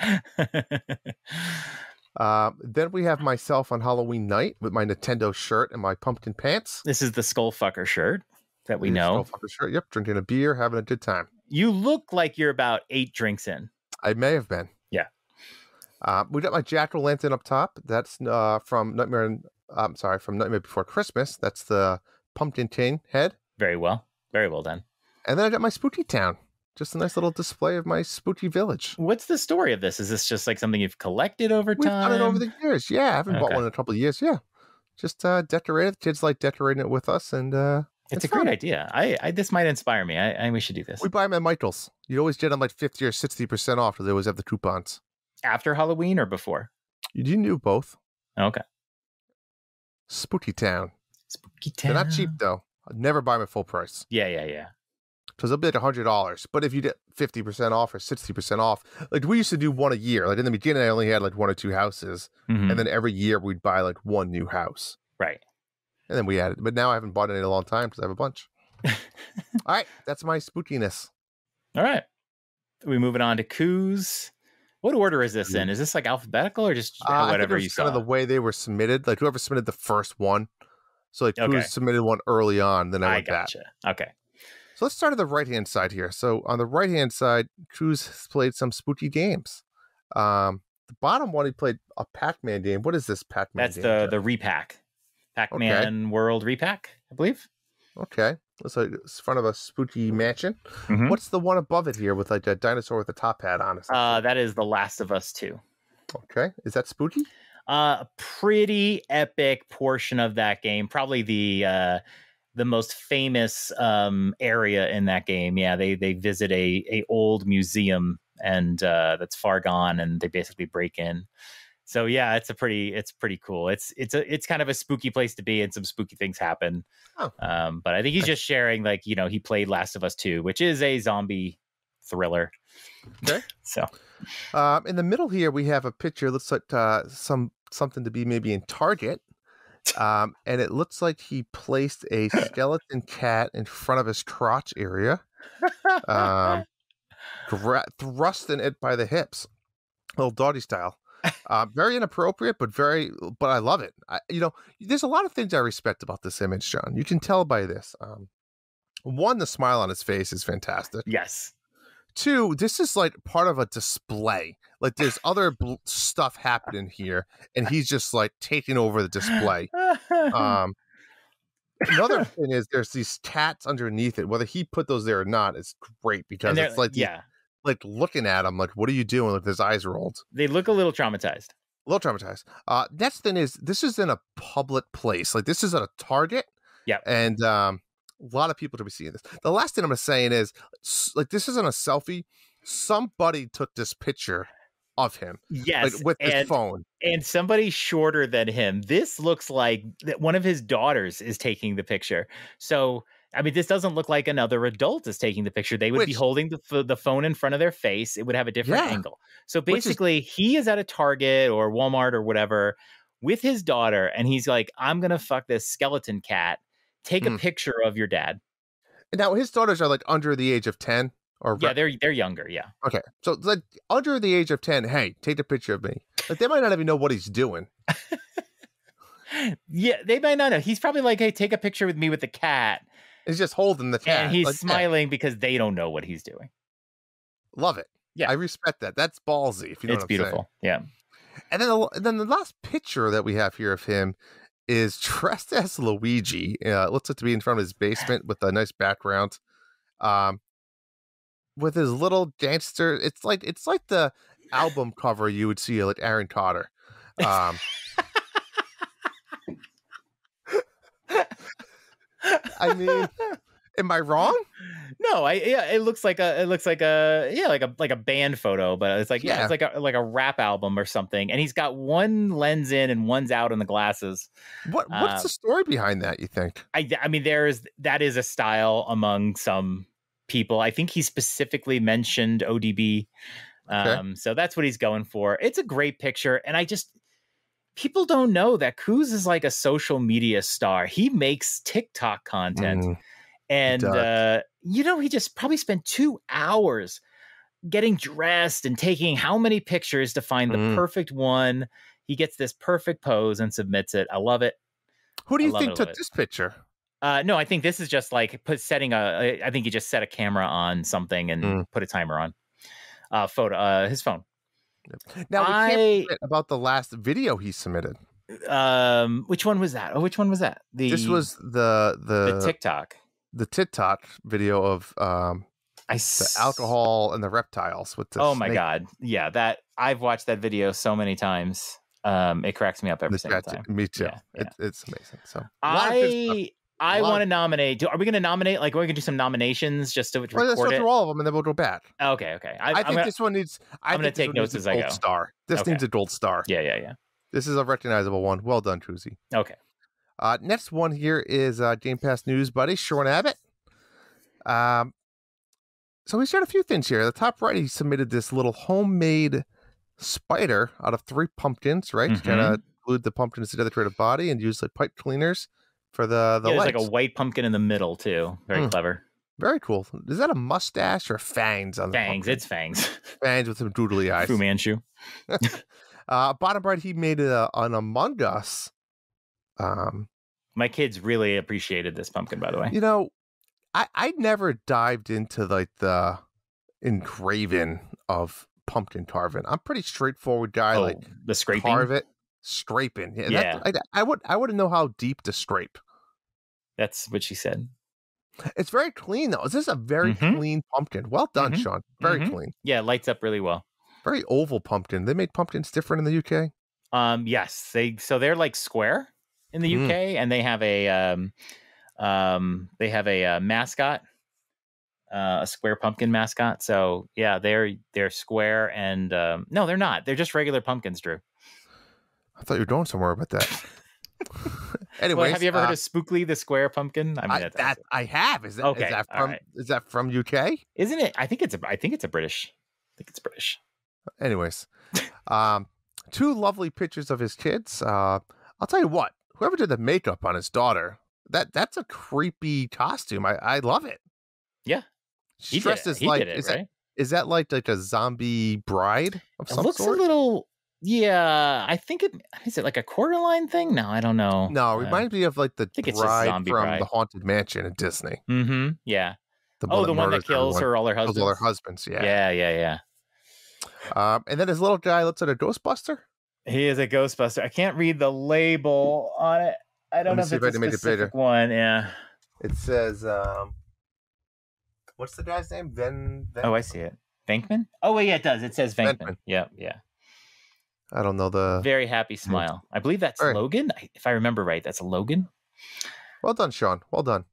Then we have myself on Halloween night with my Nintendo shirt and my pumpkin pants. This is the Skullfucker shirt that we know. Skullfucker shirt. Yep, drinking a beer, having a good time. You look like you're about 8 drinks in. I may have been. Yeah. We got my jack-o'-lantern up top. That's from Nightmare Before Christmas. That's the pumpkin king head. Very well. Very well done. And then I got my spooky town. Just a nice little display of my spooky village. What's the story of this? Is this just like something you've collected over time? We've done it over the years. Yeah, I haven't bought one in a couple of years. Yeah. Just decorated. Kids like decorating it with us. And it's a great idea. I this might inspire me. We should do this. We buy them at Michael's. You always get them like 50 or 60% off because they always have the coupons. After Halloween or before? You do both. Okay. Spooky Town. Spooky Town. They're not cheap, though. I'd never buy them at full price. Yeah. Because they'll be like $100. But if you get 50% off or 60% off, like we used to do one a year. Like in the beginning, I only had like 1 or 2 houses. Mm-hmm. And then every year we'd buy like 1 new house. Right. And then we added. But now I haven't bought it in a long time because I have a bunch. All right. That's my spookiness. All right. Are we moving on to coups? What order is this in? Is this like alphabetical or just whatever you saw? Kind of the way they were submitted. Like whoever submitted the first one. So like who submitted one early on, then I went gotcha. Okay. So let's start at the right-hand side here. So on the right-hand side, Cruz has played some spooky games. The bottom one, he played a Pac-Man game. What is this Pac-Man game? That's the repack. Pac-Man World Repack, I believe. Okay. Looks like it's in front of a spooky mansion. Mm-hmm. What's the one above it here with like a dinosaur with a top hat on it? That is The Last of Us 2. Okay. Is that spooky? A pretty epic portion of that game. Probably the most famous area in that game. Yeah, they visit a old museum and that's far gone, and they basically break in. So yeah, it's pretty cool. It's kind of a spooky place to be, and some spooky things happen. Oh. But I think he's just sharing, like, you know, he played Last of Us 2, which is a zombie thriller. Okay. So in the middle here we have a picture. Looks like something to be maybe in Target. And it looks like he placed a skeleton cat in front of his crotch area, thrusting it by the hips, little doggy style. Very inappropriate, but I love it. There's a lot of things I respect about this image, John. You can tell by this. One, the smile on his face is fantastic. Yes. 2, this is like part of a display. Like there's other stuff happening here, and he's just like taking over the display. Another thing is there's these cats underneath it. Whether he put those there or not is great because it's like like looking at him like, what are you doing with his eyes rolled? They look a little traumatized. Next thing is this is in a public place. Like this is at a Target. Yeah. And a lot of people to be seeing this. The last thing I'm saying is, like, this isn't a selfie. Somebody took this picture of him. Yes. Like, with his phone. And somebody shorter than him. This looks like that one of his daughters is taking the picture. So, I mean, this doesn't look like another adult is taking the picture. They would be holding the phone in front of their face. It would have a different angle. So basically, he is at a Target or Walmart or whatever with his daughter. And he's like, I'm going to fuck this skeleton cat. Take a picture of your dad. Now, his daughters are like under the age of 10? Yeah, they're younger, yeah. Okay, so like under the age of 10, hey, take a picture of me. Like they might not even know what he's doing. Yeah, they might not know. He's probably like, hey, take a picture with me with the cat. He's just holding the tag. And he's like, smiling because they don't know what he's doing. Love it. Yeah. I respect that. That's ballsy, if you know It's what I'm beautiful. saying. Yeah. And then the last picture that we have here of him is dressed as Luigi. It looks like to be in front of his basement with a nice background. With his little gangster. It's like the album cover you would see like Aaron Carter. I mean, am I wrong? No, it looks like a band photo, but it's like it's like a rap album or something. And he's got one lens in and one's out in the glasses. What's the story behind that, you think? I mean, that is a style among some people. I think he specifically mentioned ODB. Okay. So that's what he's going for. It's a great picture, and people don't know that Kuz is like a social media star. He makes TikTok content. And, he just probably spent 2 hours getting dressed and taking how many pictures to find the perfect one. He gets this perfect pose and submits it. I love it. Who do you think took this picture? No, I think this is just like I think he just set a camera on something and put a timer on his phone. Now, we can't forget about the last video he submitted. Which one was that? This was the TikTok. The TikTok video of the alcohol and the reptiles with the my God. Yeah, that I've watched that video so many times. It cracks me up every single time. Me too. Yeah. It's amazing. So I want to nominate. Are we going to nominate? Like, we're going to do some nominations just to record let's go it? through all of them and then we'll go back. Okay. I think this one needs. I'm going to take notes as I go. Star. This needs a gold star. Yeah. This is a recognizable one. Well done, Truzy. Okay. Next one here is Game Pass news buddy Sean Abbott. So he shared a few things here. At the top right, he submitted this little homemade spider out of 3 pumpkins. Right, kind of glued the pumpkins together to create a body and used like pipe cleaners for the there's legs. like a white pumpkin in the middle too. Very clever. Very cool. Is that a mustache or fangs on the fangs? pumpkin? It's fangs. Fangs with some doodly eyes. Fu Manchu. Bottom right, he made an Among Us. My kids really appreciated this pumpkin, by the way. You know, I never dived into like the engraving of pumpkin carving. I'm pretty straightforward guy. Like the scraping, carve it, scraping. Yeah. I wouldn't know how deep to scrape. That's what she said. It's very clean though. This is a very clean pumpkin. Well done, Sean. Very clean. Yeah, it lights up really well. Very oval pumpkin. They make pumpkins different in the UK. Yes, they're like square in the UK, and they have a mascot, a square pumpkin mascot. So yeah, they're square, and no, they're not. They're just regular pumpkins, Drew. I thought you were going somewhere about that. Anyway, well, have you ever heard of Spookly the square pumpkin? I mean, I have. Is that okay? Is that from UK? Isn't it? I think it's British. Anyways, 2 lovely pictures of his kids. I'll tell you what. Whoever did the makeup on his daughter, that's a creepy costume. I love it. Yeah, She's dressed as like is that like a zombie bride of some sort? A little. Yeah, I think is it like a Coraline thing? No, I don't know. No, it reminds me of like the bride from the Haunted Mansion in Disney. Yeah. The one that kills all her husbands. Kills all her husbands. Yeah. And then his little guy looks like a Ghostbuster. He is a Ghostbuster. I can't read the label on it. I don't know if it's a specific one. Yeah. It says, what's the guy's name? Ven. Oh, I see it. Venkman? Oh, wait, yeah, it does. It says Venkman. Yeah. I don't know the... Very happy smile. I believe that's Logan. If I remember right, that's a Logan. Well done, Sean. Well done.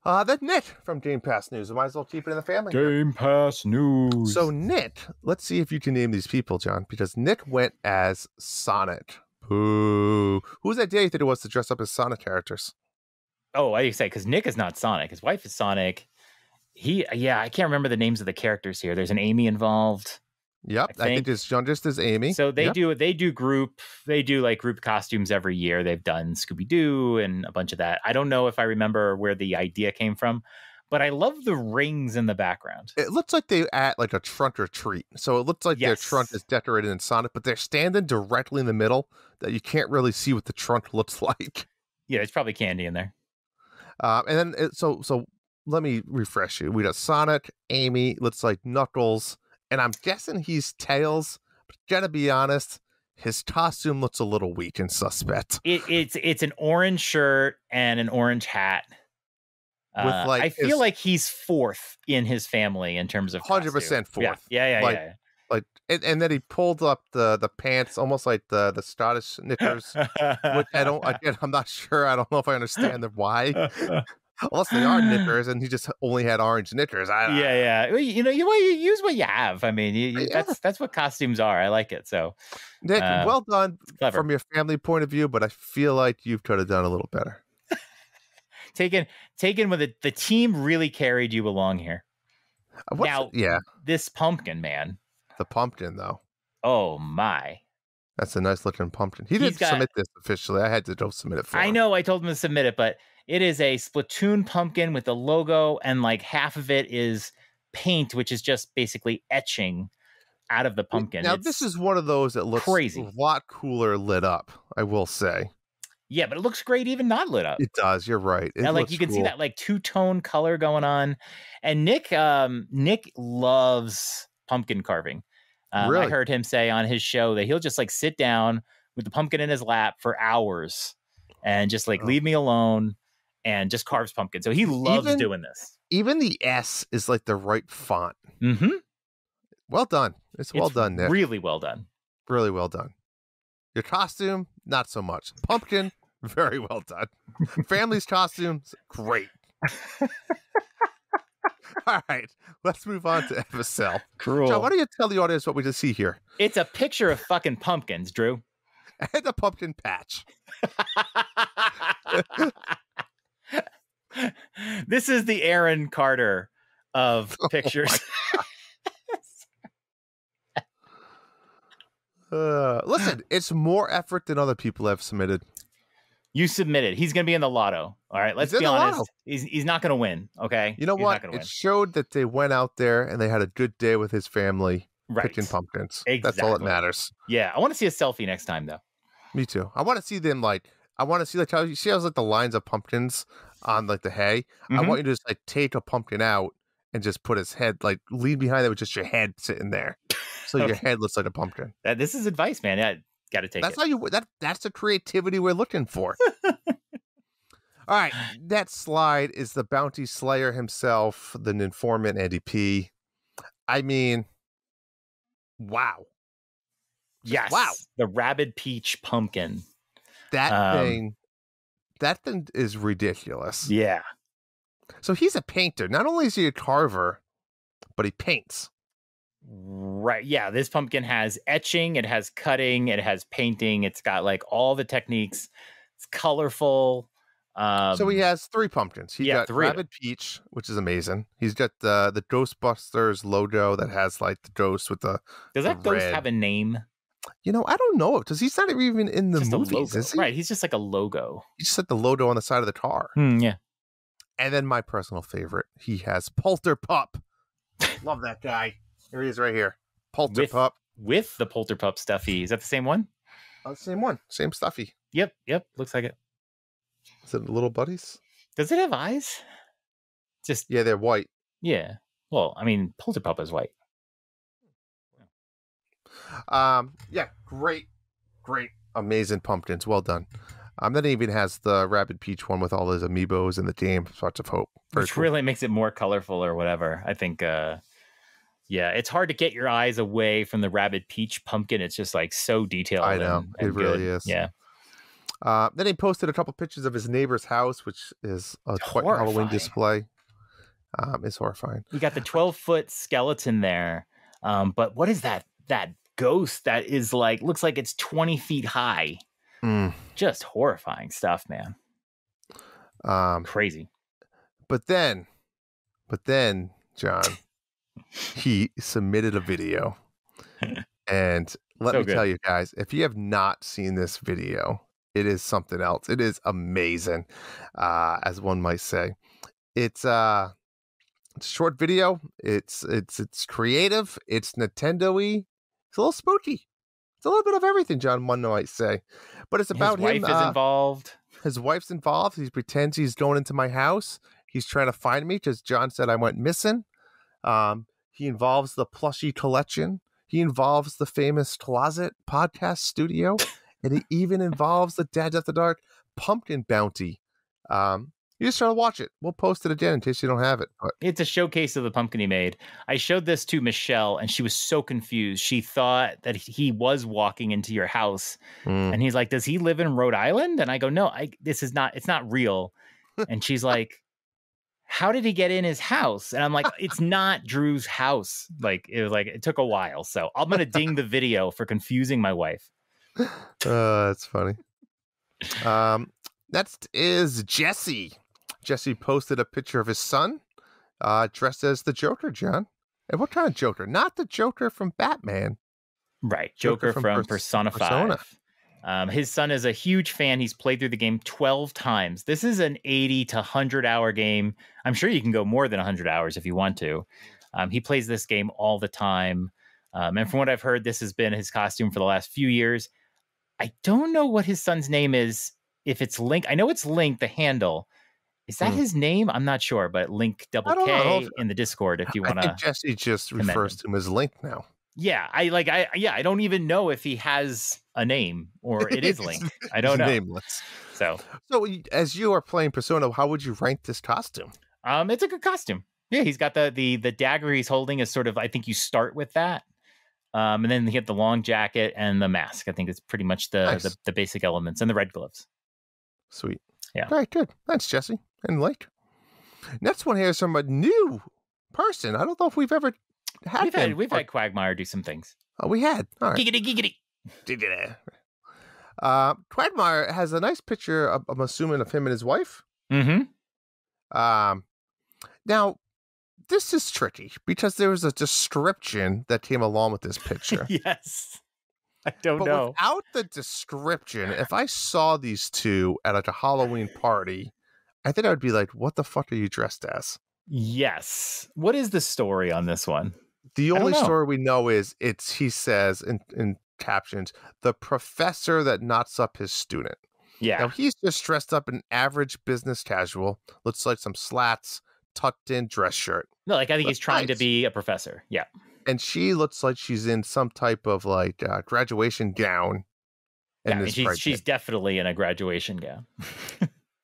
Then Nick from Game Pass News. We might as well keep it in the family. Game Pass News. So Nick, let's see if you can name these people, John, because Nick went as Sonic. Who was that day that it was to dress up as Sonic characters? Oh, I say, because Nick is not Sonic. His wife is Sonic. I can't remember the names of the characters here. There's an Amy involved. Yep, I think it's John just as Amy. So they do group costumes every year. They've done Scooby-Doo and a bunch of that. I don't know if I remember where the idea came from, but I love the rings in the background. It looks like they at like a trunk or treat. So it looks like their trunk is decorated in Sonic, but they're standing directly in the middle that you can't really see what the trunk looks like. Yeah, there's probably candy in there. And then so let me refresh you. We got Sonic, Amy, looks like Knuckles, and I'm guessing he's Tails. But gotta be honest, his costume looks a little weak and suspect. It's an orange shirt and an orange hat. With I feel like he's fourth in his family in terms of 100% fourth. Yeah. Like, and then he pulled up the pants almost like the Scottish knickers, which I'm not sure. I don't know if I understand why. Unless they are knickers, and he just only had orange knickers. Yeah. Well, you use what you have. I mean, that's what costumes are. I like it. So, Nick, well done from your family point of view, but I feel like you could have done a little better. Taken with it, the team really carried you along here. This pumpkin man. The pumpkin, though. Oh my. That's a nice looking pumpkin. He didn't submit this officially. I had to go submit it for him. I know. I told him to submit it, but it is a Splatoon pumpkin with the logo, and like half of it is paint, which is just basically etching out of the pumpkin. Now, this is one of those that looks crazy, a lot cooler lit up, I will say. Yeah, but it looks great even not lit up. It does. You're right. Like you can see that like two-tone color going on. And Nick loves pumpkin carving. Really? I heard him say on his show that he'll just like sit down with the pumpkin in his lap for hours and just like leave me alone and just carves pumpkin. So he loves doing this. Even the S is like the right font. Mm-hmm. Well done. It's well done, Nick. Really well done. Really well done. Your costume, not so much. Pumpkin, very well done. Family's costumes, great. All right, let's move on to FSL. Cool. John, why don't you tell the audience what we just see here? It's a picture of fucking pumpkins, Drew. And a pumpkin patch. This is the Aaron Carter of pictures. Listen, it's more effort than other people have submitted. You submitted. He's going to be in the lotto. All right, let's be honest. He's not going to win. Okay. You know what? It showed that they went out there and they had a good day with his family picking pumpkins. Exactly. That's all that matters. Yeah, I want to see a selfie next time, though. Me too. I want to see them I want to see how you see how like the lines of pumpkins on like the hay. Mm-hmm. I want you to just like take a pumpkin out and just put his head lean behind it with just your head sitting there, so your head looks like a pumpkin. This is advice, man. Yeah, got to take that's it. That's the creativity we're looking for. All right, that slide is the bounty slayer himself, the informant Andy P. I mean, wow. Yes. Wow. The Rabid Peach pumpkin. That thing is ridiculous. Yeah. So he's a painter. Not only is he a carver, but he paints. Right. Yeah. This pumpkin has etching. It has cutting. It has painting. It's got like all the techniques. It's colorful. So he has 3 pumpkins. He got Rabid Peach, which is amazing. He's got the Ghostbusters logo that has like the ghost with the Does that red. ghost have a name? You know, I don't know, because he's not even in the movies, is he? Right, he's just like a logo. He just had the logo on the side of the car. Yeah. And then my personal favorite, he has Polterpup. Love that guy. Here he is right here. Polterpup. With the Polterpup stuffy. Is that the same one? Same one. Same stuffy. Yep. Looks like it. Is it little buddies? Does it have eyes? Yeah, they're white. Yeah. Well, I mean, Polterpup is white. Yeah, great, amazing pumpkins. Well done. Then he even has the Rabid Peach one with all his amiibos and the game Sparks of Hope. Which really makes it more colorful or whatever. I think, it's hard to get your eyes away from the Rabid Peach pumpkin. It's just like so detailed. I know. And it really is. Yeah. Then he posted a couple pictures of his neighbor's house, which is a quite Halloween display. It's horrifying. You got the 12-foot skeleton there. But what is that ghost that is like, looks like it's 20 feet high? Just horrifying stuff, man. Crazy. But then, John, he submitted a video. And let me tell you guys, if you have not seen this video, it is something else. It is amazing, as one might say. It's a short video. It's creative. It's Nintendo-y. It's a little spooky. It's a little bit of everything, John, one might say. But it's about his wife is involved. His wife's involved. He pretends he's going into my house. He's trying to find me because John said I went missing. He involves the plushie collection. He involves the famous closet podcast studio. And he even involves the Dads After Dark pumpkin bounty. You just try to watch it. We'll post it again in case you don't have it. But it's a showcase of the pumpkin he made. I showed this to Michelle, and she was so confused. She thought that he was walking into your house, and he's like, "Does he live in Rhode Island?" And I go, "No, it's not real." And she's like, "How did he get in his house?" And I'm like, "It's not Drew's house." Like it took a while. So I'm gonna ding the video for confusing my wife. That's funny. Next is Jesse. Jesse posted a picture of his son dressed as the Joker, John. And what kind of Joker? Not the Joker from Batman. Right. Joker from Persona 5. His son is a huge fan. He's played through the game 12 times. This is an 80 to 100 hour game. I'm sure you can go more than 100 hours if you want to. He plays this game all the time. And from what I've heard, this has been his costume for the last few years. I don't know what his son's name is. If it's Link, I know it's Link, the handle. Is that his name? I'm not sure, but Link double K in the Discord if you want to. Jesse just refers to him as Link now. Yeah, I don't even know if he has a name or it is Link. I don't know. Nameless. So as you are playing Persona, how would you rank this costume? It's a good costume. Yeah, he's got the dagger he's holding is sort of, I think you start with that. And then you get the long jacket and the mask. I think it's pretty much the basic elements, and the red gloves. Sweet. Yeah. All right, good. Thanks, Jesse and Lake. Next one here is from a new person. I don't know if we've ever had We've had Quagmire do some things. Oh, we had. All right. Giggity. Quagmire has a nice picture, I'm assuming, of him and his wife. Mm-hmm. Now, this is tricky because there was a description that came along with this picture. Yes. I don't know. Without the description, if I saw these two at like a Halloween party, I think I would be like, what the fuck are you dressed as? Yes. What is the story on this one? The only story we know is he says in captions, the professor that knots up his student. Yeah. Now he's just dressed up in average business casual. Looks like some slats, tucked in dress shirt. No, I think he's trying to be a professor. Yeah. And she looks like she's in some type of graduation gown. Yeah, she's definitely in a graduation gown.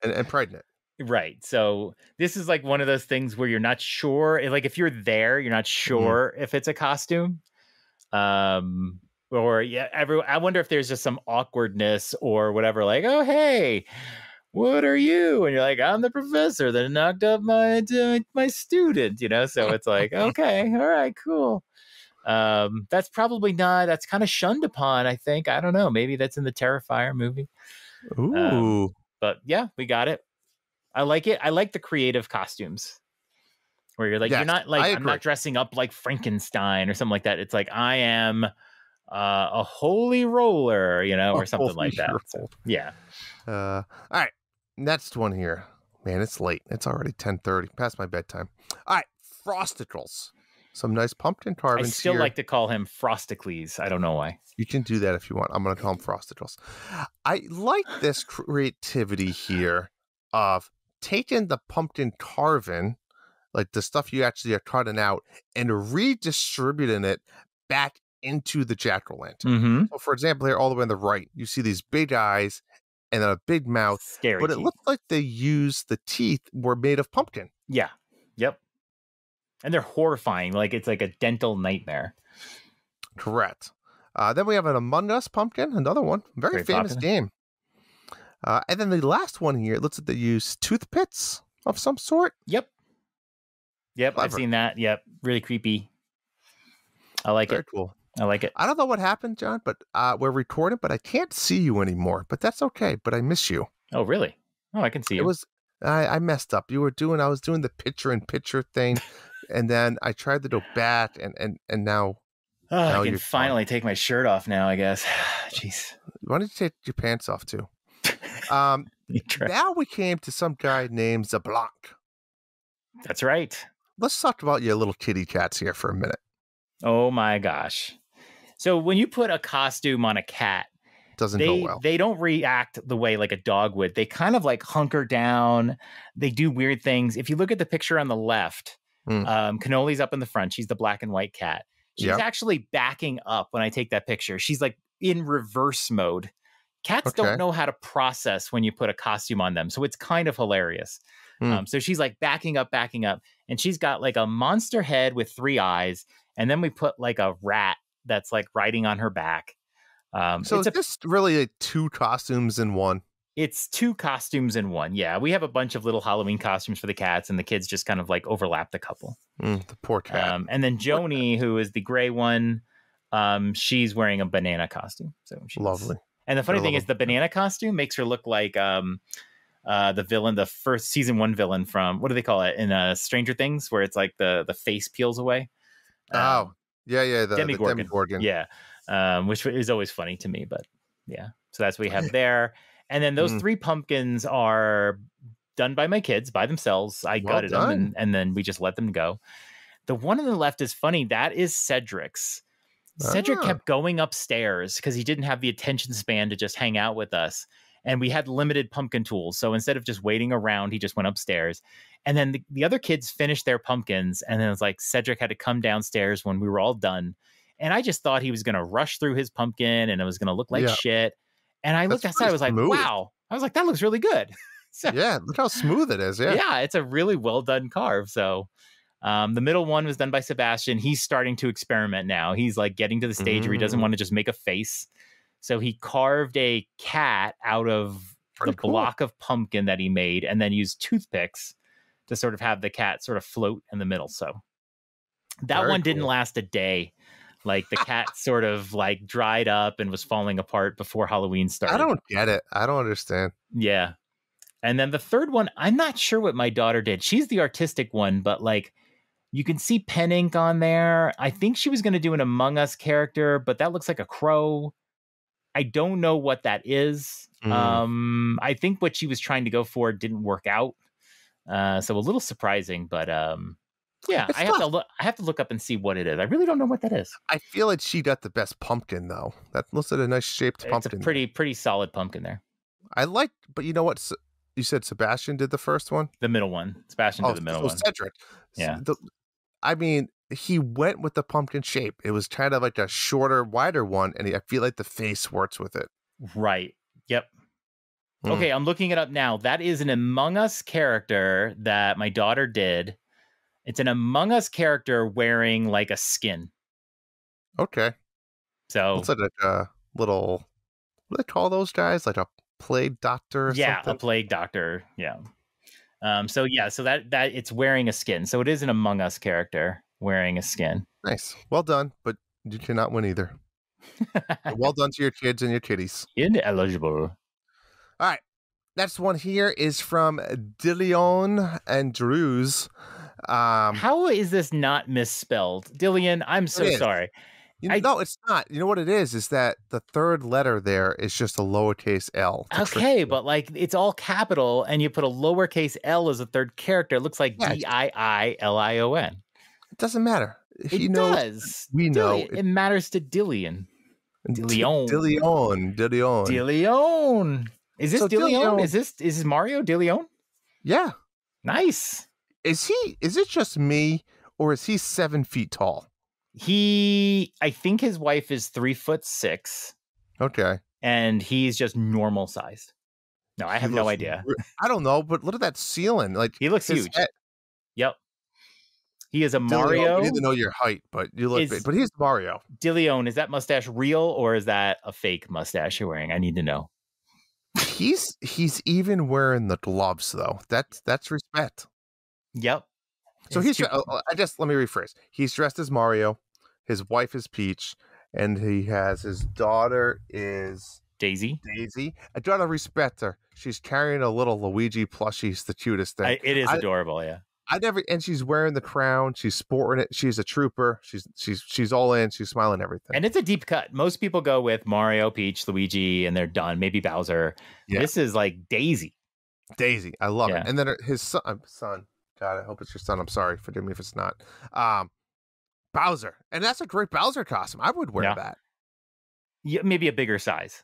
and pregnant. Right. So this is like one of those things where you're not sure. Like if you're there, you're not sure if it's a costume. I wonder if there's just some awkwardness or whatever. Like, oh, hey, what are you? And you're like, I'm the professor that knocked up my student, So it's like, okay, all right, cool. That's probably not. That's kind of shunned upon, I think. I don't know. Maybe that's in the Terrifier movie. Ooh. But yeah, we got it. I like it. I like the creative costumes where you're like, you're not like, I'm not dressing up like Frankenstein or something like that. It's like, I am a holy roller, or something like that. So, yeah. All right. Next one here. Man, it's late. It's already 10:30, past my bedtime. All right. Frosticles. Some nice pumpkin carvings. I still like to call him Frosticles. I don't know why. You can do that if you want. I'm going to call him Frosticles. I like this creativity here of taking the pumpkin carving, like the stuff you actually are cutting out, and redistributing it back into the jack-o'-lantern. Mm-hmm. So, for example, here all the way on the right, you see these big eyes and then a big mouth. Scary but teeth. It looks like the teeth were made of pumpkin. Yeah. Yep. And they're horrifying. Like it's like a dental nightmare. Correct. Then we have an Among Us pumpkin, another one. Very famous game. And then the last one here, it looks like they use toothpicks of some sort. Yep. Clever. I've seen that. Yep. Really creepy. I like Very it. Cool. I like it. I don't know what happened, John, but we're recording, but I can't see you anymore. But that's okay. But I miss you. Oh, really? Oh, I can see you. I messed up. I was doing the picture-in-picture thing, and then I tried to go back, and now. I can finally take my shirt off now, I guess. Jeez. Why don't you take your pants off too? Now we came to some guy named Zablanc. That's right. Let's talk about your little kitty cats here for a minute. Oh my gosh. So when you put a costume on a cat, Doesn't go well. They don't react the way like a dog would. They kind of like hunker down. They do weird things. If you look at the picture on the left, Cannoli's up in the front. She's the black and white cat. She's actually backing up when I take that picture. She's like in reverse mode. Cats don't know how to process when you put a costume on them. So it's kind of hilarious. So she's like backing up, and she's got like a monster head with 3 eyes. And then we put like a rat that's like riding on her back. So it's just really like 2 costumes in one. It's 2 costumes in one. Yeah, we have a bunch of little Halloween costumes for the cats, and the kids just kind of like overlapped a couple. The poor cat. And then Joni, who is the gray one, she's wearing a banana costume. So she's lovely. And the funny thing is, the banana costume makes her look like the villain, the first season 1 villain from, what do they call it in Stranger Things, where it's like the face peels away. The Demogorgon. Yeah, which is always funny to me, but yeah. So that's what we have there. And then those 3 pumpkins are done by my kids by themselves. I gutted them and then we just let them go. The one on the left is funny. That is Cedric's. Cedric kept going upstairs because he didn't have the attention span to just hang out with us. And we had limited pumpkin tools. So instead of just waiting around, he just went upstairs. And then the other kids finished their pumpkins. And then it was like Cedric had to come downstairs when we were all done. And I just thought he was going to rush through his pumpkin and it was going to look like shit. And I looked outside, I was like, wow. I was like, that looks really good. So, yeah, look how smooth it is. Yeah, it's a really well done carve. So the middle one was done by Sebastian. He's starting to experiment now. He's like getting to the stage where he doesn't want to just make a face. So he carved a cat out of block of pumpkin that he made and then used toothpicks to sort of have the cat sort of float in the middle. So that one didn't last a day. Like the cat sort of like dried up and was falling apart before Halloween started. I don't get it. I don't understand. Yeah. And then the third one, I'm not sure what my daughter did. She's the artistic one, but like you can see pen ink on there. I think she was going to do an Among Us character, but that looks like a crow. I don't know what that is. I think what she was trying to go for didn't work out. So a little surprising, but yeah, I have to look up and see what it is. I really don't know what that is. I feel like she got the best pumpkin though. That looks like a nice shaped pumpkin. It's a pretty solid pumpkin there. But you know what? You said Sebastian did the first one? The middle one. Sebastian did the middle one. Cedric. Yeah. I mean, he went with the pumpkin shape. It was kind of like a shorter, wider one, and I feel like the face works with it. Right. Yep. Okay, I'm looking it up now. That is an Among Us character that my daughter did. It's an Among Us character wearing like a skin. Okay. So it's like a little, what do they call those guys? Like a plague doctor or something? A plague doctor. Yeah. So that it's wearing a skin. So it is an Among Us character wearing a skin. Nice. Well done, but you cannot win either. Well done to your kids and your kitties. Ineligible. All right. Next one here is from Dillion and Drews. How is this not misspelled? Dillion, I'm so sorry. No, it's not. You know what it is that the third letter there is just a lowercase L. Okay, but like it's all capital and you put a lowercase L as a third character. It looks like Diilion. It doesn't matter. It does. We know. It matters to Dillion. Dillion. Is this Dillion? Is this Mario Dillion? Yeah. Nice. Is it just me or is he 7 feet tall? I think his wife is 3'6". Okay. And he's just normal sized. No, I have no idea. I don't know, but look at that ceiling. Like he looks huge. Yep. He is a Mario. You need to know your height, but you look big. But he's Mario. Dillion, is that mustache real or is that a fake mustache you're wearing? I need to know. He's even wearing the gloves though. That's respect. Yep. So let me rephrase. He's dressed as Mario. His wife is Peach, and he has his daughter is Daisy. I gotta respect her. She's carrying a little Luigi plushie. It's the cutest thing. It is adorable. Yeah. And she's wearing the crown. She's sporting it. She's a trooper. She's all in. She's smiling everything. And it's a deep cut. Most people go with Mario, Peach, Luigi, and they're done. Maybe Bowser. Yeah. This is like Daisy. I love it. And then his son. God, I hope it's your son. I'm sorry. Forgive me if it's not. Bowser. And that's a great Bowser costume. I would wear that. Yeah, maybe a bigger size.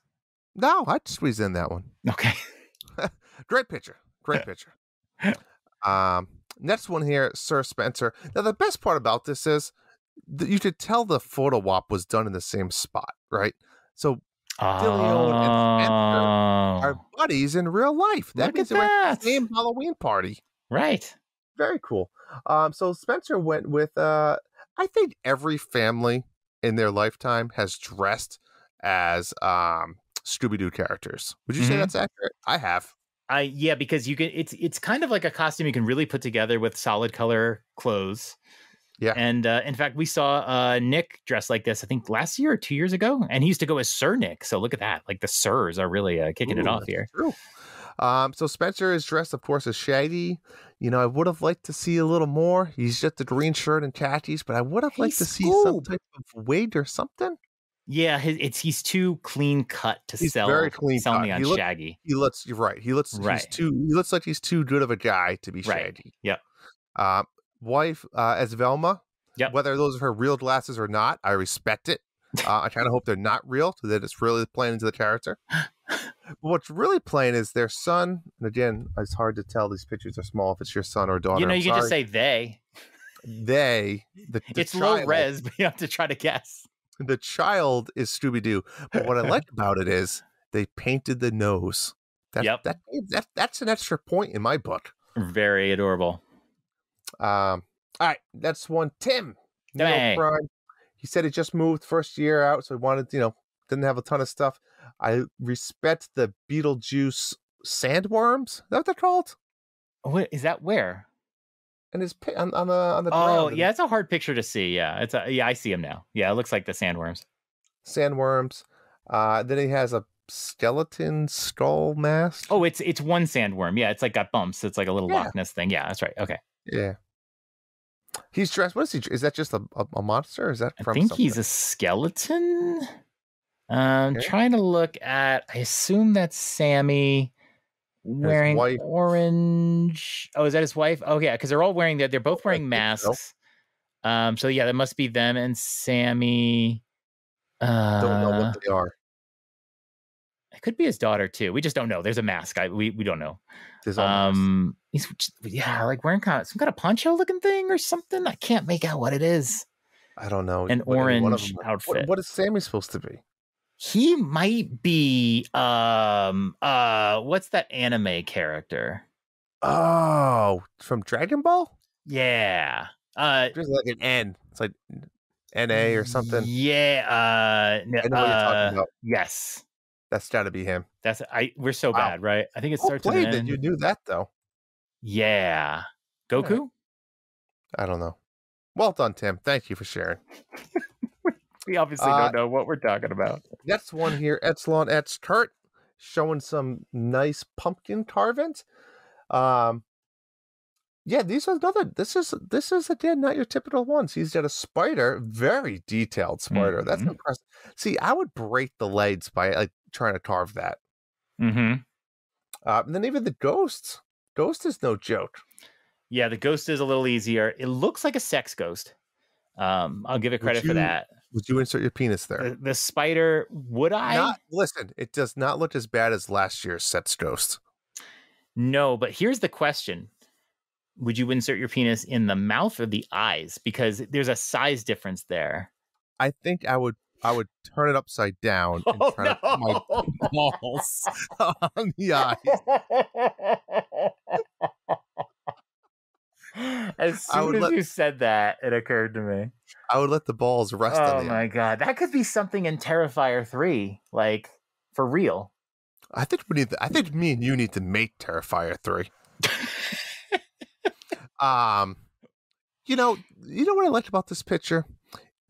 No, I'd squeeze in that one. Okay. Great picture. Great picture. Next one here, Sir Spencer. Now, the best part about this is that you could tell the photo op was done in the same spot, right? So DeLeon and Spencer are buddies in real life. That means they were at the same Halloween party. Right. Very cool. So Spencer went with, I think every family in their lifetime has dressed as Scooby-Doo characters. Would you say that's accurate? I have. Yeah, because you can. It's kind of like a costume you can really put together with solid color clothes. Yeah. And in fact, we saw Nick dressed like this, I think last year or 2 years ago, and he used to go as Sir Nick. So look at that. Like the Sirs are really kicking it off here. True. So Spencer is dressed, of course, as Shaggy. You know, I would have liked to see a little more. He's just a green shirt and khakis, but I would have liked to see some type of wig or something. Yeah, he's too clean cut to sell. Very clean sell cut. me on Shaggy. You're right. He looks like he's too good of a guy to be Shaggy. Yep. Wife as Velma. Yep. Whether those are her real glasses or not, I respect it. I kind of hope they're not real, so that it's really playing into the character. But what's really playing is their son. And again, it's hard to tell. These pictures are small if it's your son or daughter. You know, you can just say they. It's low res, but you have to try to guess. The child is Scooby-Doo. But what I like about it is they painted the nose. That's an extra point in my book. Very adorable. All right, that's one. Tim. Hey. He said he just moved first year out, so he wanted, didn't have a ton of stuff. I respect the Beetlejuice sandworms. Is that what they're called? What is that? Where? And his on the oh ground. Yeah, it's a hard picture to see. Yeah, I see him now. Yeah, it looks like the sandworms. Then he has a skeleton skull mask. Oh, it's one sandworm. Yeah, it's like got bumps. It's like a little Loch Ness thing. Yeah, that's right. Okay. Yeah. He's dressed. What is he? Is that just a monster? Or is that from? I think something? He's a skeleton. Trying to look at. I assume that's Sammy. Wearing orange. Oh, is that his wife? Oh, yeah, because they're all wearing that. They're both wearing masks. So yeah, that must be them and Sammy. Don't know what they are. It could be his daughter too. We just don't know. There's a mask. We don't know. He's like wearing some kind of poncho looking thing or something. I can't make out what it is. I don't know. An orange outfit. What is Sammy supposed to be? He might be what's that anime character? Oh, from Dragon Ball? Yeah. There's like an N. It's like NA or something. Yeah. I know what you're talking about. Yes. That's gotta be him. We're so bad, right? I think it starts with an N. You knew that though. Yeah. Goku? Right. I don't know. Well done, Tim. Thank you for sharing. We obviously don't know what we're talking about. Next one here, Epsilon X Kurt, showing some nice pumpkin carvings. Yeah, this is again not your typical ones. He's got a spider, very detailed spider. Mm-hmm. That's impressive. See, I would break the legs by trying to carve that. Mm-hmm. And then even the ghost is no joke. Yeah, the ghost is a little easier. It looks like a sex ghost. I'll give it credit for that. Would you insert your penis there? The spider, would I? Listen, it does not look as bad as last year's sex ghost. No, but here's the question. Would you insert your penis in the mouth or the eyes? Because there's a size difference there. I think I would turn it upside down and try to put my balls on the eyes. As soon as you said that, it occurred to me. I would let the balls rest on the Oh my god. That could be something in Terrifier 3, like for real. I think me and you need to make Terrifier 3. You know what I liked about this picture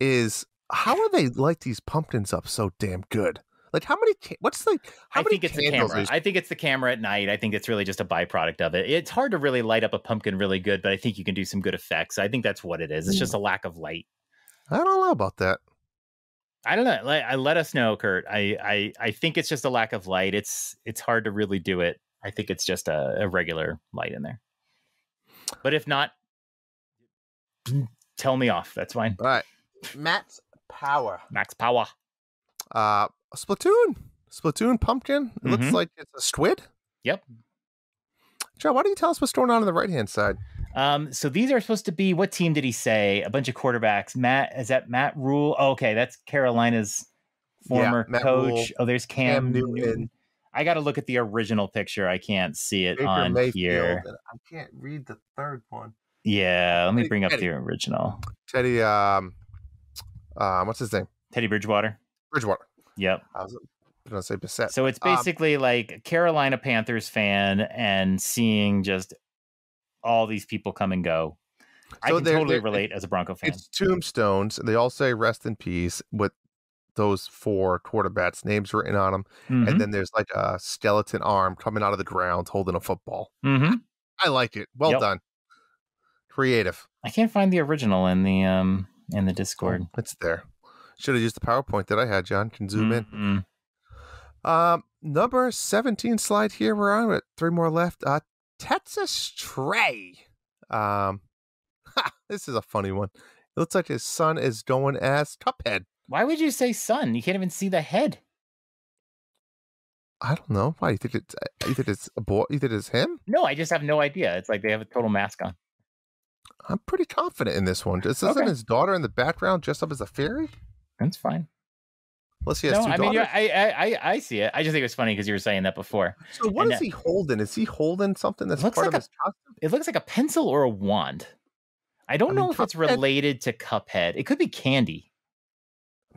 is how are they light these pumpkins up so damn good? Like how many? I think it's the camera. I think it's the camera at night. I think it's really just a byproduct of it. It's hard to really light up a pumpkin really good, but I think you can do some good effects. I think that's what it is. It's just a lack of light. I don't know about that. I don't know. Let us know, Kurt. I think it's just a lack of light. It's hard to really do it. I think it's just a regular light in there. But if not, tell me off. That's fine. All right. Max Power. Max Power. Splatoon. Splatoon pumpkin. It looks like it's a squid. Yep. Joe, why don't you tell us what's going on the right-hand side? So these are supposed to be, what team did he say? A bunch of quarterbacks. Is that Matt Rule? Oh, okay, that's Carolina's former coach. Rule, oh, there's Cam Newton. I got to look at the original picture. I can't see it Baker on Mayfield, here. I can't read the third one. Yeah, let me bring up the original. Teddy, what's his name? Teddy Bridgewater. Yep. I was going to say Bissett. So it's basically like a Carolina Panthers fan and seeing just all these people come and go. I can totally relate as a Bronco fan. It's tombstones. They all say rest in peace with those 4 quarterbacks' names written on them. Mm-hmm. And then there's like a skeleton arm coming out of the ground holding a football. Mm-hmm. I like it. Well done. Creative. I can't find the original in the Discord. Oh, it's there. Should have used the PowerPoint that I had, John. Can zoom in. Number 17 slide here. We're on with 3 more left. Texas Trey. This is a funny one. It looks like his son is going as Cuphead. Why would you say son? You can't even see the head. I don't know. Why? You think it's a boy? You think it's him? No, I just have no idea. It's like they have a total mask on. I'm pretty confident in this one. Isn't his daughter in the background dressed up as a fairy? That's fine. Unless he has 2 daughters. I see it. I just think it was funny because you were saying that before. So what is he holding? Is he holding something that's part of his costume? It looks like a pencil or a wand. I don't know if it's related to Cuphead. It could be candy.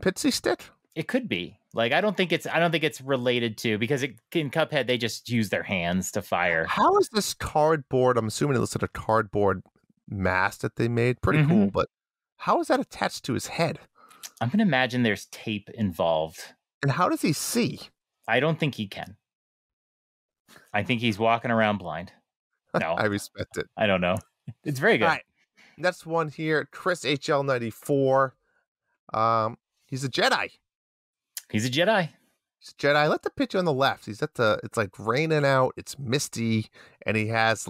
Pitsy stick? It could be. Like I don't think it's related to, because in Cuphead they just use their hands to fire. How is this cardboard? I'm assuming it looks like a cardboard mask that they made. Pretty cool, but how is that attached to his head? I'm gonna imagine there's tape involved. And how does he see? I don't think he can. I think he's walking around blind. No. I respect it. I don't know. It's very good. All right. Next one here, Chris HL94. He's a Jedi. He's a Jedi. He's a Jedi. Let the picture on the left. He's at it's like raining out. It's misty. And he has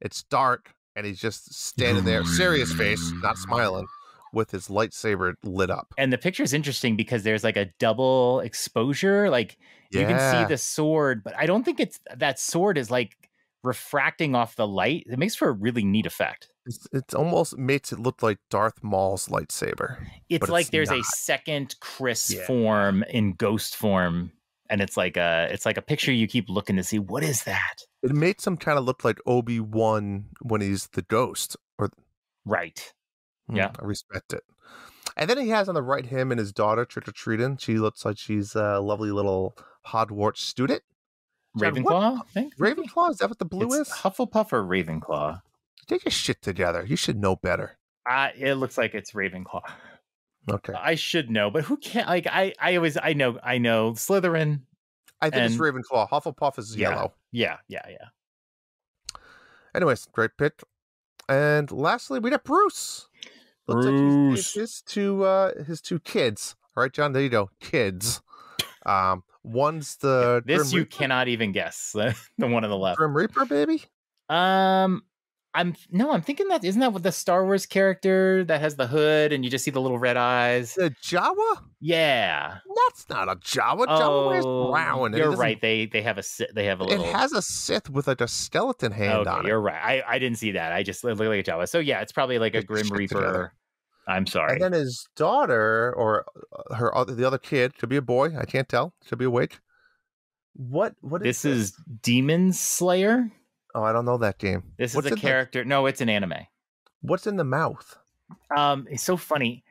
it's dark. And he's just standing there, serious face, not smiling, with his lightsaber lit up. And the picture is interesting because there's like a double exposure. Like you can see the sword, but I don't think that sword is like refracting off the light. It makes for a really neat effect. It almost makes it look like Darth Maul's lightsaber. It's like there's a second Chris form in ghost form, and it's like a picture you keep looking to see what is that. It makes him kind of look like Obi-Wan when he's the ghost, right. Yeah, I respect it. And then he has on the right him and his daughter trick or treating. She looks like she's a lovely little Hogwarts student. Ravenclaw, I think. Ravenclaw, is that what the blue is? Hufflepuff or Ravenclaw? Take your shit together. You should know better. It looks like it's Ravenclaw. Okay. I should know, but who can't? Like I know Slytherin. I think it's Ravenclaw. Hufflepuff is yellow. Yeah. Anyways, great pick. And lastly, we got Bruce. Looks like his two kids. All right, John, there you go. Kids. One's the this Grim you Reaper. Cannot even guess. The one on the left. Grim Reaper, baby? I'm thinking that isn't that what the Star Wars character that has the hood and you just see the little red eyes? The Jawa? Yeah. That's not a Jawa. Jawa wears brown. You're right. They have a little. It has a Sith with like a skeleton hand on it. You're right. I didn't see that. I just look like a Jawa. So yeah, it's probably like a Grim Reaper. Together. I'm sorry. And then his daughter or the other kid, could be a boy. I can't tell. Could be a witch. What is this? Is Demon Slayer? Oh, I don't know that game. This is a character. No, it's an anime. What's in the mouth? It's so funny.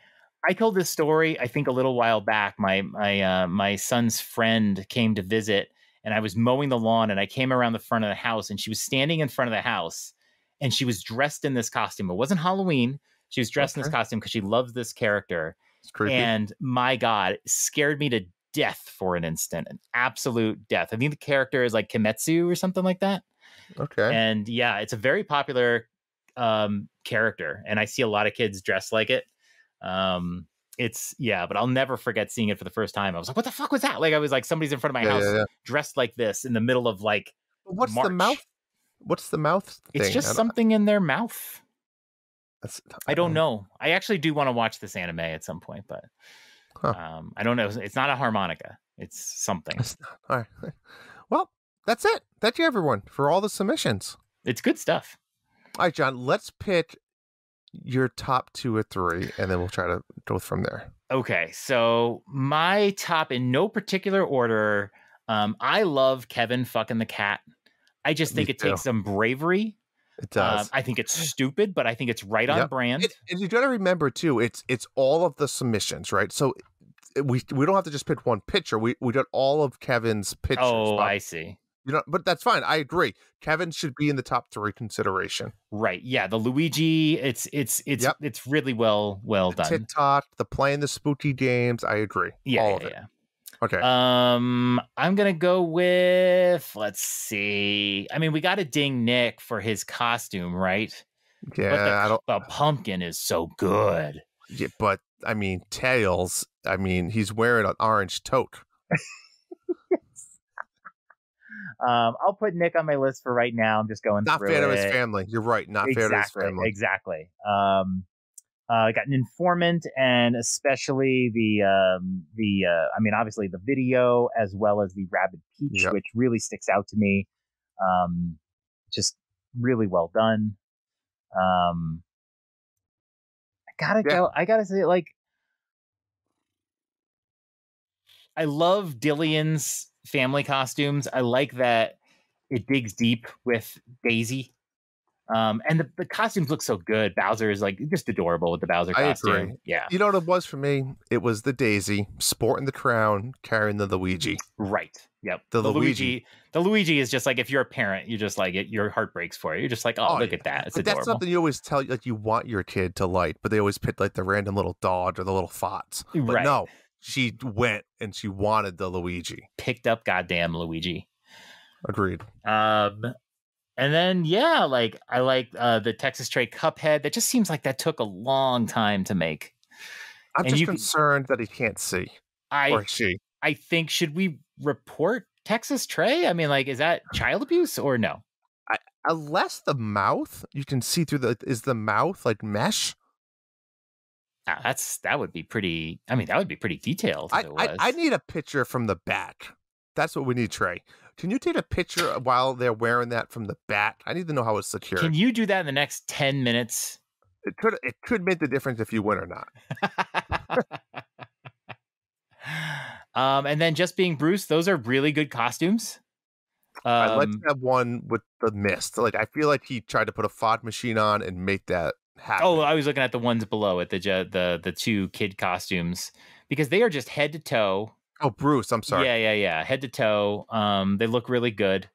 I told this story, I think, a little while back. My son's friend came to visit, and I was mowing the lawn, and I came around the front of the house, and she was standing in front of the house, and she was dressed in this costume. It wasn't Halloween. She was dressed in this costume because she loves this character. It's creepy. And my God, it scared me to death for an instant, an absolute death. I think the character is like Kimetsu or something like that. Okay. And yeah, it's a very popular character, and I see a lot of kids dressed like it. But I'll never forget seeing it for the first time. I was like, what the fuck was that? Like, I was like, somebody's in front of my house dressed like this in the middle of like What's March. the mouth? What's the mouth thing? It's just something in their mouth. I don't know. I actually do want to watch this anime at some point, but I don't know. It's not a harmonica. It's something. All right. Well, that's it. Thank you, everyone, for all the submissions. It's good stuff. All right, John, let's pick your top 2 or 3, and then we'll try to go from there. Okay, so my top, in no particular order, I love Kevin fucking the cat. I just think it takes some bravery. It does. I think it's stupid, but I think it's right on brand. And you got to remember, too, it's all of the submissions, right? So we don't have to just pick one picture. We got all of Kevin's pictures. Oh, I see. But that's fine. I agree. Kevin should be in the top 3 consideration. Right. Yeah. The Luigi, it's really well done. TikTok, the playing the spooky games. I agree. Yeah. All of it. Okay. I'm gonna go with, let's see. I mean, we got to ding Nick for his costume, right? Yeah. The pumpkin is so good. Yeah, but I mean, Tails. I mean, he's wearing an orange toque. I'll put Nick on my list for right now. I'm just going not through fair it. to his family. You're right. Not fair to his family. Exactly. I got an informant, and especially I mean, obviously the video as well as the Rabbid Peach, which really sticks out to me. Just really well done. I gotta say, like, I love Dillian's family costumes. I like that it digs deep with Daisy. And the costumes look so good. Bowser is like just adorable with the Bowser costume. I agree. Yeah. You know what it was for me? It was the Daisy sporting the crown, carrying the Luigi. Right. Yep. The Luigi. The Luigi is just like, if you're a parent, you just like it. Your heart breaks for you. You're just like, oh look at that. It's adorable. That's something you always tell, like, you want your kid to like, but they always pick like the random little dog or the little fox. But no, she went and she wanted the Luigi. Picked up goddamn Luigi. Agreed. And then, like, I like the Texas Tray Cuphead. That just seems like that took a long time to make. I'm just concerned that he can't see. Or she. I think, should we report Texas Tray? I mean, like, is that child abuse or no? Unless the mouth, you can see through is the mouth like mesh? That would be pretty, I mean, that would be pretty detailed. I need a picture from the back. That's what we need, Trey. Can you take a picture while they're wearing that from the back? I need to know how it's secured. Can you do that in the next 10 minutes? It could make the difference if you win or not. And then Just Being Bruce, those are really good costumes. Let's have one with the mist. Like, I feel like he tried to put a fog machine on and make that happen. Oh, I was looking at the ones below it, the 2 kid costumes, because they are just head to toe. Oh, Bruce, I'm sorry. Yeah. Head to toe. They look really good.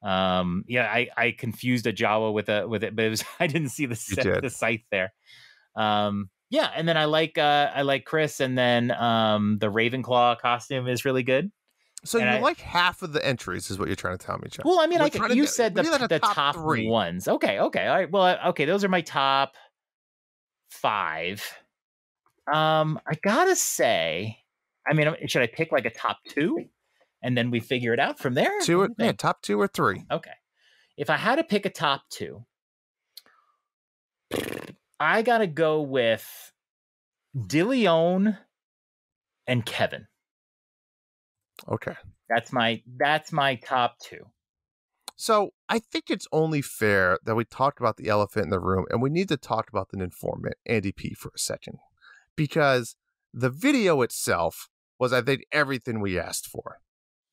I confused a Jawa with it, but it was, I didn't see the scythe there. And then I like Chris, and then the Ravenclaw costume is really good. So you like half of the entries is what you're trying to tell me, John. Well, I mean, you said the top 3 ones. Okay. All right. Well, okay. Those are my top 5. I gotta say, I mean, should I pick like a top 2 and then we figure it out from there? Top 2 or 3. Okay. If I had to pick a top 2, I got to go with DeLeon and Kevin. Okay. That's my top 2. So I think it's only fair that we talked about the elephant in the room, and we need to talk about the informant, Andy P, for a second. Because the video itself was, I think, everything we asked for.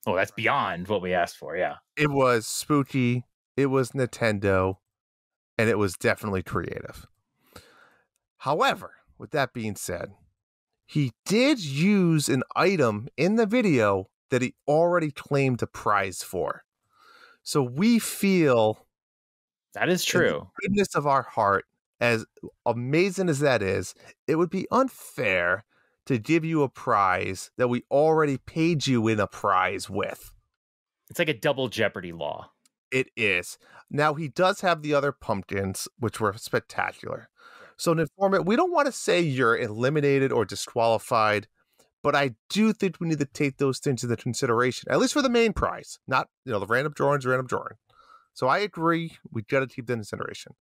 Oh, that's beyond what we asked for, yeah. It was spooky, it was Nintendo, and it was definitely creative. However, with that being said, he did use an item in the video that he already claimed a prize for. So we feel... That is true. In the goodness of our heart, as amazing as that is, it would be unfair to give you a prize that we already paid you in a prize with. It's like a double Jeopardy law. It is. Now, he does have the other pumpkins, which were spectacular. So, an informant, we don't want to say you're eliminated or disqualified, but I do think we need to take those things into consideration, at least for the main prize, not, the random drawing. So I agree. We got to keep that in consideration.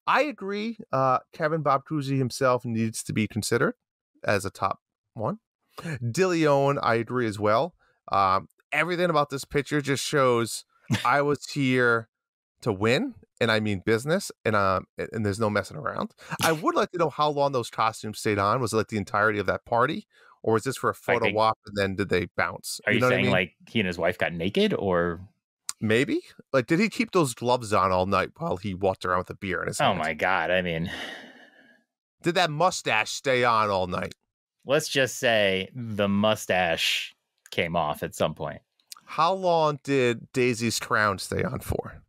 I agree. Kevin Bob Cousy himself needs to be considered as a top 1. DeLeon, I agree as well. Everything about this picture just shows I was here to win, and I mean business, and there's no messing around. I would like to know how long those costumes stayed on. Was it like the entirety of that party, or was this for a photo op, and then did they bounce? Are you know saying what I mean? like he and his wife got naked, or maybe like did he keep those gloves on all night while he walked around with a beer in his hand? Oh my God! I mean, did that mustache stay on all night? Let's just say the mustache came off at some point. How long did Daisy's crown stay on for?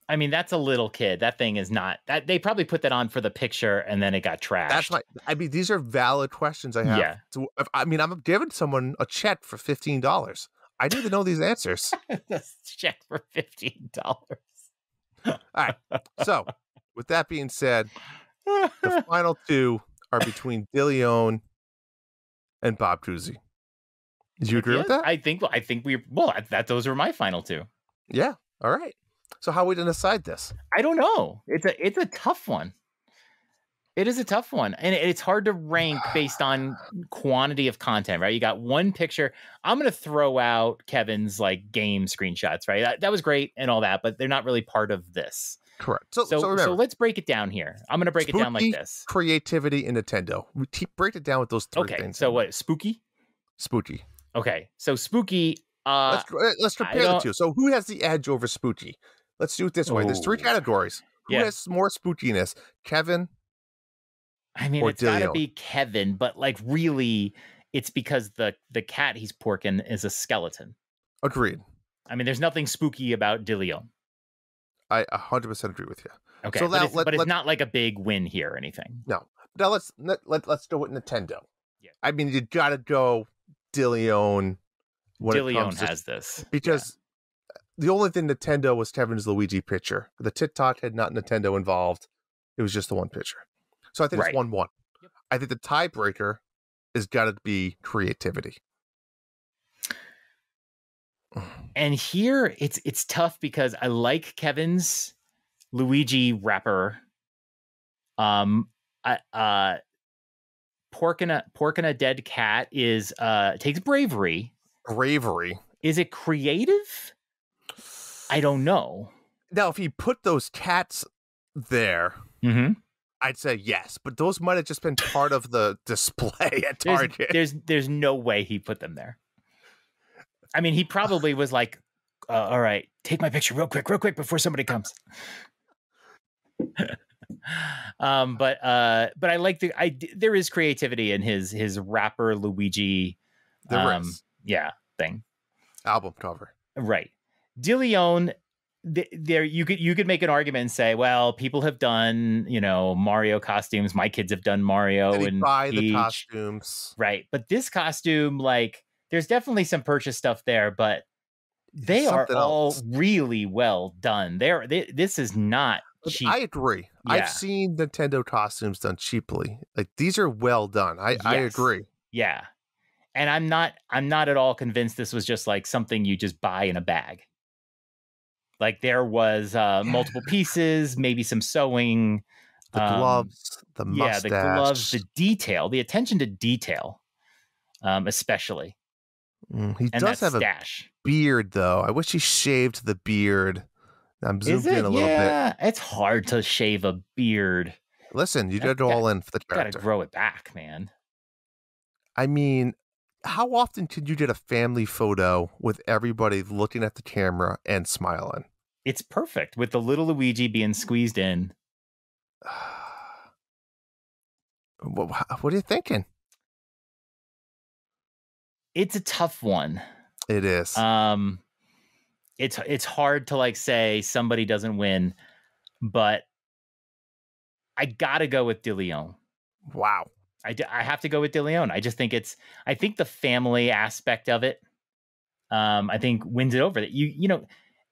I mean, that's a little kid. That thing is not that. They probably put that on for the picture and then it got trashed. I mean, these are valid questions I have. Yeah. So, I mean, I'm giving someone a check for $15. I need to know these answers. Check for $15. All right. So, with that being said, the final two are between DeLeon and Bob Cousy. Do you agree with that? I think those are my final two. Yeah. All right. So how are we going to decide this? I don't know. It's a tough one. It is a tough one. And it's hard to rank based on quantity of content, right? You got one picture. I'm going to throw out Kevin's like game screenshots, right? That was great and all that, but they're not really part of this. Correct. So let's break it down here. I'm going to break it down like this. Creativity and Nintendo. We break it down with those three things. So what? Spooky? Spooky. Okay. So spooky. Let's compare the two. So who has the edge over spooky? Let's do it this way. There's three categories. Who has more spookiness? Kevin? I mean, it's got to be Kevin, but like really, it's because the cat he's porking is a skeleton. Agreed. I mean, there's nothing spooky about DeLeon. I 100% agree with you. Okay, so but it's not like a big win here or anything. No. Now let's go with Nintendo. Yeah. I mean, you got to go DeLeon. DeLeon has this because the only thing Nintendo was Kevin's Luigi picture. The TikTok had not Nintendo involved. It was just the one picture. So I think it's 1-1. Yep. I think the tiebreaker is got to be creativity. And here it's tough because I like Kevin's Luigi wrapper. Porking a dead cat is takes bravery. Bravery. Is it creative? I don't know. Now, if he put those cats there, I'd say yes, but those might have just been part of the display at Target. There's no way he put them there. I mean, he probably was like, all right, take my picture real quick before somebody comes. But I like there is creativity in his rapper Luigi. There is. Yeah, thing. Album cover. Right. DeLeon, there you could make an argument and say, well, people have done, Mario costumes. My kids have done Mario and buy Peach. The costumes. Right. But this costume, like, there's definitely some purchase stuff there, but they are all really well done. This is not cheap. I agree. Yeah. I've seen Nintendo costumes done cheaply. Like, these are well done. I agree. Yeah. And I'm not at all convinced this was just like something you just buy in a bag. Like there was multiple pieces, maybe some sewing. The gloves, the mustache. Yeah, the gloves, the detail, the attention to detail, especially. He does have stash. A beard, though. I wish he shaved the beard. I'm zoomed in a little bit. Yeah, it's hard to shave a beard. Listen, you got to go all in for the character. Got to grow it back, man. I mean, how often could you get a family photo with everybody looking at the camera and smiling? It's perfect with the little Luigi being squeezed in. What are you thinking? It's a tough one. It is. It's hard to like say somebody doesn't win, but I gotta go with DeLeon. Wow. I have to go with DeLeon. I just think I think the family aspect of it, I think wins it over. That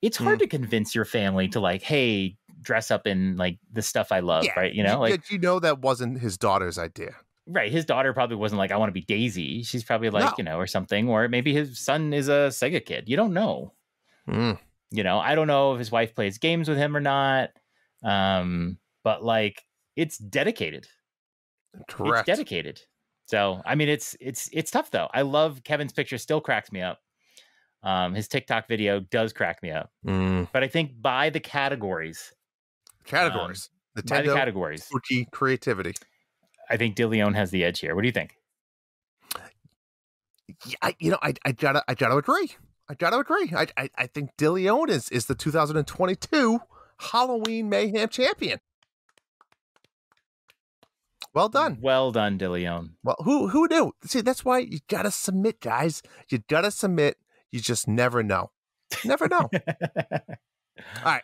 it's hard to convince your family to like, hey, dress up in like the stuff I love, right? That wasn't his daughter's idea. Right. His daughter probably wasn't like, I want to be Daisy. She's probably like, or something. Or maybe his son is a Sega kid. You don't know. I don't know if his wife plays games with him or not. But like, it's dedicated. Correct. It's dedicated. So, I mean, it's tough though. I love Kevin's picture, still cracks me up. His TikTok video does crack me up. But I think by the categories, by the categories, spooky creativity, I think DeLeon has the edge here. What do you think? Yeah, I gotta agree. I think DeLeon is the 2022 Halloween Mayhem champion. Well done, DeLeon. Well, who knew? See, that's why you gotta submit, guys. You gotta submit. You just never know. Never know. All right,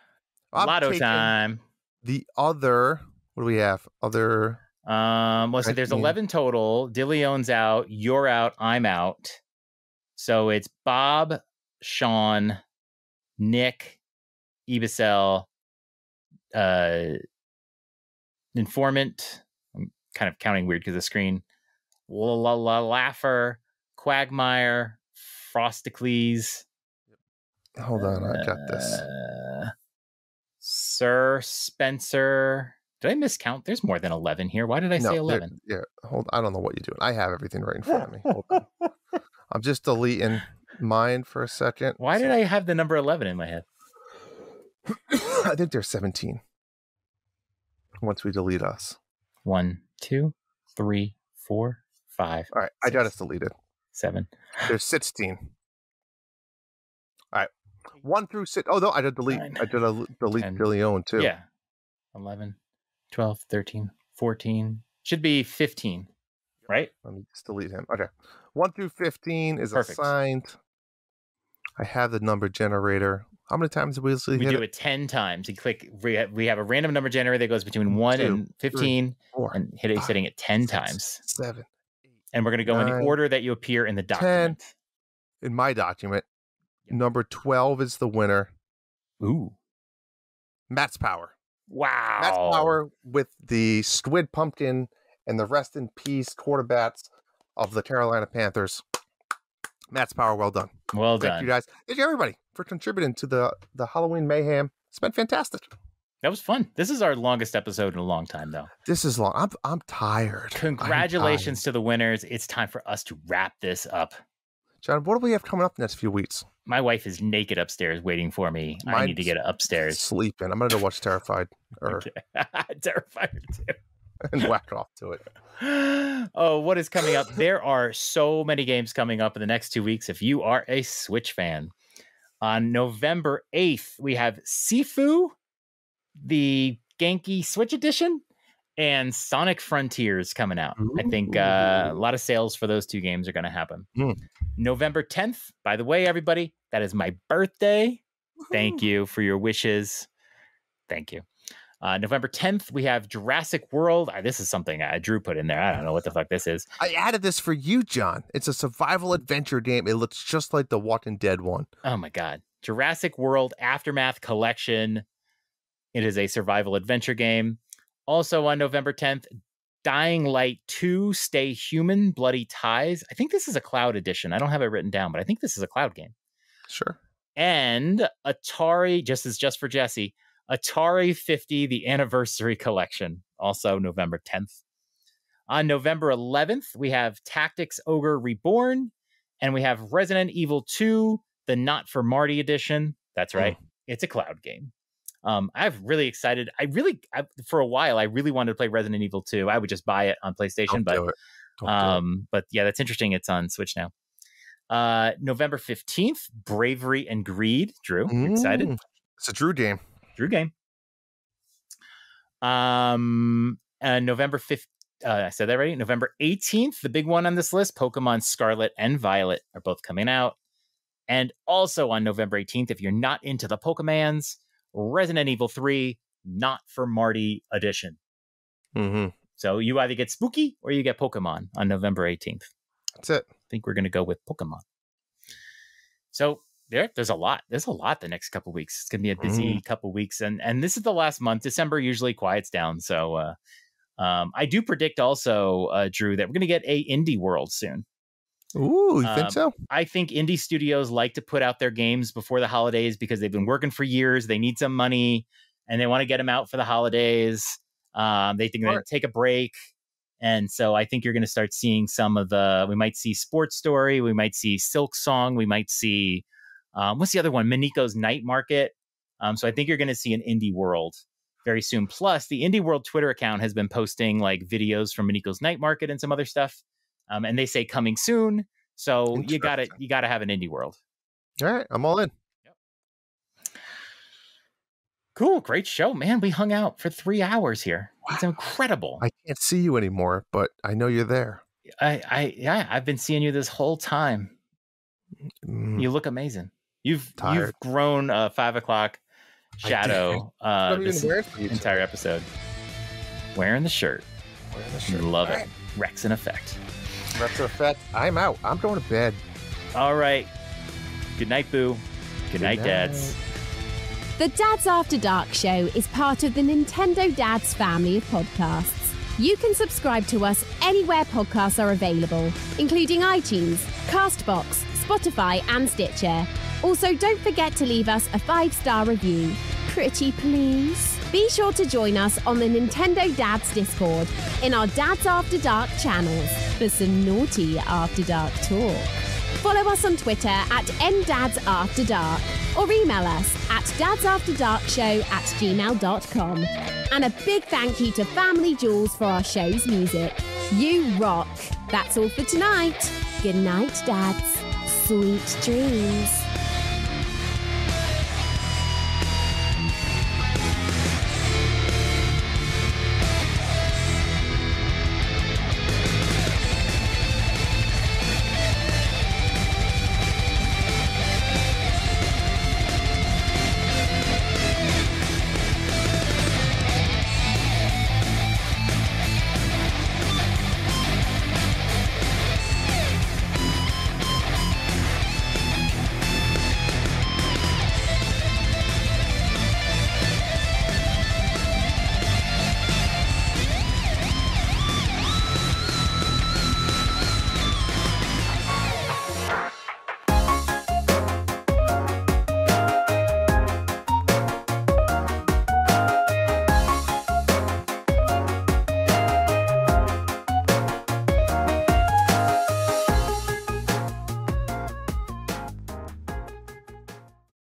Lotto time. The other, what do we have? Other. Well, so there's 11 total. DeLeon's out. You're out. I'm out. So it's Bob, Sean, Nick, Ibisel, Informant. I'm kind of counting weird because of the screen. Laugher, Quagmire, Frosticles. Hold on, I got this. Sir Spencer. Did I miscount? There's more than 11 here. Why did I say 11? Yeah, I don't know what you're doing. I have everything right in front of me. Hold on. I'm just deleting mine for a second. Why did I have the number 11 in my head? I think there's 17. Once we delete us. 1, 2, 3, 4, 5. All right, 6, I got us deleted. 7. There's 16. All right, 1 through 6. Oh no, I did delete. 10, I did delete DeLeon too. Yeah. 11, 12, 13, 14. Should be 15, right? Let me just delete him. Okay. 1 through 15 is perfect. Assigned. I have the number generator. How many times did we hit do it 10 times. You click. We have a random number generator that goes between 1 and 15, 3, 4, and hitting it 10 6, times. 7. 8, and we're going to go 9, in the order that you appear in the document. 10. In my document, number 12 is the winner. Ooh. Matt's Power. Wow. Matt's Power with the squid pumpkin and the rest in peace quarterbacks of the Carolina Panthers. Matt's Power, well done. Well done. Thank you guys. Thank you everybody for contributing to the Halloween Mayhem. It's been fantastic. That was fun. This is our longest episode in a long time, though. This is long. I'm tired. Congratulations to the winners. It's time for us to wrap this up. John, what do we have coming up the next few weeks? My wife is naked upstairs waiting for me. I need to get upstairs. Sleeping. I'm going to go watch Terrified. Terrifier too. And whack off to it. Oh, what is coming up? There are so many games coming up in the next 2 weeks if you are a Switch fan. On November 8th, we have Sifu, the Genki Switch Edition, and Sonic Frontiers coming out. Ooh. I think a lot of sales for those 2 games are going to happen. November 10th, by the way, everybody, that is my birthday. Thank you for your wishes. Thank you. November 10th, we have Jurassic World. This is something Drew put in there. I don't know what the fuck this is. I added this for you, John. It's a survival adventure game. It looks just like the Walking Dead one. Oh, my God. Jurassic World Aftermath Collection. It is a survival adventure game. Also on November 10th, Dying Light 2, Stay Human, Bloody Ties. I think this is a cloud edition. I don't have it written down, but I think this is a cloud game. Sure. And Atari, just for Jesse, Atari 50, the Anniversary Collection, also November 10th. On November 11th, we have Tactics Ogre Reborn, and we have Resident Evil 2, the Not for Marty edition. That's right. It's a cloud game. I'm really excited. For a while, I really wanted to play Resident Evil 2. I would just buy it on PlayStation, Don't do it. But yeah, that's interesting. It's on Switch now. November 15th, Bravery and Greed. Drew, you excited? It's a Drew game. November 5th. I said that right. November 18th, the big one on this list, Pokemon Scarlet and Violet are both coming out. And also on November 18th, if you're not into the Pokemans, Resident Evil 3, Not for Marty edition. So you either get Spooky or you get Pokemon on November 18th. That's it. I think we're going to go with Pokemon. So there's a lot. There's a lot the next couple weeks. It's going to be a busy couple weeks. And this is the last month. December usually quiets down. So I do predict also, Drew, that we're going to get a Indie World soon. Ooh, you think so? I think indie studios like to put out their games before the holidays because they've been working for years. They need some money and they want to get them out for the holidays. They think they're going to take a break And so I think you're going to start seeing we might see Sports Story, we might see Silk Song, we might see, what's the other one? Miniko's Night Market. So I think you're going to see an Indie World very soon. Plus, the Indie World Twitter account has been posting like videos from Miniko's Night Market and some other stuff. And they say coming soon. So you gotta have an Indie World. All right, I'm all in. Yep. Cool, great show, man. We hung out for 3 hours here. Wow. It's incredible. I can't see you anymore, but I know you're there. I've been seeing you this whole time. You look amazing. You've grown 5 o'clock shadow this entire episode. Wearing the shirt. Love it. Rex in effect. Rex in effect. I'm out. I'm going to bed. All right. Good night, Boo. Good night, Dads. The Dads After Dark show is part of the Nintendo Dads family of podcasts. You can subscribe to us anywhere podcasts are available, including iTunes, CastBox, Spotify, and Stitcher. Also, don't forget to leave us a 5-star review. Pretty please. Be sure to join us on the Nintendo Dads Discord in our Dads After Dark channels for some naughty After Dark talk. Follow us on Twitter at @NDadsAfterDark or email us at dadsafterdarkshow@gmail.com. And a big thank you to Family Jewels for our show's music. You rock. That's all for tonight. Good night, Dads. Sweet dreams.